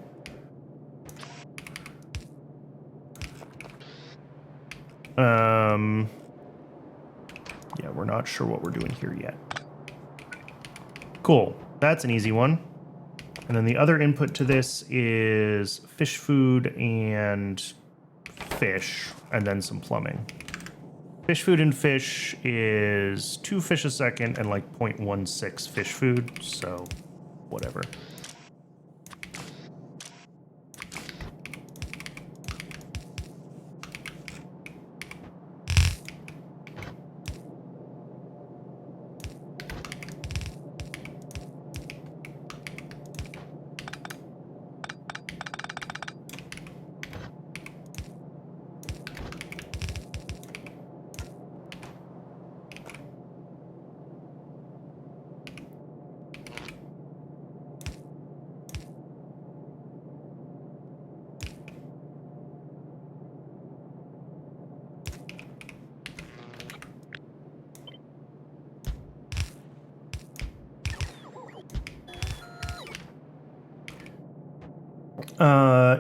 Yeah, we're not sure what we're doing here yet. Cool. That's an easy one. And then the other input to this is fish food and fish, and then some plumbing. Fish food and fish is 2 fish a second and like 0.16 fish food, so whatever.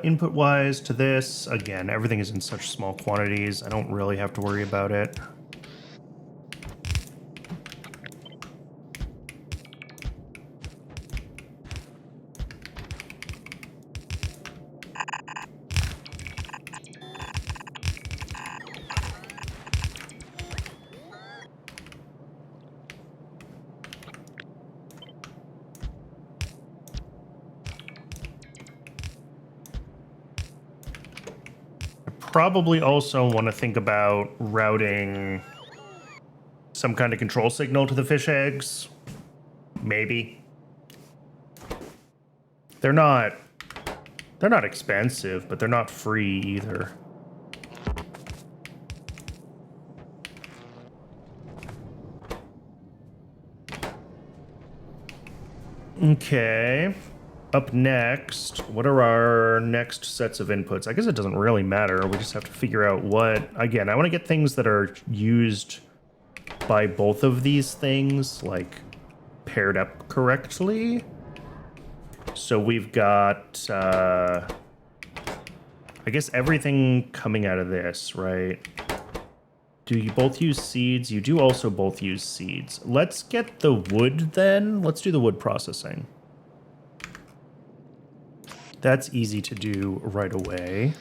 Input-wise to this, again, everything is in such small quantities, I don't really have to worry about it. probably also want to think about routing some kind of control signal to the fish eggs. Maybe. They're not expensive, but they're not free either. Okay. Up next, what are our next sets of inputs? I guess it doesn't really matter. We just have to figure out what... Again, I want to get things that are used by both of these things, like, paired up correctly. So we've got, I guess everything coming out of this, right? Do you both use seeds? You do also both use seeds. Let's get the wood then. Let's do the wood processing. That's easy to do right away.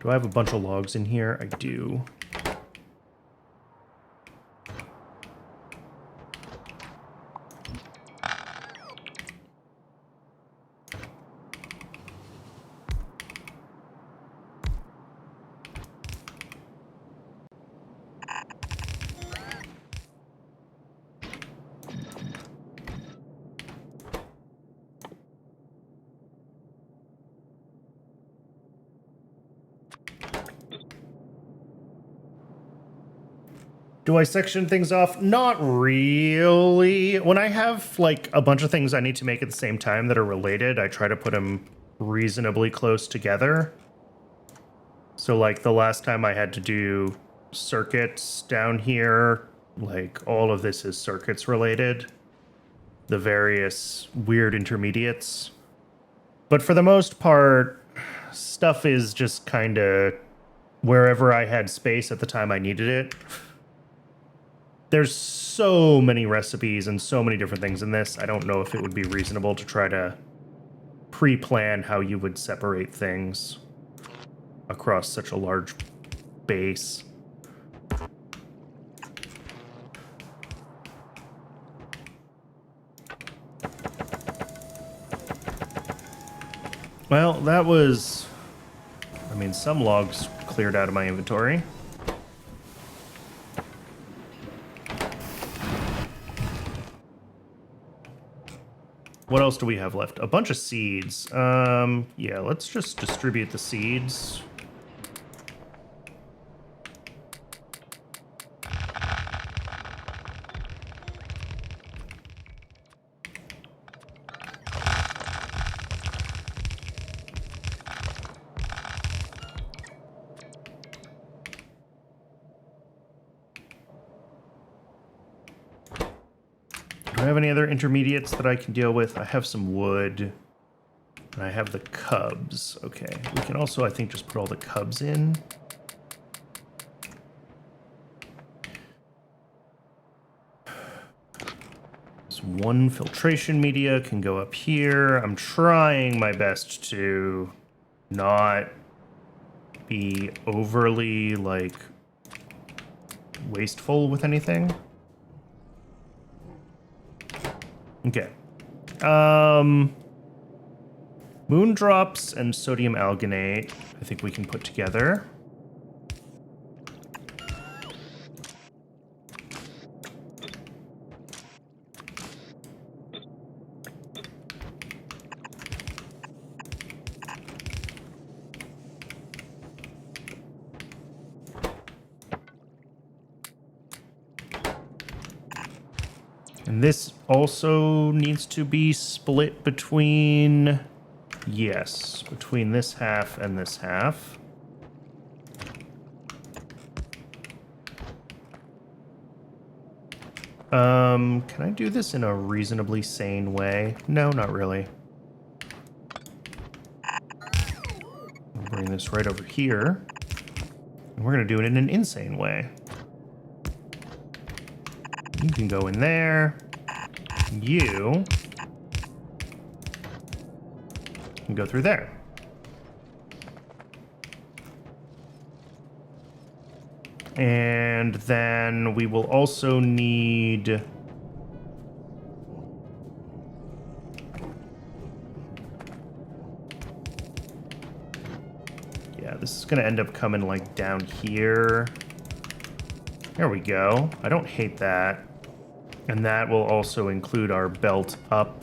Do I have a bunch of logs in here? I do. Do I section things off? Not really. When I have like a bunch of things I need to make at the same time that are related, I try to put them reasonably close together. So like the last time I had to do circuits down here, like all of this is circuits related. The various weird intermediates. But for the most part, stuff is just kind of wherever I had space at the time I needed it. There's so many recipes and so many different things in this. I don't know if it would be reasonable to try to pre-plan how you would separate things across such a large base. Well, that was... I mean, some logs cleared out of my inventory. What else do we have left? A bunch of seeds. Yeah, let's just distribute the seeds. Do I have any other intermediates that I can deal with? I have some wood. And I have the cubs. Okay. We can also, I think, just put all the cubs in. So one filtration media can go up here. I'm trying my best to not be overly, like, wasteful with anything. Okay. Moondrops and sodium alginate, I think we can put together. And this also needs to be split between, yes, between this half and this half. Can I do this in a reasonably sane way? No, not really. I'll bring this right over here. And we're gonna do it in an insane way. You can go in there. You can go through there. And then we will also need It's gonna end up coming like down here. There we go. I don't hate that. And that will also include our belt up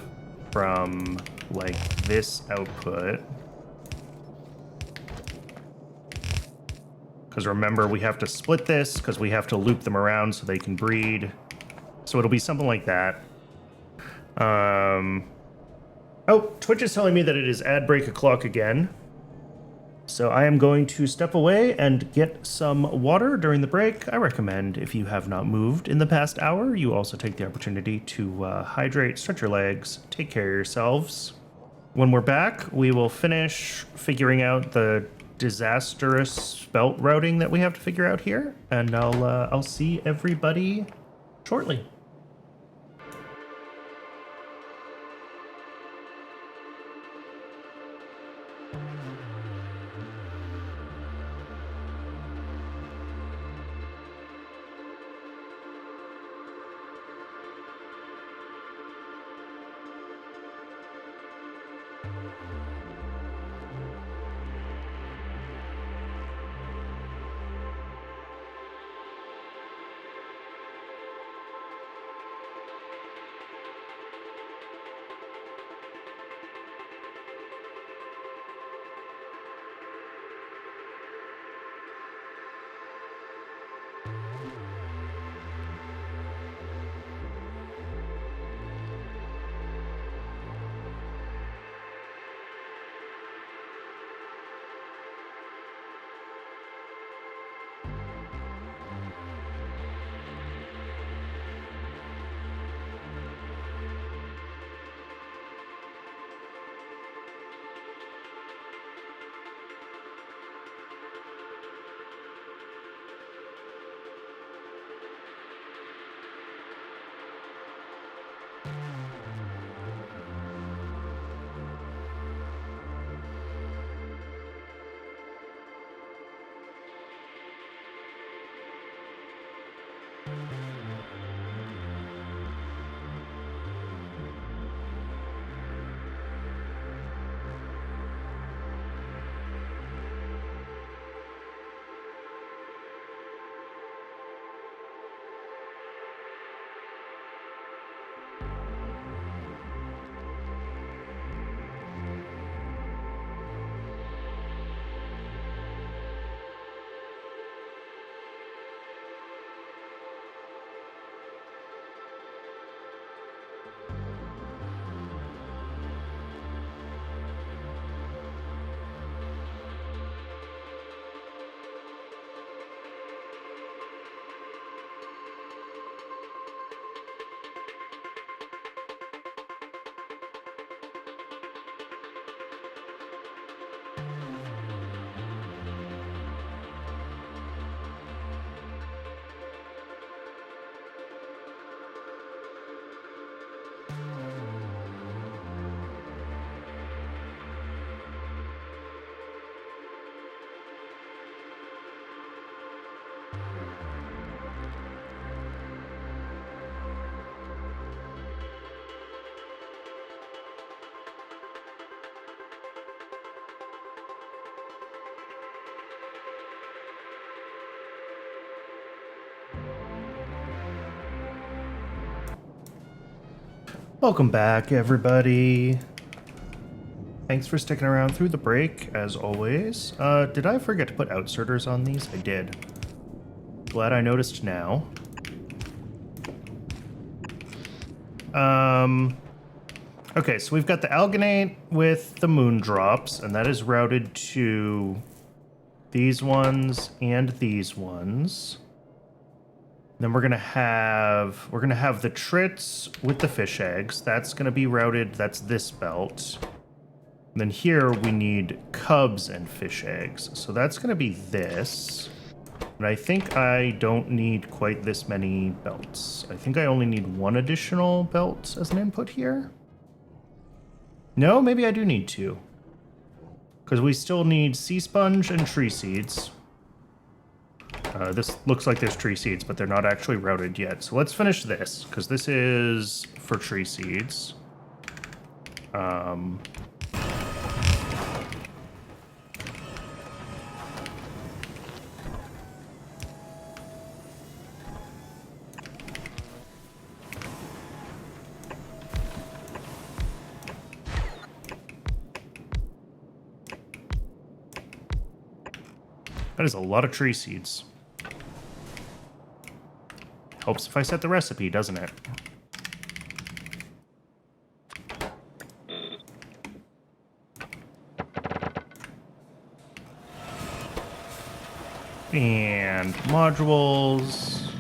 from like this output. Because remember, we have to split this because we have to loop them around so they can breed. So it'll be something like that. Oh, Twitch is telling me that it is ad break o'clock again. So I am going to step away and get some water during the break. I recommend, if you have not moved in the past hour, you also take the opportunity to hydrate, stretch your legs, take care of yourselves. When we're back, we will finish figuring out the disastrous belt routing that we have to figure out here, and I'll see everybody shortly. Welcome back, everybody. Thanks for sticking around through the break, as always. Did I forget to put outserters on these? I did. Glad I noticed now. Okay, so we've got the alginate with the moon drops, and that is routed to these ones and these ones. Then we're gonna have the trits with the fish eggs. That's gonna be routed. That's this belt. And then here we need cubs and fish eggs. So that's gonna be this. And I think I don't need quite this many belts. I think I only need one additional belt as an input here. No, maybe I do need two. Because we still need sea sponge and tree seeds. This looks like there's tree seeds, but they're not actually routed yet. So let's finish this, because this is for tree seeds. That is a lot of tree seeds. Helps if I set the recipe, doesn't it? And modules.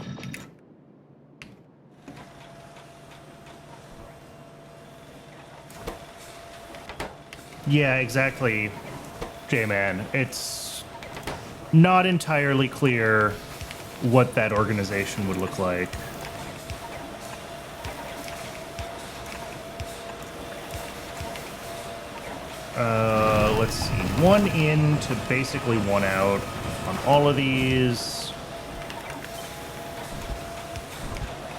Yeah, exactly, J-Man. It's not entirely clear what that organization would look like. Let's see. 1 in to basically 1 out on all of these.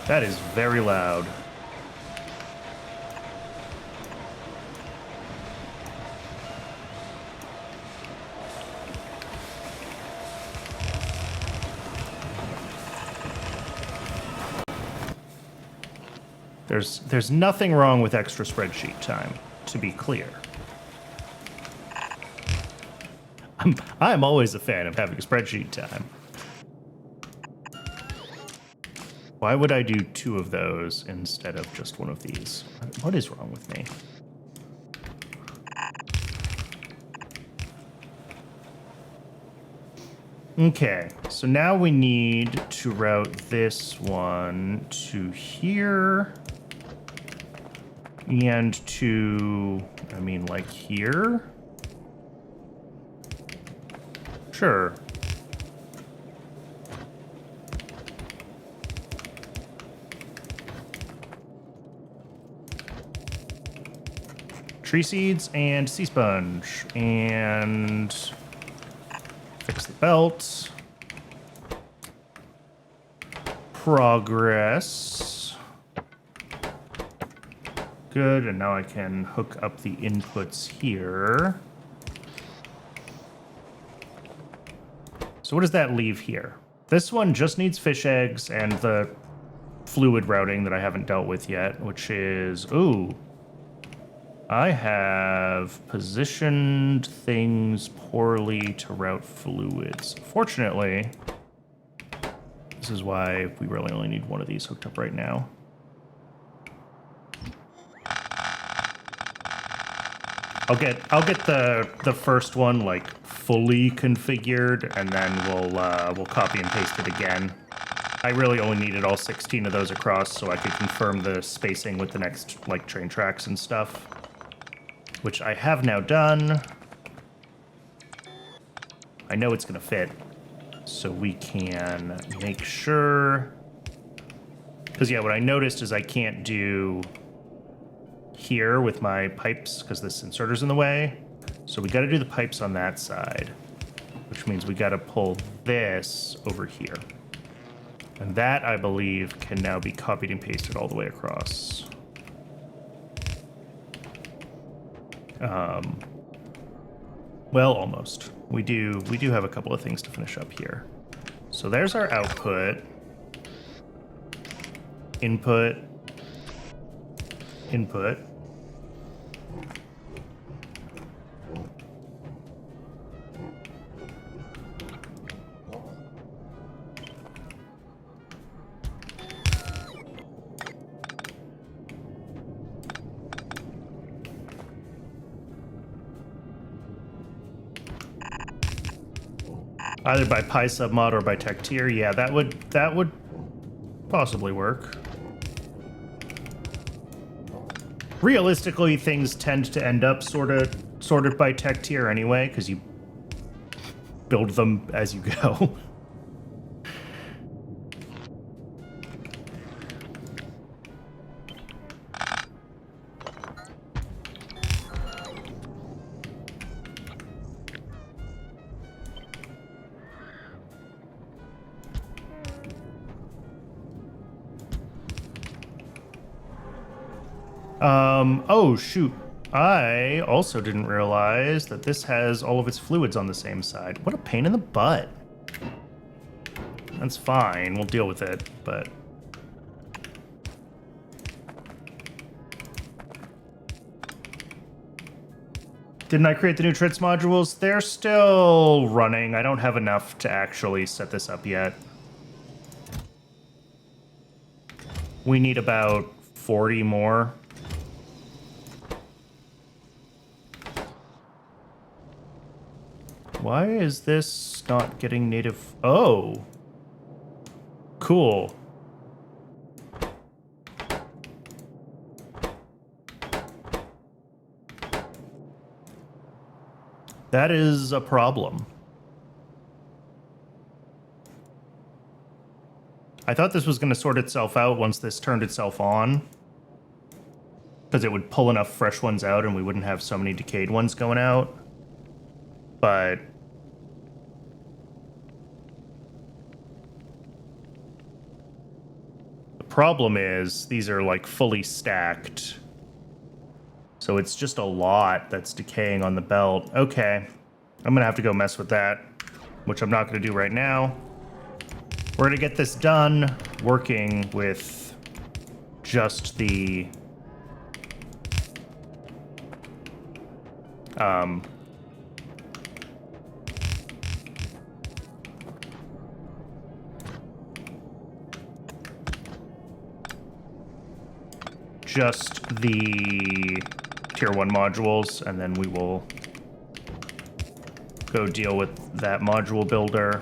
That is very loud. There's nothing wrong with extra spreadsheet time, to be clear. I'm always a fan of having spreadsheet time. Why would I do 2 of those instead of just 1 of these? What is wrong with me? Okay, so now we need to route this one to here. And to, I mean, like here? Sure. Tree seeds and sea sponge. And fix the belt. Progress. Good, and now I can hook up the inputs here. So what does that leave here? This one just needs fish eggs and the fluid routing that I haven't dealt with yet, which is, ooh, I have positioned things poorly to route fluids. Fortunately, this is why we really only need 1 of these hooked up right now. I'll get the first one like fully configured, and then we'll copy and paste it again. I really only needed all 16 of those across so I could confirm the spacing with the next like train tracks and stuff, which I have now done. I know it's gonna fit, so we can make sure. Because yeah, what I noticed is I can't do here with my pipes because this inserter's in the way. So we got to do the pipes on that side, which means we got to pull this over here. And that, I believe, can now be copied and pasted all the way across. Well, almost. We do have a couple of things to finish up here. So there's our output. Input. Input. Either by PySubmod or by tech tier. Yeah, that would possibly work. Realistically, things tend to end up sorted by tech tier anyway, because you build them as you go. Oh, shoot. I also didn't realize that this has all of its fluids on the same side. What a pain in the butt. That's fine. We'll deal with it, but... Didn't I create the new TRITS modules? They're still running. I don't have enough to actually set this up yet. We need about 40 more. Why is this not getting native? Oh. Cool. That is a problem. I thought this was going to sort itself out once this turned itself on, because it would pull enough fresh ones out and we wouldn't have so many decayed ones going out. But the problem is these are like fully stacked. So it's just a lot that's decaying on the belt. Okay, I'm gonna have to go mess with that, which I'm not gonna do right now. We're gonna get this done working with just the just the tier 1 modules, and then we will go deal with that module builder.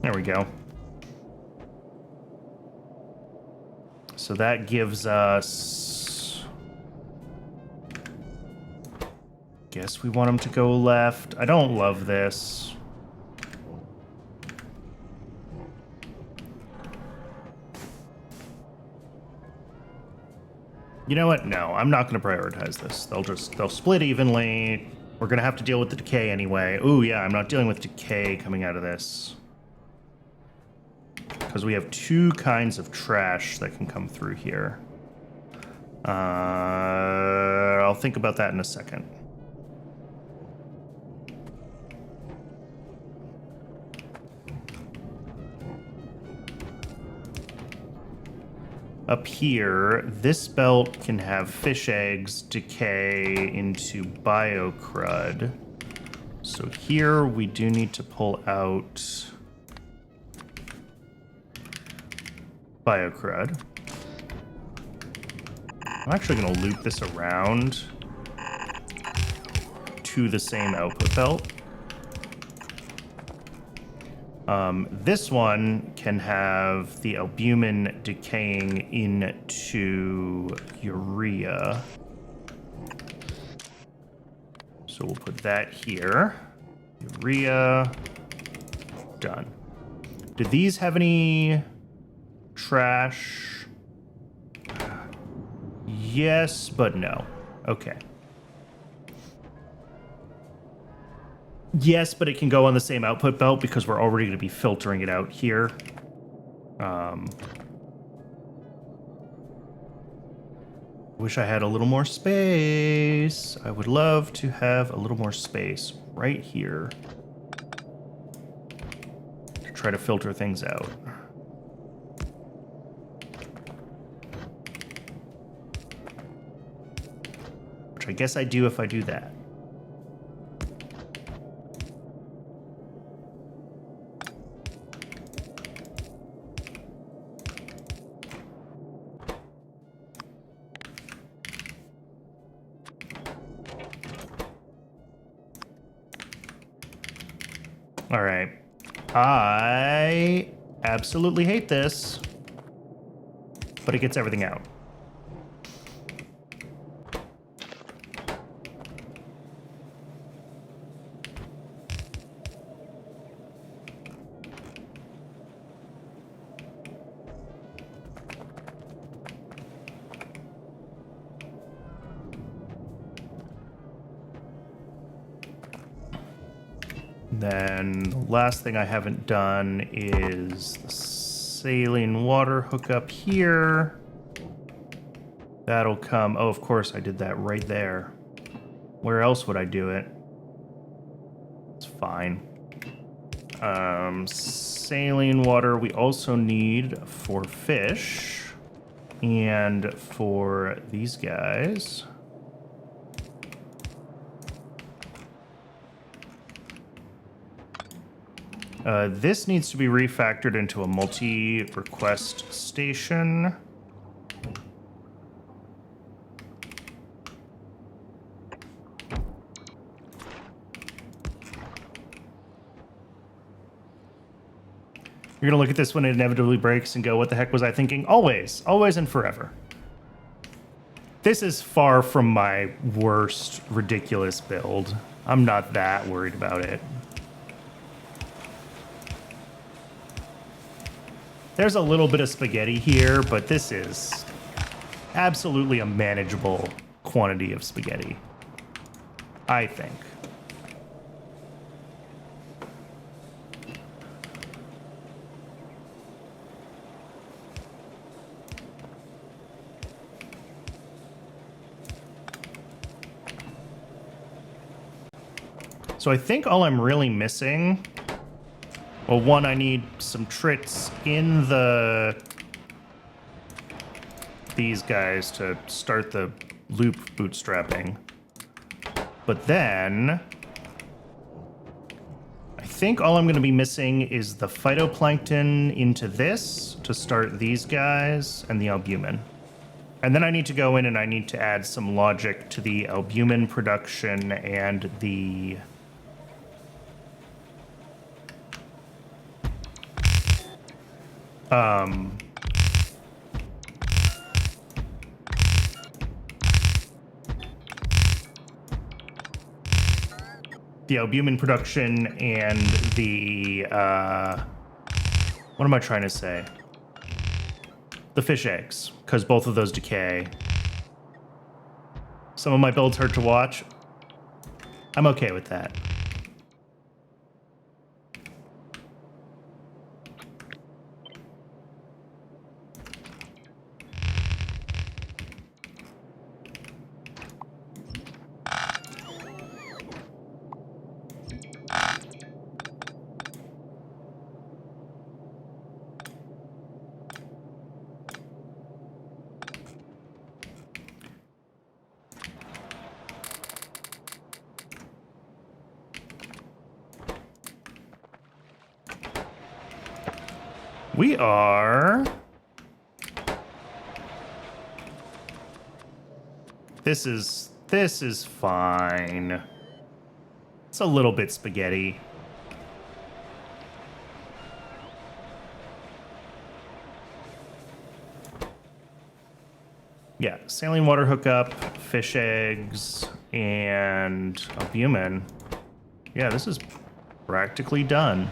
There we go. So that gives us... Guess we want them to go left. I don't love this. You know what? No, I'm not going to prioritize this. They'll split evenly. We're going to have to deal with the decay anyway. Ooh, yeah, I'm not dealing with decay coming out of this. Because we have two kinds of trash that can come through here. I'll think about that in a second. Up here, this belt can have fish eggs decay into biocrud. So here we do need to pull out biocrud. I'm actually going to loop this around to the same output belt. This one can have the albumin decaying into urea. So we'll put that here. Urea. Done. Do these have any trash? Yes, but no. Okay. Yes, but it can go on the same output belt because we're already going to be filtering it out here. Wish I had a little more space. I would love to have a little more space right here to try to filter things out. Which I guess I do if I do that. All right. I absolutely hate this, but it gets everything out. Then the last thing I haven't done is the saline water hookup here. That'll come. Oh, of course, I did that right there. Where else would I do it? It's fine. Saline water we also need for fish and for these guys. This needs to be refactored into a multi-request station. You're gonna look at this when it inevitably breaks and go, what the heck was I thinking? Always, always and forever. This is far from my worst ridiculous build. I'm not that worried about it. There's a little bit of spaghetti here, but this is absolutely a manageable quantity of spaghetti, I think. So I think all I'm really missing... Well, one, I need some trits in these guys to start the loop bootstrapping. But then... I think all I'm going to be missing is the phytoplankton into this to start these guys and the albumin. And then I need to go in and I need to add some logic to the albumin production and the... the albumin production and the, what am I trying to say? The fish eggs, because both of those decay. Some of my builds hurt to watch. I'm okay with that. We are... This is fine. It's a little bit spaghetti. Yeah, saline water hookup, fish eggs, and albumin. Yeah, this is practically done.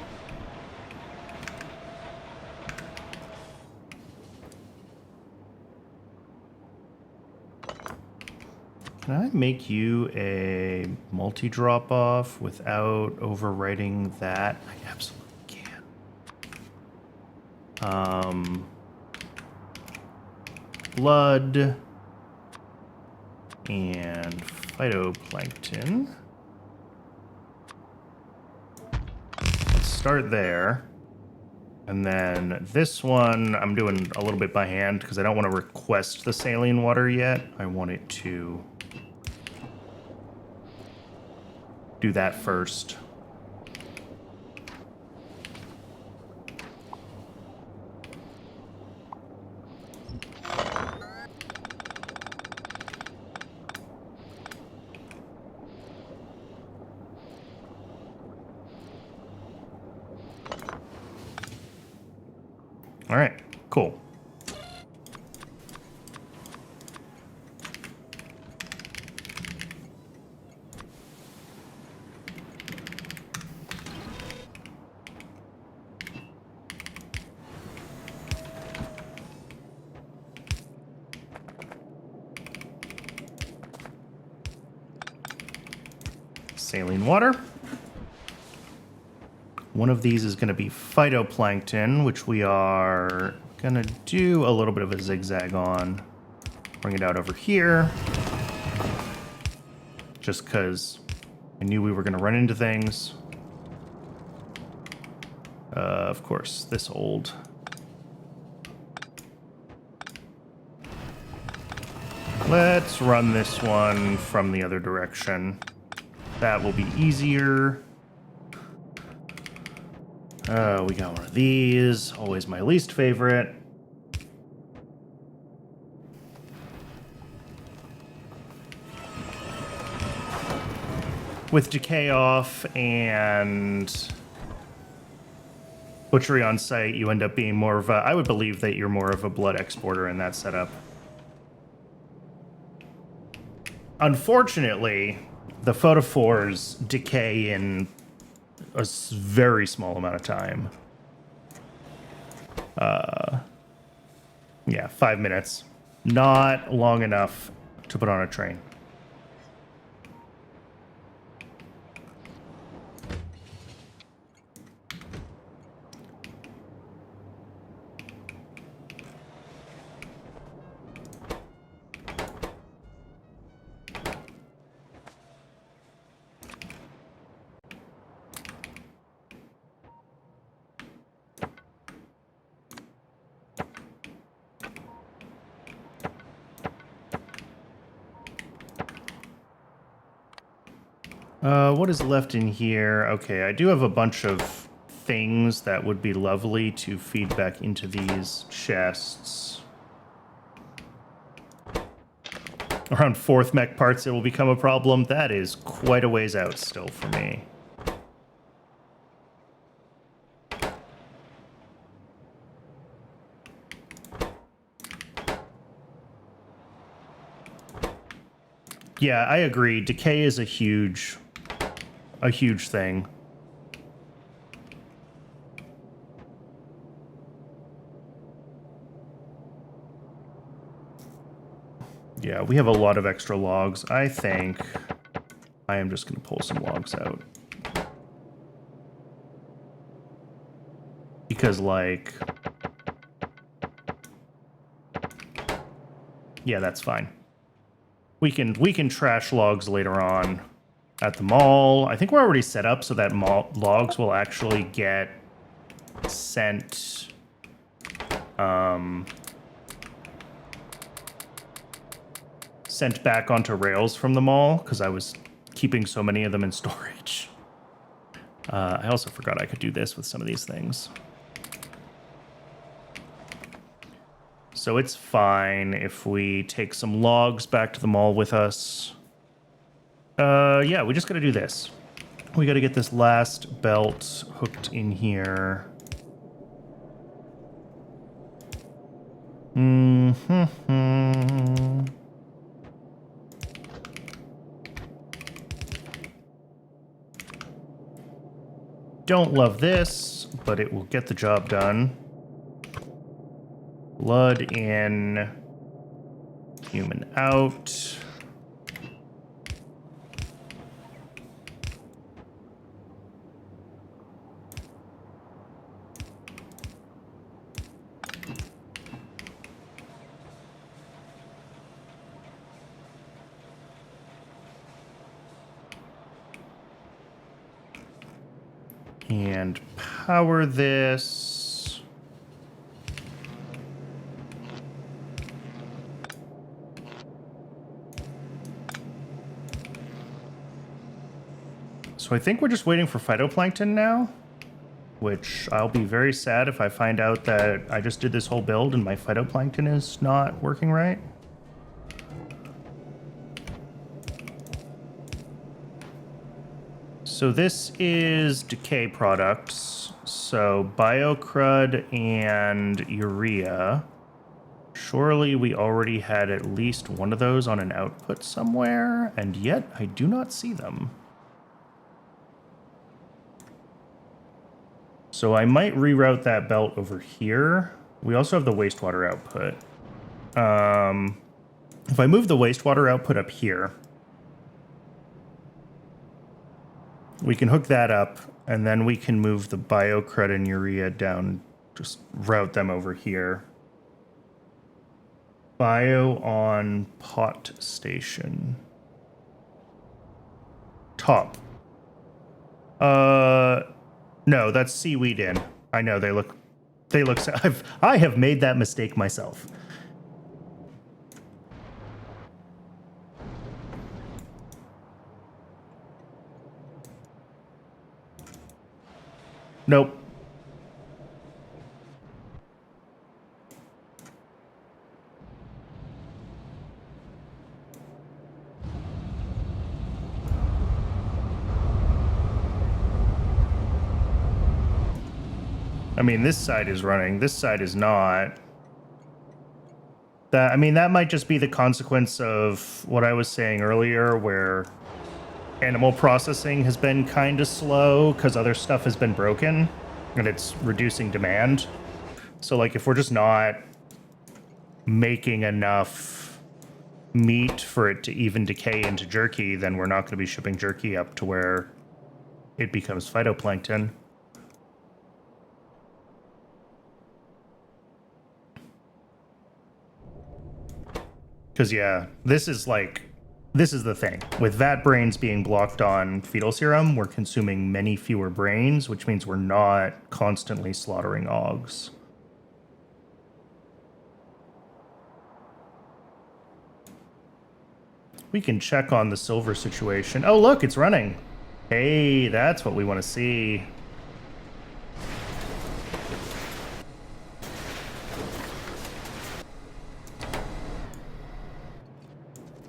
Can I make you a multi-drop off without overwriting that? I absolutely can. Blood and phytoplankton. Let's start there. And then this one, I'm doing a little bit by hand because I don't want to request the saline water yet. I want it to do that first. All right, cool. Saline water. One of these is going to be phytoplankton, which we are going to do a little bit of a zigzag on. Bring it out over here. Just because I knew we were going to run into things. Of course, this old. Let's run this one from the other direction. That will be easier. We got one of these. Always my least favorite. With decay off and butchery on site, you end up being more of a... I would believe that you're more of a blood exporter in that setup. Unfortunately, the photophores decay in a very small amount of time. Yeah, 5 minutes. Not long enough to put on a train. What is left in here? Okay, I do have a bunch of things that would be lovely to feed back into these chests. Around 4th mech parts, it will become a problem. That is quite a ways out still for me. Yeah, I agree. Decay is a huge thing. Yeah, we have a lot of extra logs. I think I am just going to pull some logs out. Because, like... Yeah, that's fine. We can trash logs later on at the mall. I think we're already set up so that logs will actually get sent... sent back onto rails from the mall, because I was keeping so many of them in storage. I also forgot I could do this with some of these things. So it's fine if we take some logs back to the mall with us. Yeah, we just gotta do this. We gotta get this last belt hooked in here. Mm-hmm. Don't love this, but it will get the job done. Blood in, human out. And power this. So I think we're just waiting for phytoplankton now, which I'll be very sad if I find out that I just did this whole build and my phytoplankton is not working right. So this is decay products. So biocrud and urea. Surely we already had at least one of those on an output somewhere, and yet I do not see them. So I might reroute that belt over here. We also have the wastewater output. If I move the wastewater output up here, we can hook that up, and then we can move the biocrud and urea down, just route them over here. Bio on pot station. Top. No, that's seaweed in. I know they look I have made that mistake myself. Nope. I mean, this side is running. This side is not. I mean, that might just be the consequence of what I was saying earlier, where animal processing has been kind of slow because other stuff has been broken and it's reducing demand. So, like, if we're just not making enough meat for it to even decay into jerky, then we're not going to be shipping jerky up to where it becomes phytoplankton. Because, yeah, this is the thing. With vat brains being blocked on fetal serum, we're consuming many fewer brains, which means we're not constantly slaughtering hogs. We can check on the silver situation. Oh, look, it's running. Hey, that's what we want to see.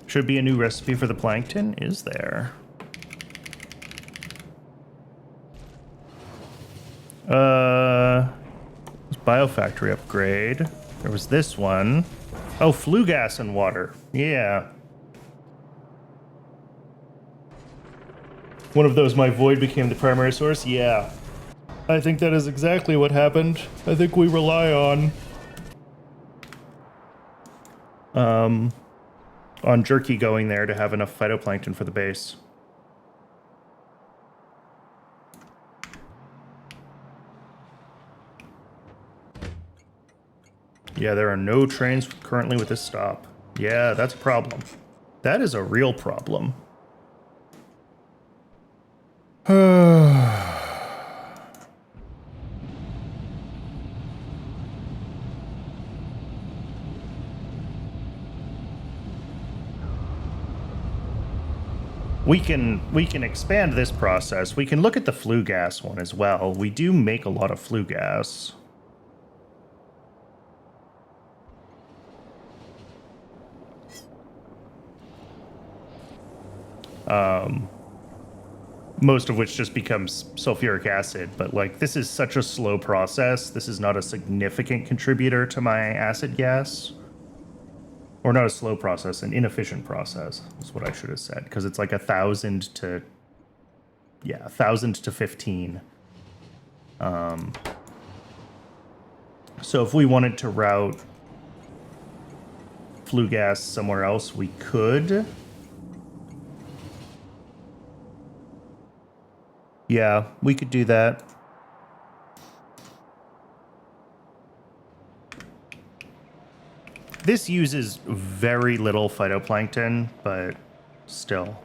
Should be a new recipe for the plankton. Is there? Biofactory upgrade. There was this one. Oh, flue gas and water. Yeah. One of those, my void became the primary source? Yeah. I think that is exactly what happened. I think we rely on jerky going there to have enough phytoplankton for the base. Yeah, there are no trains currently with this stop. Yeah, that's a problem. That is a real problem. We can expand this process. We can look at the flue gas one as well. We do make a lot of flue gas. Most of which just becomes sulfuric acid, but like this is such a slow process. This is not a significant contributor to my acid gas. Or not a slow process, an inefficient process is what I should have said, because it's like 1,000 to 15. So if we wanted to route flue gas somewhere else, we could. Yeah, we could do that. This uses very little phytoplankton, but still.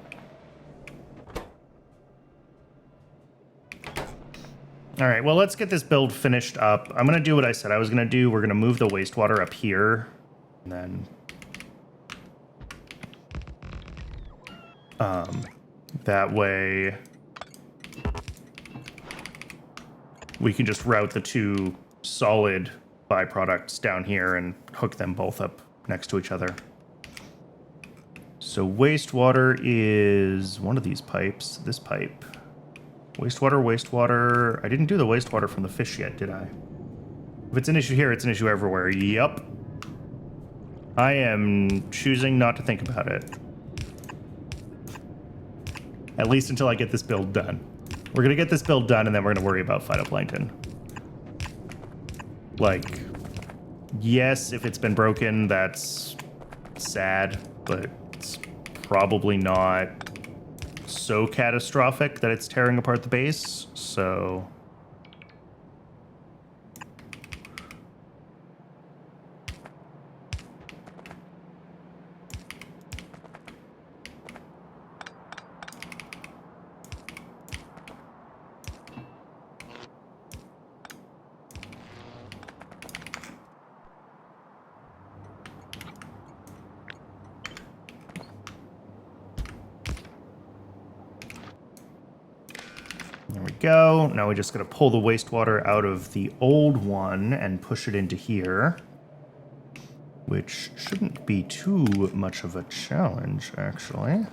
All right, well, let's get this build finished up. I'm going to do what I said I was going to do. We're going to move the wastewater up here, and then that way we can just route the two solid byproducts down here and hook them both up next to each other. So wastewater is one of these pipes, this pipe. Wastewater. I didn't do the wastewater from the fish yet, did I? If it's an issue here, it's an issue everywhere. Yup. I am choosing not to think about it. At least until I get this build done. We're going to get this build done, and then we're going to worry about phytoplankton. Like, yes, if it's been broken, that's sad, but it's probably not so catastrophic that it's tearing apart the base, so... There we go. Now we just got to pull the wastewater out of the old one and push it into here, which shouldn't be too much of a challenge, actually.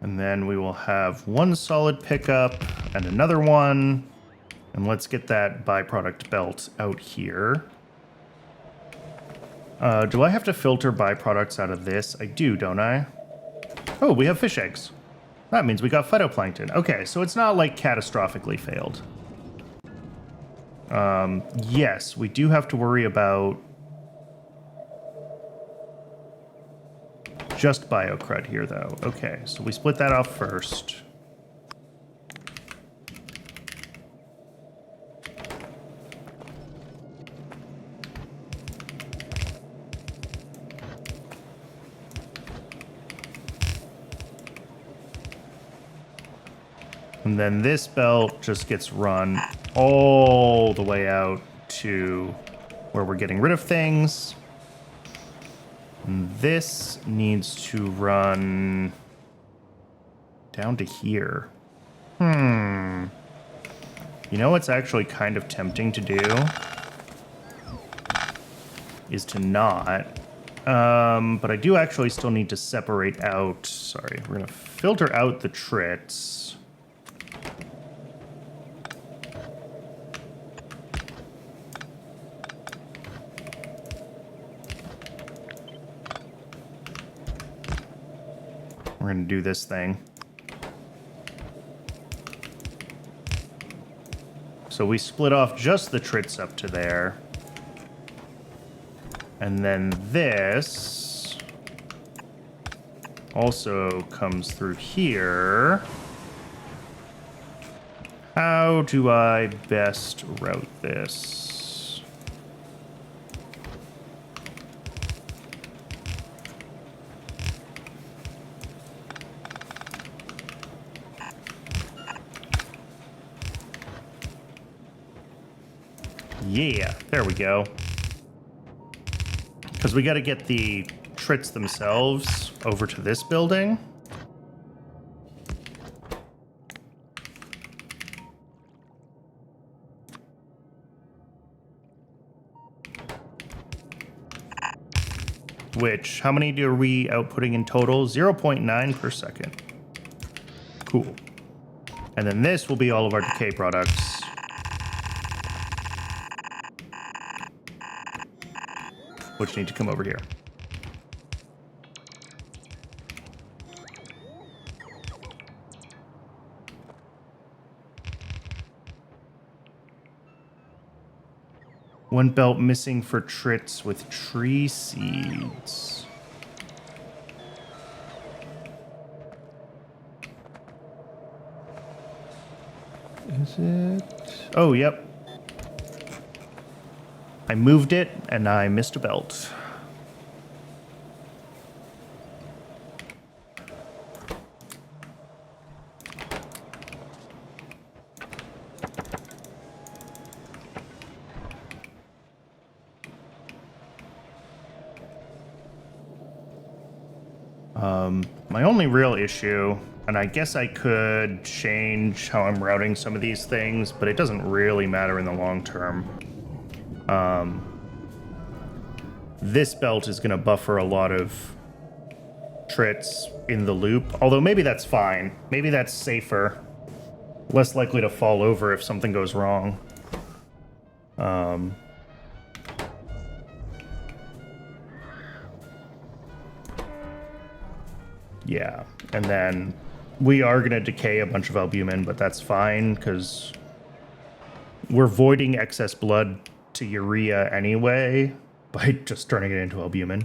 And then we will have one solid pickup and another one. And let's get that byproduct belt out here. Do I have to filter byproducts out of this? I do, don't I? Oh, we have fish eggs. That means we got phytoplankton. Okay, so it's not like catastrophically failed. Yes, we do have to worry about just biocrud here, though. Okay, so we split that off first. And then this belt just gets run all the way out to where we're getting rid of things. And this needs to run down to here. You know what's actually kind of tempting to do? Is to not. But I do actually still need to separate out... Sorry, we're going to filter out the trits. We're going to do this thing. So we split off just the trits up to there. And then this also comes through here. How do I best route this? Yeah, there we go. Because we got to get the trits themselves over to this building. Which, how many are we outputting in total? 0.9 per second. Cool. And then this will be all of our decay products. Which need to come over here. One belt missing for trits with tree seeds. Is it? Oh, yep. I moved it, and I missed a belt. My only real issue, and I guess I could change how I'm routing some of these things, but it doesn't really matter in the long term. This belt is going to buffer a lot of trits in the loop, although maybe that's fine. Maybe that's safer. Less likely to fall over if something goes wrong. Yeah, and then we are going to decay a bunch of albumin, but that's fine because we're voiding excess blood to urea anyway by just turning it into albumin.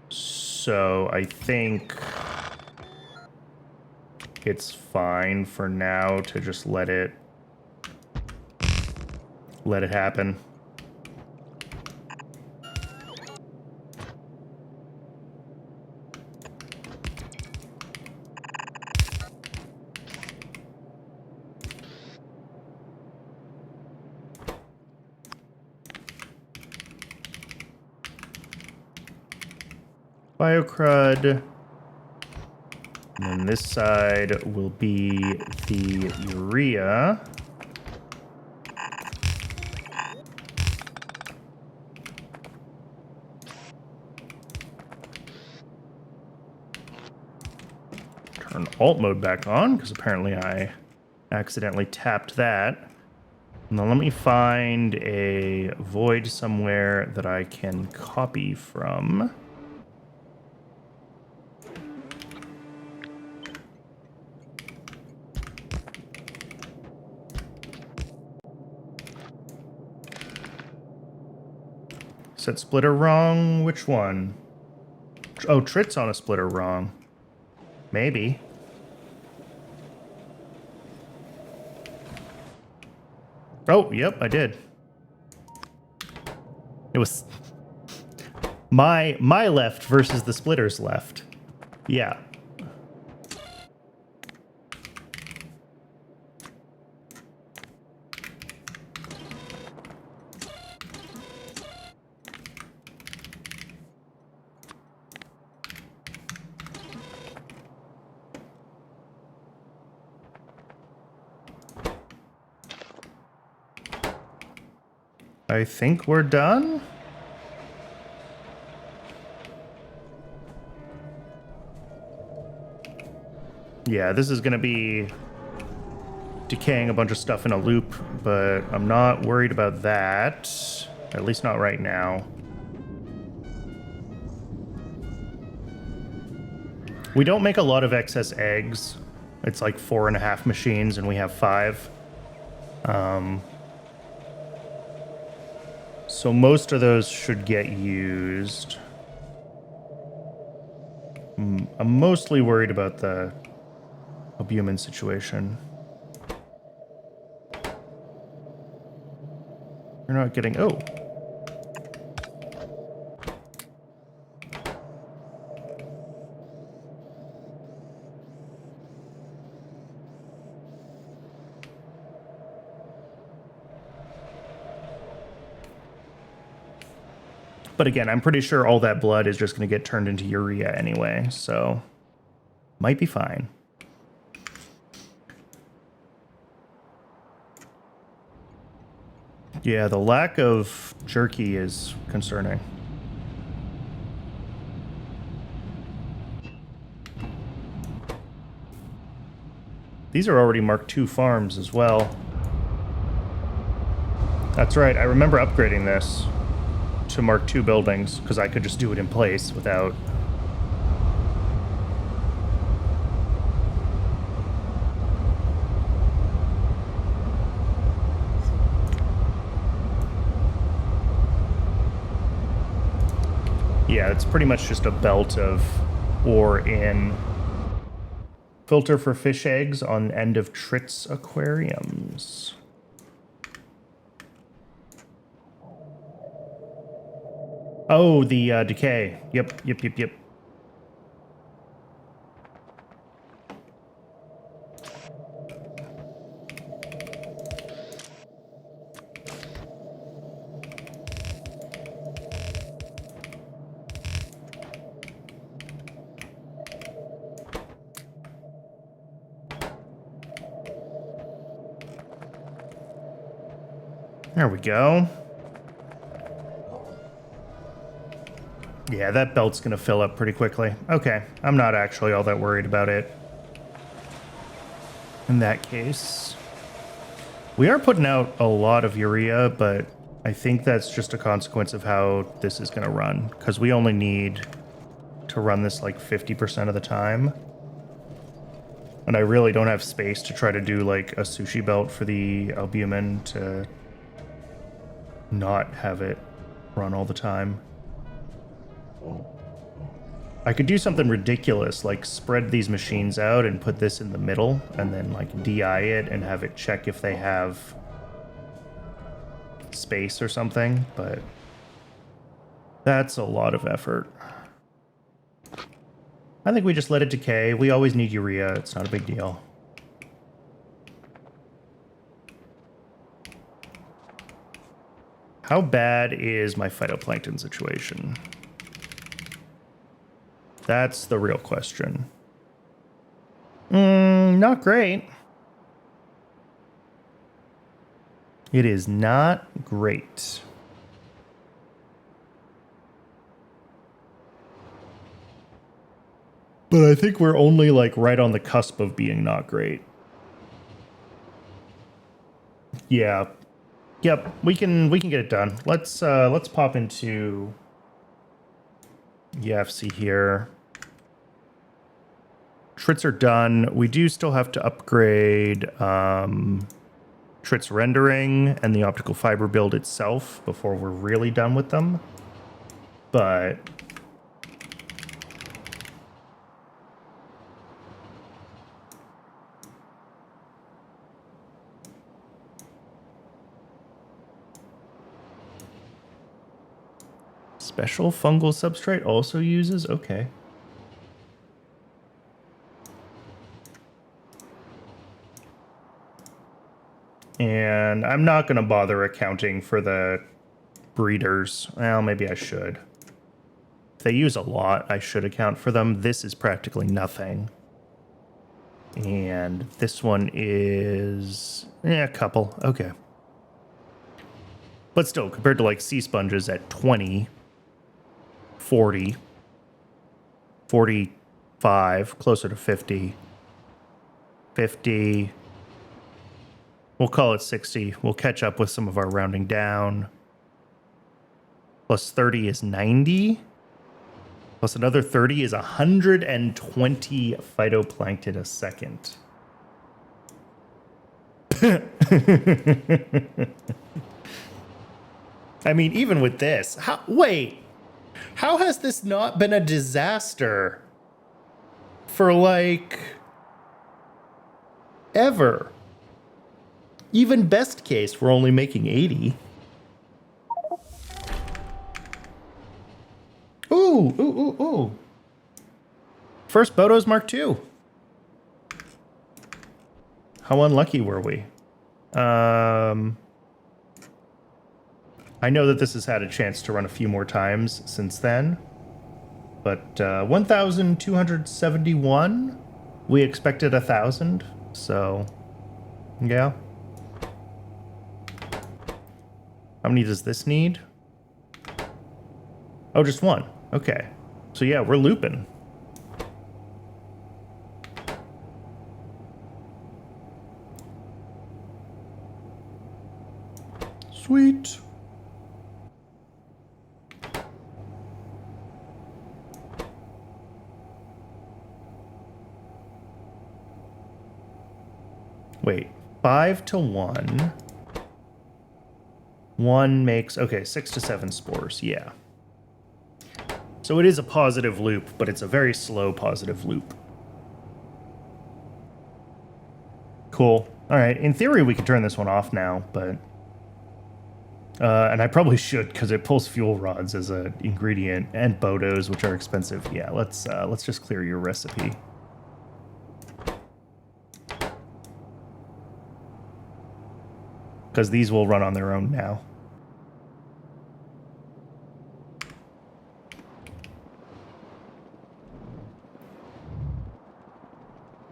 So I think it's fine for now to just let it happen. Biocrud. And then this side will be the urea. Turn alt mode back on, because apparently I accidentally tapped that. And then let me find a void somewhere that I can copy from. Set splitter wrong? Which one? Oh, Trit's on a splitter wrong. Maybe. Oh, yep, I did. It was my left versus the splitter's left. Yeah. I think we're done. Yeah, this is going to be decaying a bunch of stuff in a loop, but I'm not worried about that. At least not right now. We don't make a lot of excess eggs. It's like 4.5 machines and we have 5. So most of those should get used. I'm mostly worried about the albumin situation. You're not getting... Oh. But again, I'm pretty sure all that blood is just going to get turned into urea anyway, so might be fine. Yeah, the lack of jerky is concerning. These are already Mark II farms as well. That's right, I remember upgrading this to Mark II buildings, because I could just do it in place without... Yeah, it's pretty much just a belt of ore in. Filter for fish eggs on end of Trit's aquariums. Oh, the decay. Yep. There we go. Yeah, that belt's gonna fill up pretty quickly. Okay, I'm not actually all that worried about it. In that case, we are putting out a lot of urea, but I think that's just a consequence of how this is gonna run, because we only need to run this like 50% of the time. And I really don't have space to try to do like a sushi belt for the albumin to not have it run all the time. I could do something ridiculous, like spread these machines out and put this in the middle, and then like DI it and have it check if they have space or something, but that's a lot of effort. I think we just let it decay. We always need urea. It's not a big deal. How bad is my phytoplankton situation? That's the real question. Not great. It is not great. But I think we're only like right on the cusp of being not great. Yeah. Yep, we can get it done. Let's pop into YFC here. Trits are done. We do still have to upgrade Trits rendering and the optical fiber build itself before we're really done with them. But special fungal substrate also uses? Okay. And I'm not going to bother accounting for the breeders. Well, maybe I should. If they use a lot, I should account for them. This is practically nothing. And this one is a couple. Okay. But still, compared to like sea sponges at 20, 40, 45, closer to 50, 50. We'll call it 60. We'll catch up with some of our rounding down. Plus 30 is 90. Plus another 30 is 120 phytoplankton a second. I mean, even with this, how has this not been a disaster for like ever? Even best case, we're only making 80. Ooh. First Bodos Mark II. How unlucky were we? I know that this has had a chance to run a few more times since then. But 1,271. We expected 1,000. So, yeah. How many does this need? Oh, just one. Okay. So yeah, we're looping. Sweet. Wait, 5 to 1. 1 makes, okay, 6 to 7 spores, yeah. So it is a positive loop, but it's a very slow positive loop. Cool. All right, in theory, we could turn this one off now, but... and I probably should, because it pulls fuel rods as an ingredient, and Bodos, which are expensive. Yeah, let's just clear your recipe. Because these will run on their own now.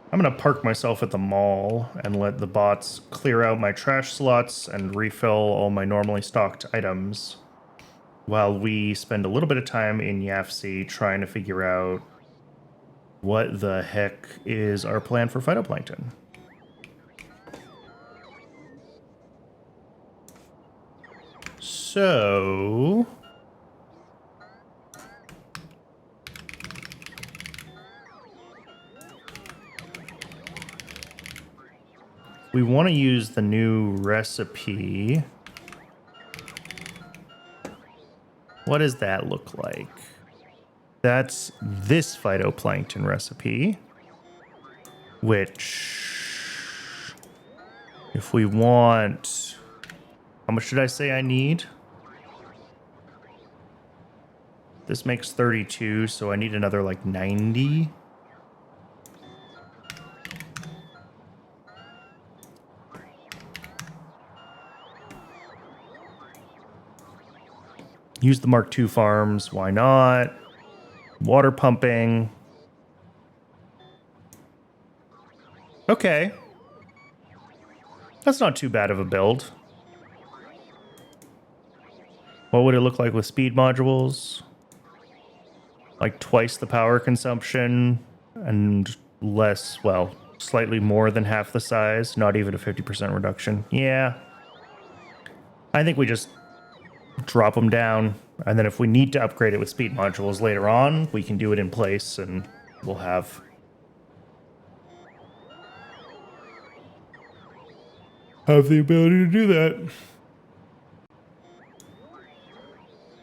I'm going to park myself at the mall and let the bots clear out my trash slots and refill all my normally stocked items while we spend a little bit of time in YFC trying to figure out what the heck is our plan for phytoplankton. So... we want to use the new recipe. What does that look like? That's this phytoplankton recipe, which, if we want, how much did I say I need? This makes 32, so I need another like 90. Use the Mark II farms, why not? Water pumping. Okay. That's not too bad of a build. What would it look like with speed modules? Like twice the power consumption and less, well, slightly more than half the size, not even a 50% reduction. Yeah. I think we just drop them down, and then if we need to upgrade it with speed modules later on, we can do it in place, and we'll have the ability to do that.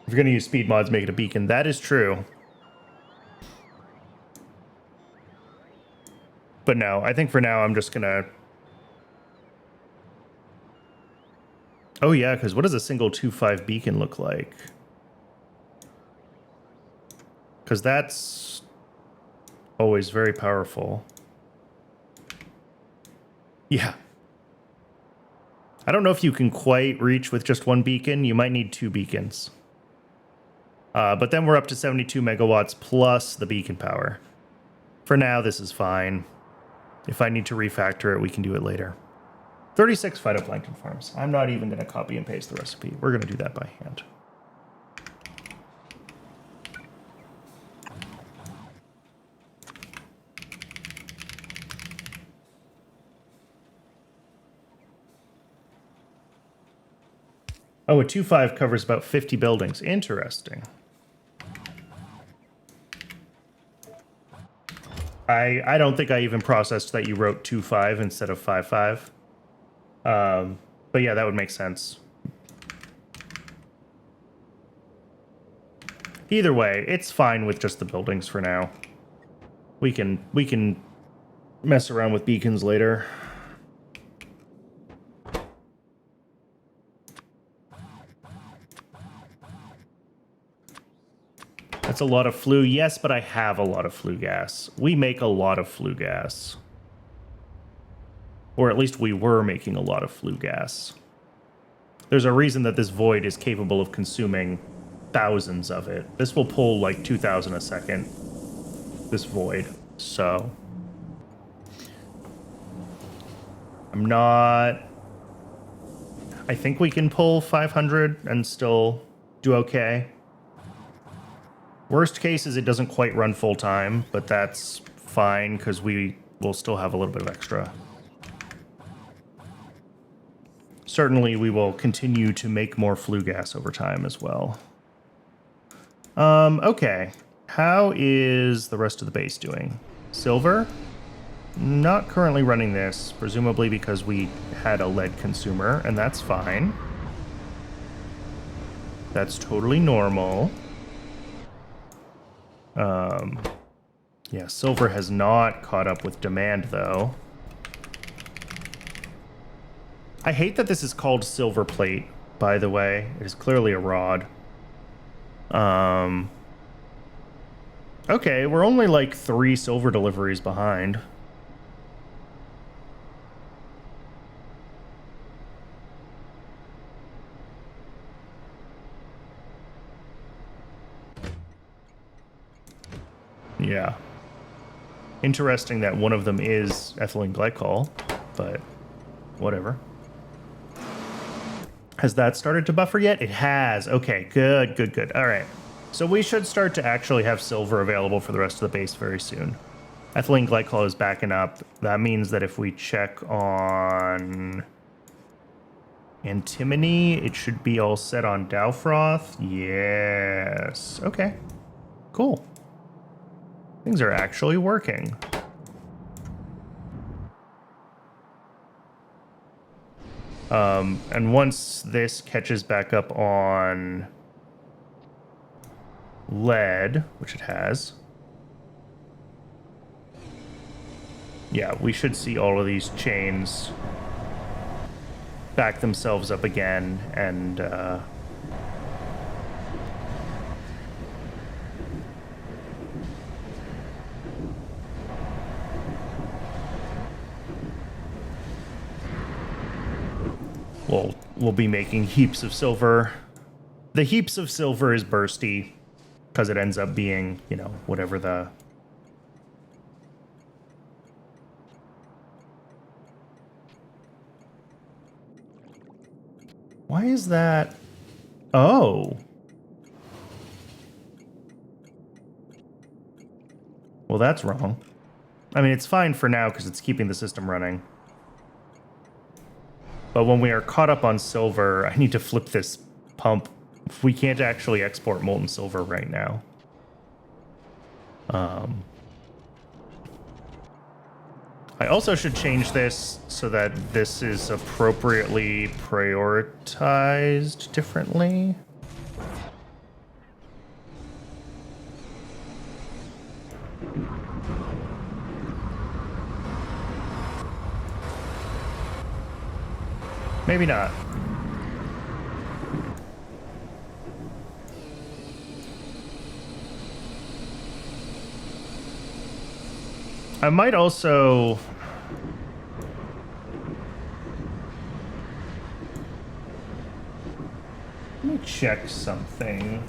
If you're going to use speed mods, make it a beacon. That is true. But no, I think for now I'm just going to... Oh yeah, because what does a single 2.5 beacon look like? Because that's always very powerful. Yeah. I don't know if you can quite reach with just one beacon. You might need 2 beacons. But then we're up to 72 megawatts plus the beacon power. For now, this is fine. If I need to refactor it, we can do it later. 36 phytoplankton farms. I'm not even going to copy and paste the recipe. We're going to do that by hand. Oh, a 2.5 covers about 50 buildings. Interesting. I don't think I even processed that you wrote 2.5 instead of 5.5. But yeah, that would make sense. Either way, it's fine with just the buildings for now. We can mess around with beacons later. That's a lot of flue. Yes, but I have a lot of flue gas. We make a lot of flue gas. Or at least we were making a lot of flue gas. There's a reason that this void is capable of consuming thousands of it. This will pull like 2,000 a second. This void. So I'm not... I think we can pull 500 and still do okay. Worst case is it doesn't quite run full time, but that's fine because we will still have a little bit of extra. Certainly, we will continue to make more flue gas over time as well. Okay. How is the rest of the base doing? Silver? Not currently running this, presumably because we had a lead consumer, and that's fine. That's totally normal. Yeah, silver has not caught up with demand, though. I hate that this is called silver plate, by the way. It is clearly a rod. Okay, we're only like 3 silver deliveries behind. Yeah. Interesting that one of them is ethylene glycol, but whatever. Has that started to buffer yet? It has. Okay, good, good, good. All right. So we should start to actually have silver available for the rest of the base very soon. Ethylene glycol is backing up. That means that if we check on antimony, it should be all set on Dowfroth. Yes. Okay. Cool. Things are actually working. And once this catches back up on lead, which it has. Yeah, we should see all of these chains back themselves up again, and we'll be making heaps of silver. The heaps of silver is bursty because it ends up being, you know, whatever the... Why is that? Oh. Well, that's wrong. I mean, it's fine for now because it's keeping the system running. But when we are caught up on silver, I need to flip this pump. We can't actually export molten silver right now. I also should change this so that this is appropriately prioritized differently. Maybe not. I might also... Let me check something.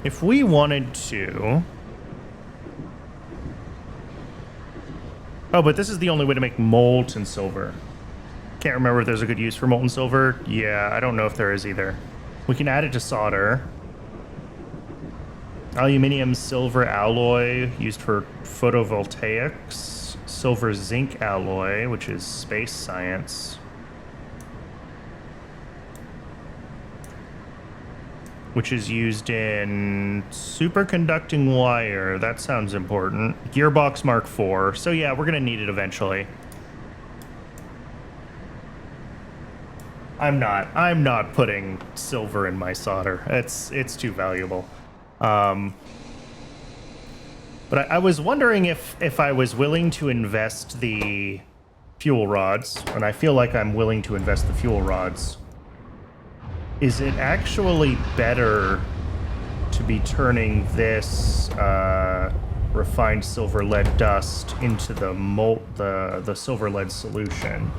If we wanted to... Oh, but this is the only way to make molten silver. Can't remember if there's a good use for molten silver. Yeah, I don't know if there is either. We can add it to solder. Aluminium silver alloy used for photovoltaics. Silver zinc alloy, which is space science. Which is used in superconducting wire. That sounds important. Gearbox Mark IV. So yeah, we're gonna need it eventually. I'm not putting silver in my solder. It's too valuable. But I was wondering if I was willing to invest the fuel rods, and I feel like I'm willing to invest the fuel rods. Is it actually better to be turning this refined silver lead dust into the silver lead solution?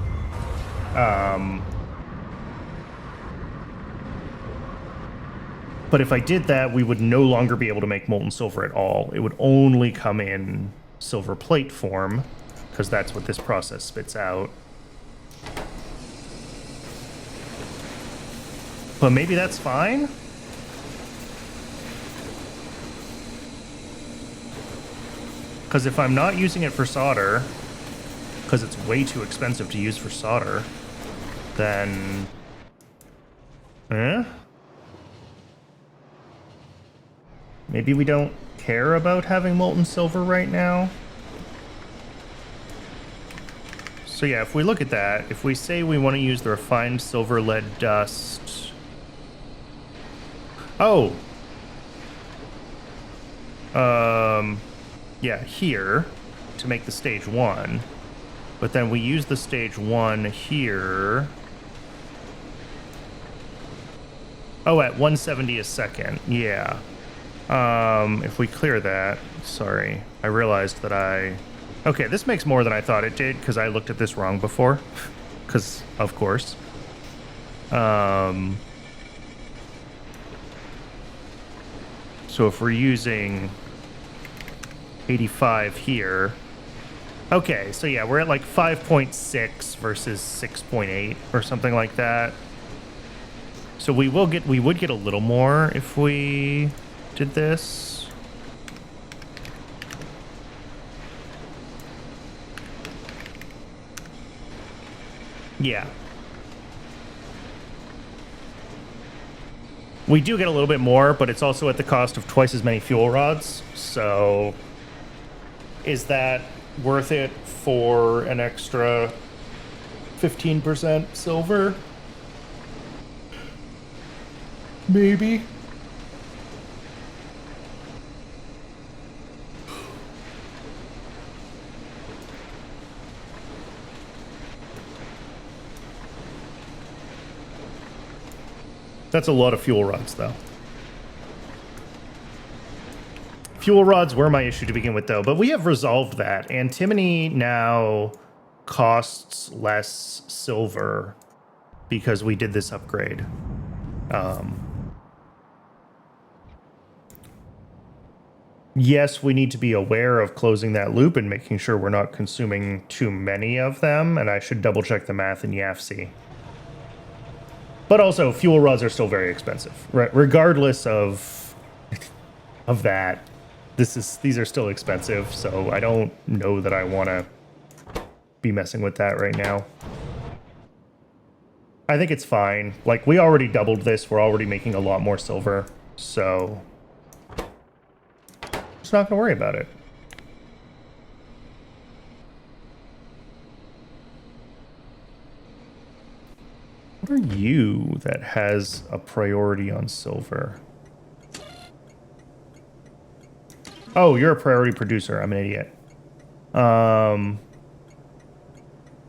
But if I did that, we would no longer be able to make molten silver at all. It would only come in silver plate form, because that's what this process spits out. But maybe that's fine? Because if I'm not using it for solder, because it's way too expensive to use for solder, then... Maybe we don't care about having molten silver right now. So yeah, if we look at that, if we say we want to use the refined silver lead dust... Oh! Yeah, here, to make the stage 1. But then we use the stage 1 here... Oh, at 170 a second, yeah. If we clear that, sorry, I realized that okay, this makes more than I thought it did, because I looked at this wrong before, because, of course. So if we're using 85 here, okay, so yeah, we're at like 5.6 versus 6.8 or something like that. So we would get a little more if we did this. Yeah. We do get a little bit more, but it's also at the cost of twice as many fuel rods. So is that worth it for an extra 15% silver? Maybe. That's a lot of fuel rods, though. Fuel rods were my issue to begin with, though, but we have resolved that. Antimony now costs less silver because we did this upgrade. Yes, we need to be aware of closing that loop and making sure we're not consuming too many of them, and I should double check the math in YAFC. But also, fuel rods are still very expensive, right? Regardless of that, these are still expensive, so I don't know that I want to be messing with that right now. I think it's fine. Like, we already doubled this. We're already making a lot more silver, so just not going to worry about it. What are you that has a priority on silver? Oh, you're a priority producer. I'm an idiot. And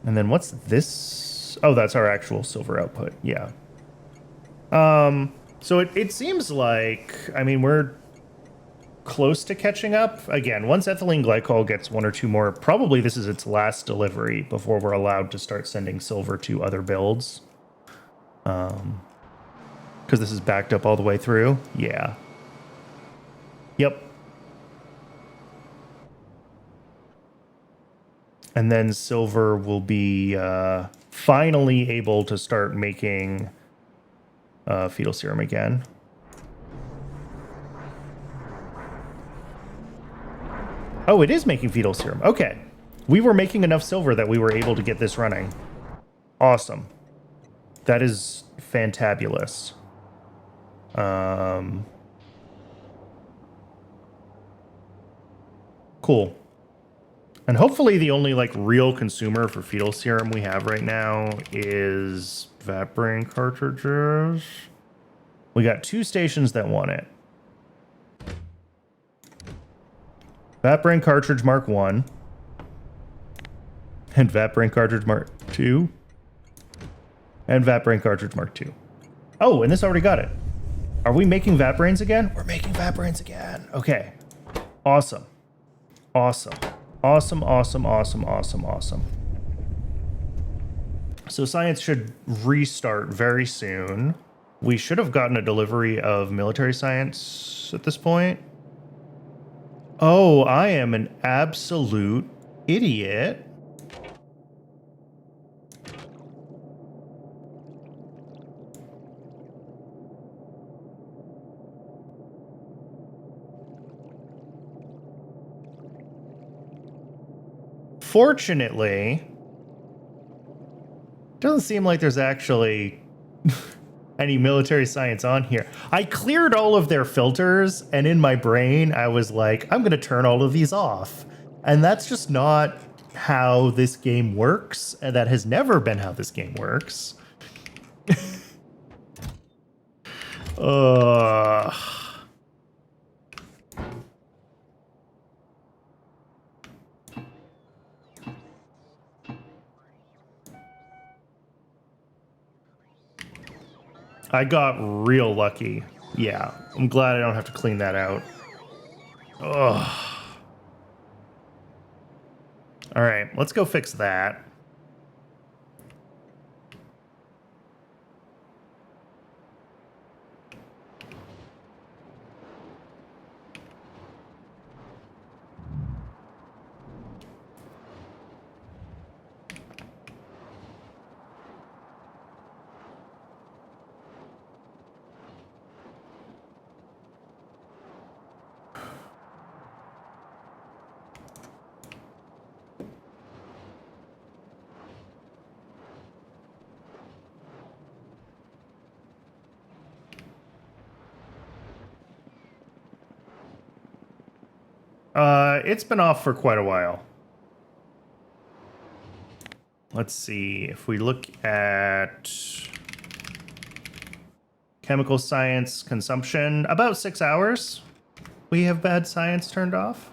then what's this? Oh, that's our actual silver output. Yeah. So it seems like, I mean, we're close to catching up. Again, once ethylene glycol gets one or two more, probably this is its last delivery before we're allowed to start sending silver to other builds. Because this is backed up all the way through. Yeah. Yep. And then silver will be finally able to start making fetal serum again. Oh, it is making fetal serum. Okay. We were making enough silver that we were able to get this running. Awesome. That is fantabulous. Cool. And hopefully the only, like, real consumer for fetal serum we have right now is vat brain cartridges. We got 2 stations that want it. Vat brain cartridge Mark 1. And vat brain cartridge Mark 2. And vat brain cartridge Mark 2. Oh, and this already got it. Are we making vat brains again? We're making vat brains again. Okay. Awesome. Awesome. Awesome, awesome, awesome, awesome, awesome. So science should restart very soon. We should have gotten a delivery of military science at this point. Oh, I am an absolute idiot. Fortunately, doesn't seem like there's actually any military science on here. I cleared all of their filters, and in my brain, I was like, I'm going to turn all of these off. And that's just not how this game works, and that has never been how this game works. I got real lucky. Yeah, I'm glad I don't have to clean that out. Ugh. All right, let's go fix that. It's been off for quite a while. Let's see if we look at chemical science consumption. About 6 hours. We have bad science turned off.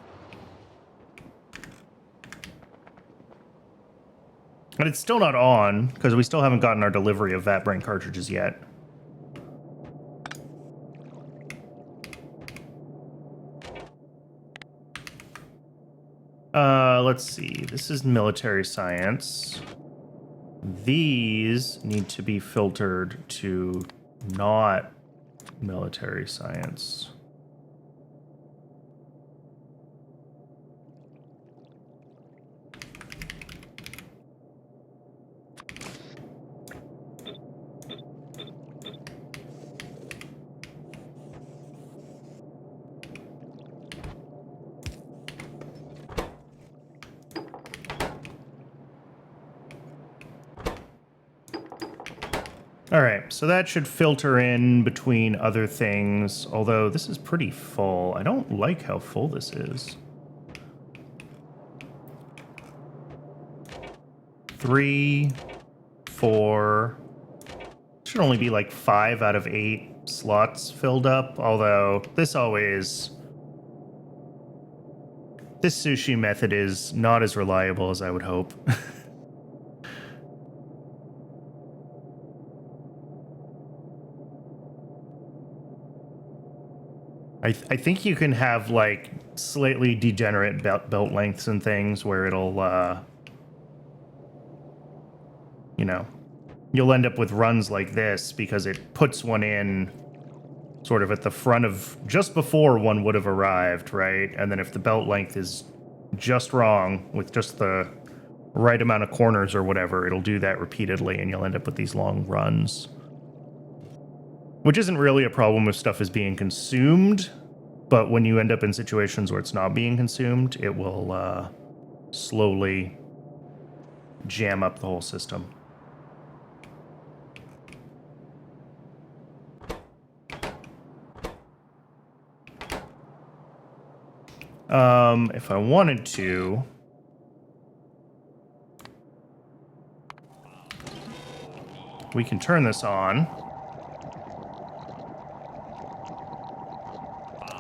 But it's still not on, because we still haven't gotten our delivery of vat brain cartridges yet. Let's see. This is military science. These need to be filtered to not military science. All right, so that should filter in between other things, although this is pretty full. I don't like how full this is. 3, 4. Should only be like 5 out of 8 slots filled up, although this sushi method is not as reliable as I would hope. I think you can have like slightly degenerate belt lengths and things where it'll, you know, you'll end up with runs like this because it puts one in sort of at the front of just before one would have arrived, right? And then if the belt length is just wrong with just the right amount of corners or whatever, it'll do that repeatedly and you'll end up with these long runs. Which isn't really a problem if stuff is being consumed, but when you end up in situations where it's not being consumed, it will slowly jam up the whole system. If I wanted to... we can turn this on.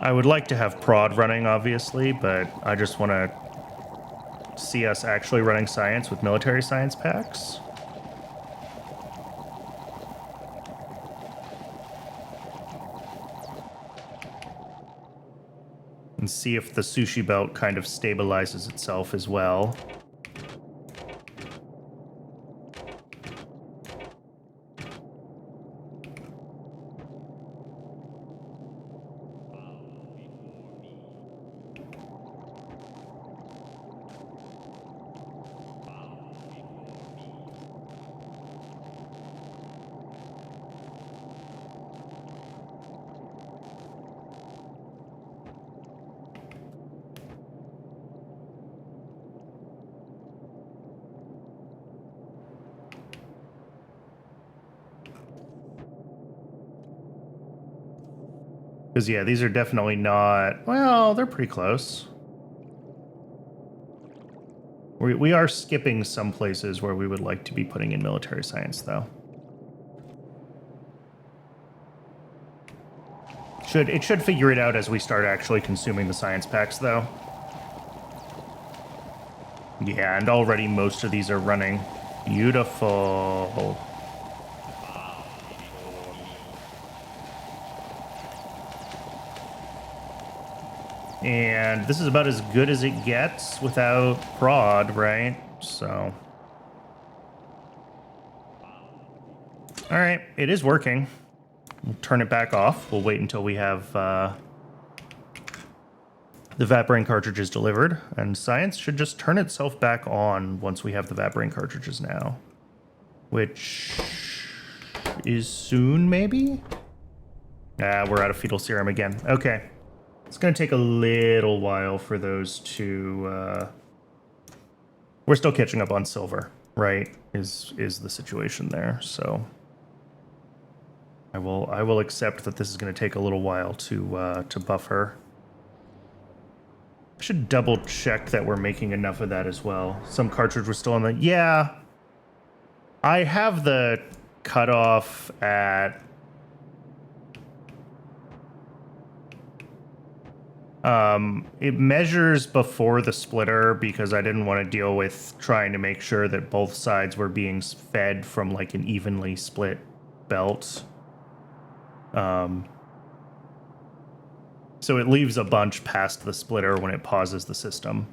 I would like to have prod running, obviously, but I just want to see us actually running science with military science packs. And see if the sushi belt kind of stabilizes itself as well. Because, yeah, these are definitely not... well, they're pretty close. We are skipping some places where we would like to be putting in military science, though. It should figure it out as we start actually consuming the science packs, though. Yeah, and already most of these are running. Beautiful. And this is about as good as it gets without prod, right? So. All right, it is working. We'll turn it back off. We'll wait until we have the vat brain cartridges delivered. And science should just turn itself back on once we have the vat brain cartridges now. Which is soon, maybe? We're out of fetal serum again. Okay. It's going to take a little while for those to... we're still catching up on silver, right? Is the situation there. So I will accept that this is going to take a little while to buffer. I should double check that we're making enough of that as well. Some cartridge was still on the... yeah. I have the cutoff at It measures before the splitter because I didn't want to deal with trying to make sure that both sides were being fed from like an evenly split belt. So it leaves a bunch past the splitter when it pauses the system.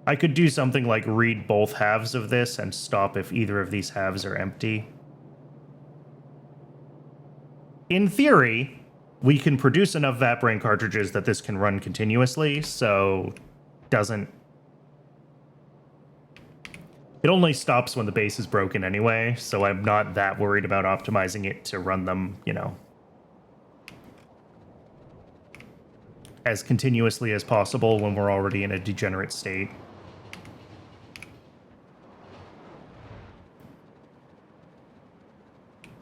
I could do something like read both halves of this and stop if either of these halves are empty. In theory, we can produce enough Vatbrain cartridges that this can run continuously, so it only stops when the base is broken anyway, so I'm not that worried about optimizing it to run them, you know, as continuously as possible when we're already in a degenerate state.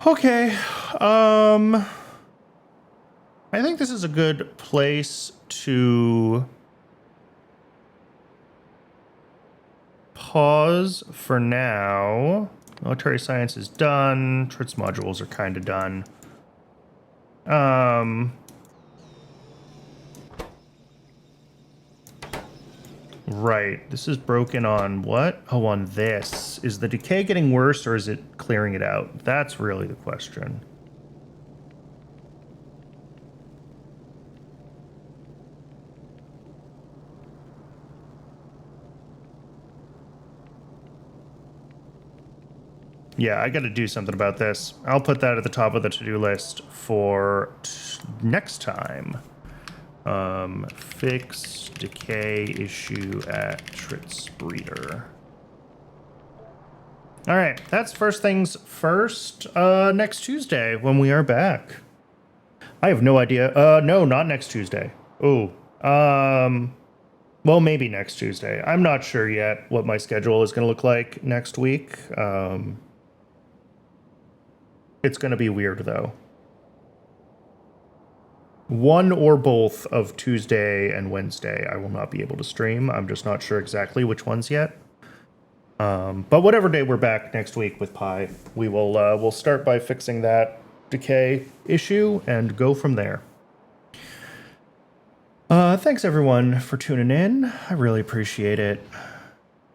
Okay, I think this is a good place to pause for now. Military science is done. Tritz modules are kind of done. Right. This is broken on what? Oh, on this. Is the decay getting worse or is it clearing it out? That's really the question. Yeah, I got to do something about this. I'll put that at the top of the to-do list for next time. Fix decay issue at Tritz Breeder. All right, that's first things first. Next Tuesday when we are back. I have no idea. No, not next Tuesday. Oh, well, maybe next Tuesday. I'm not sure yet what my schedule is going to look like next week. It's going to be weird, though. One or both of Tuesday and Wednesday I will not be able to stream. I'm just not sure exactly which ones yet. But whatever day we're back next week with Pi, we will we'll start by fixing that decay issue and go from there. Thanks everyone for tuning in. I really appreciate it.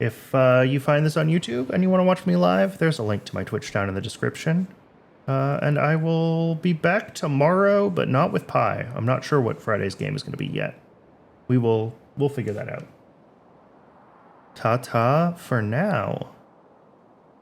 If you find this on YouTube and you want to watch me live, there's a link to my Twitch down in the description. And I will be back tomorrow, but not with Pi. I'm not sure what Friday's game is going to be yet. We'll figure that out. Ta-ta for now.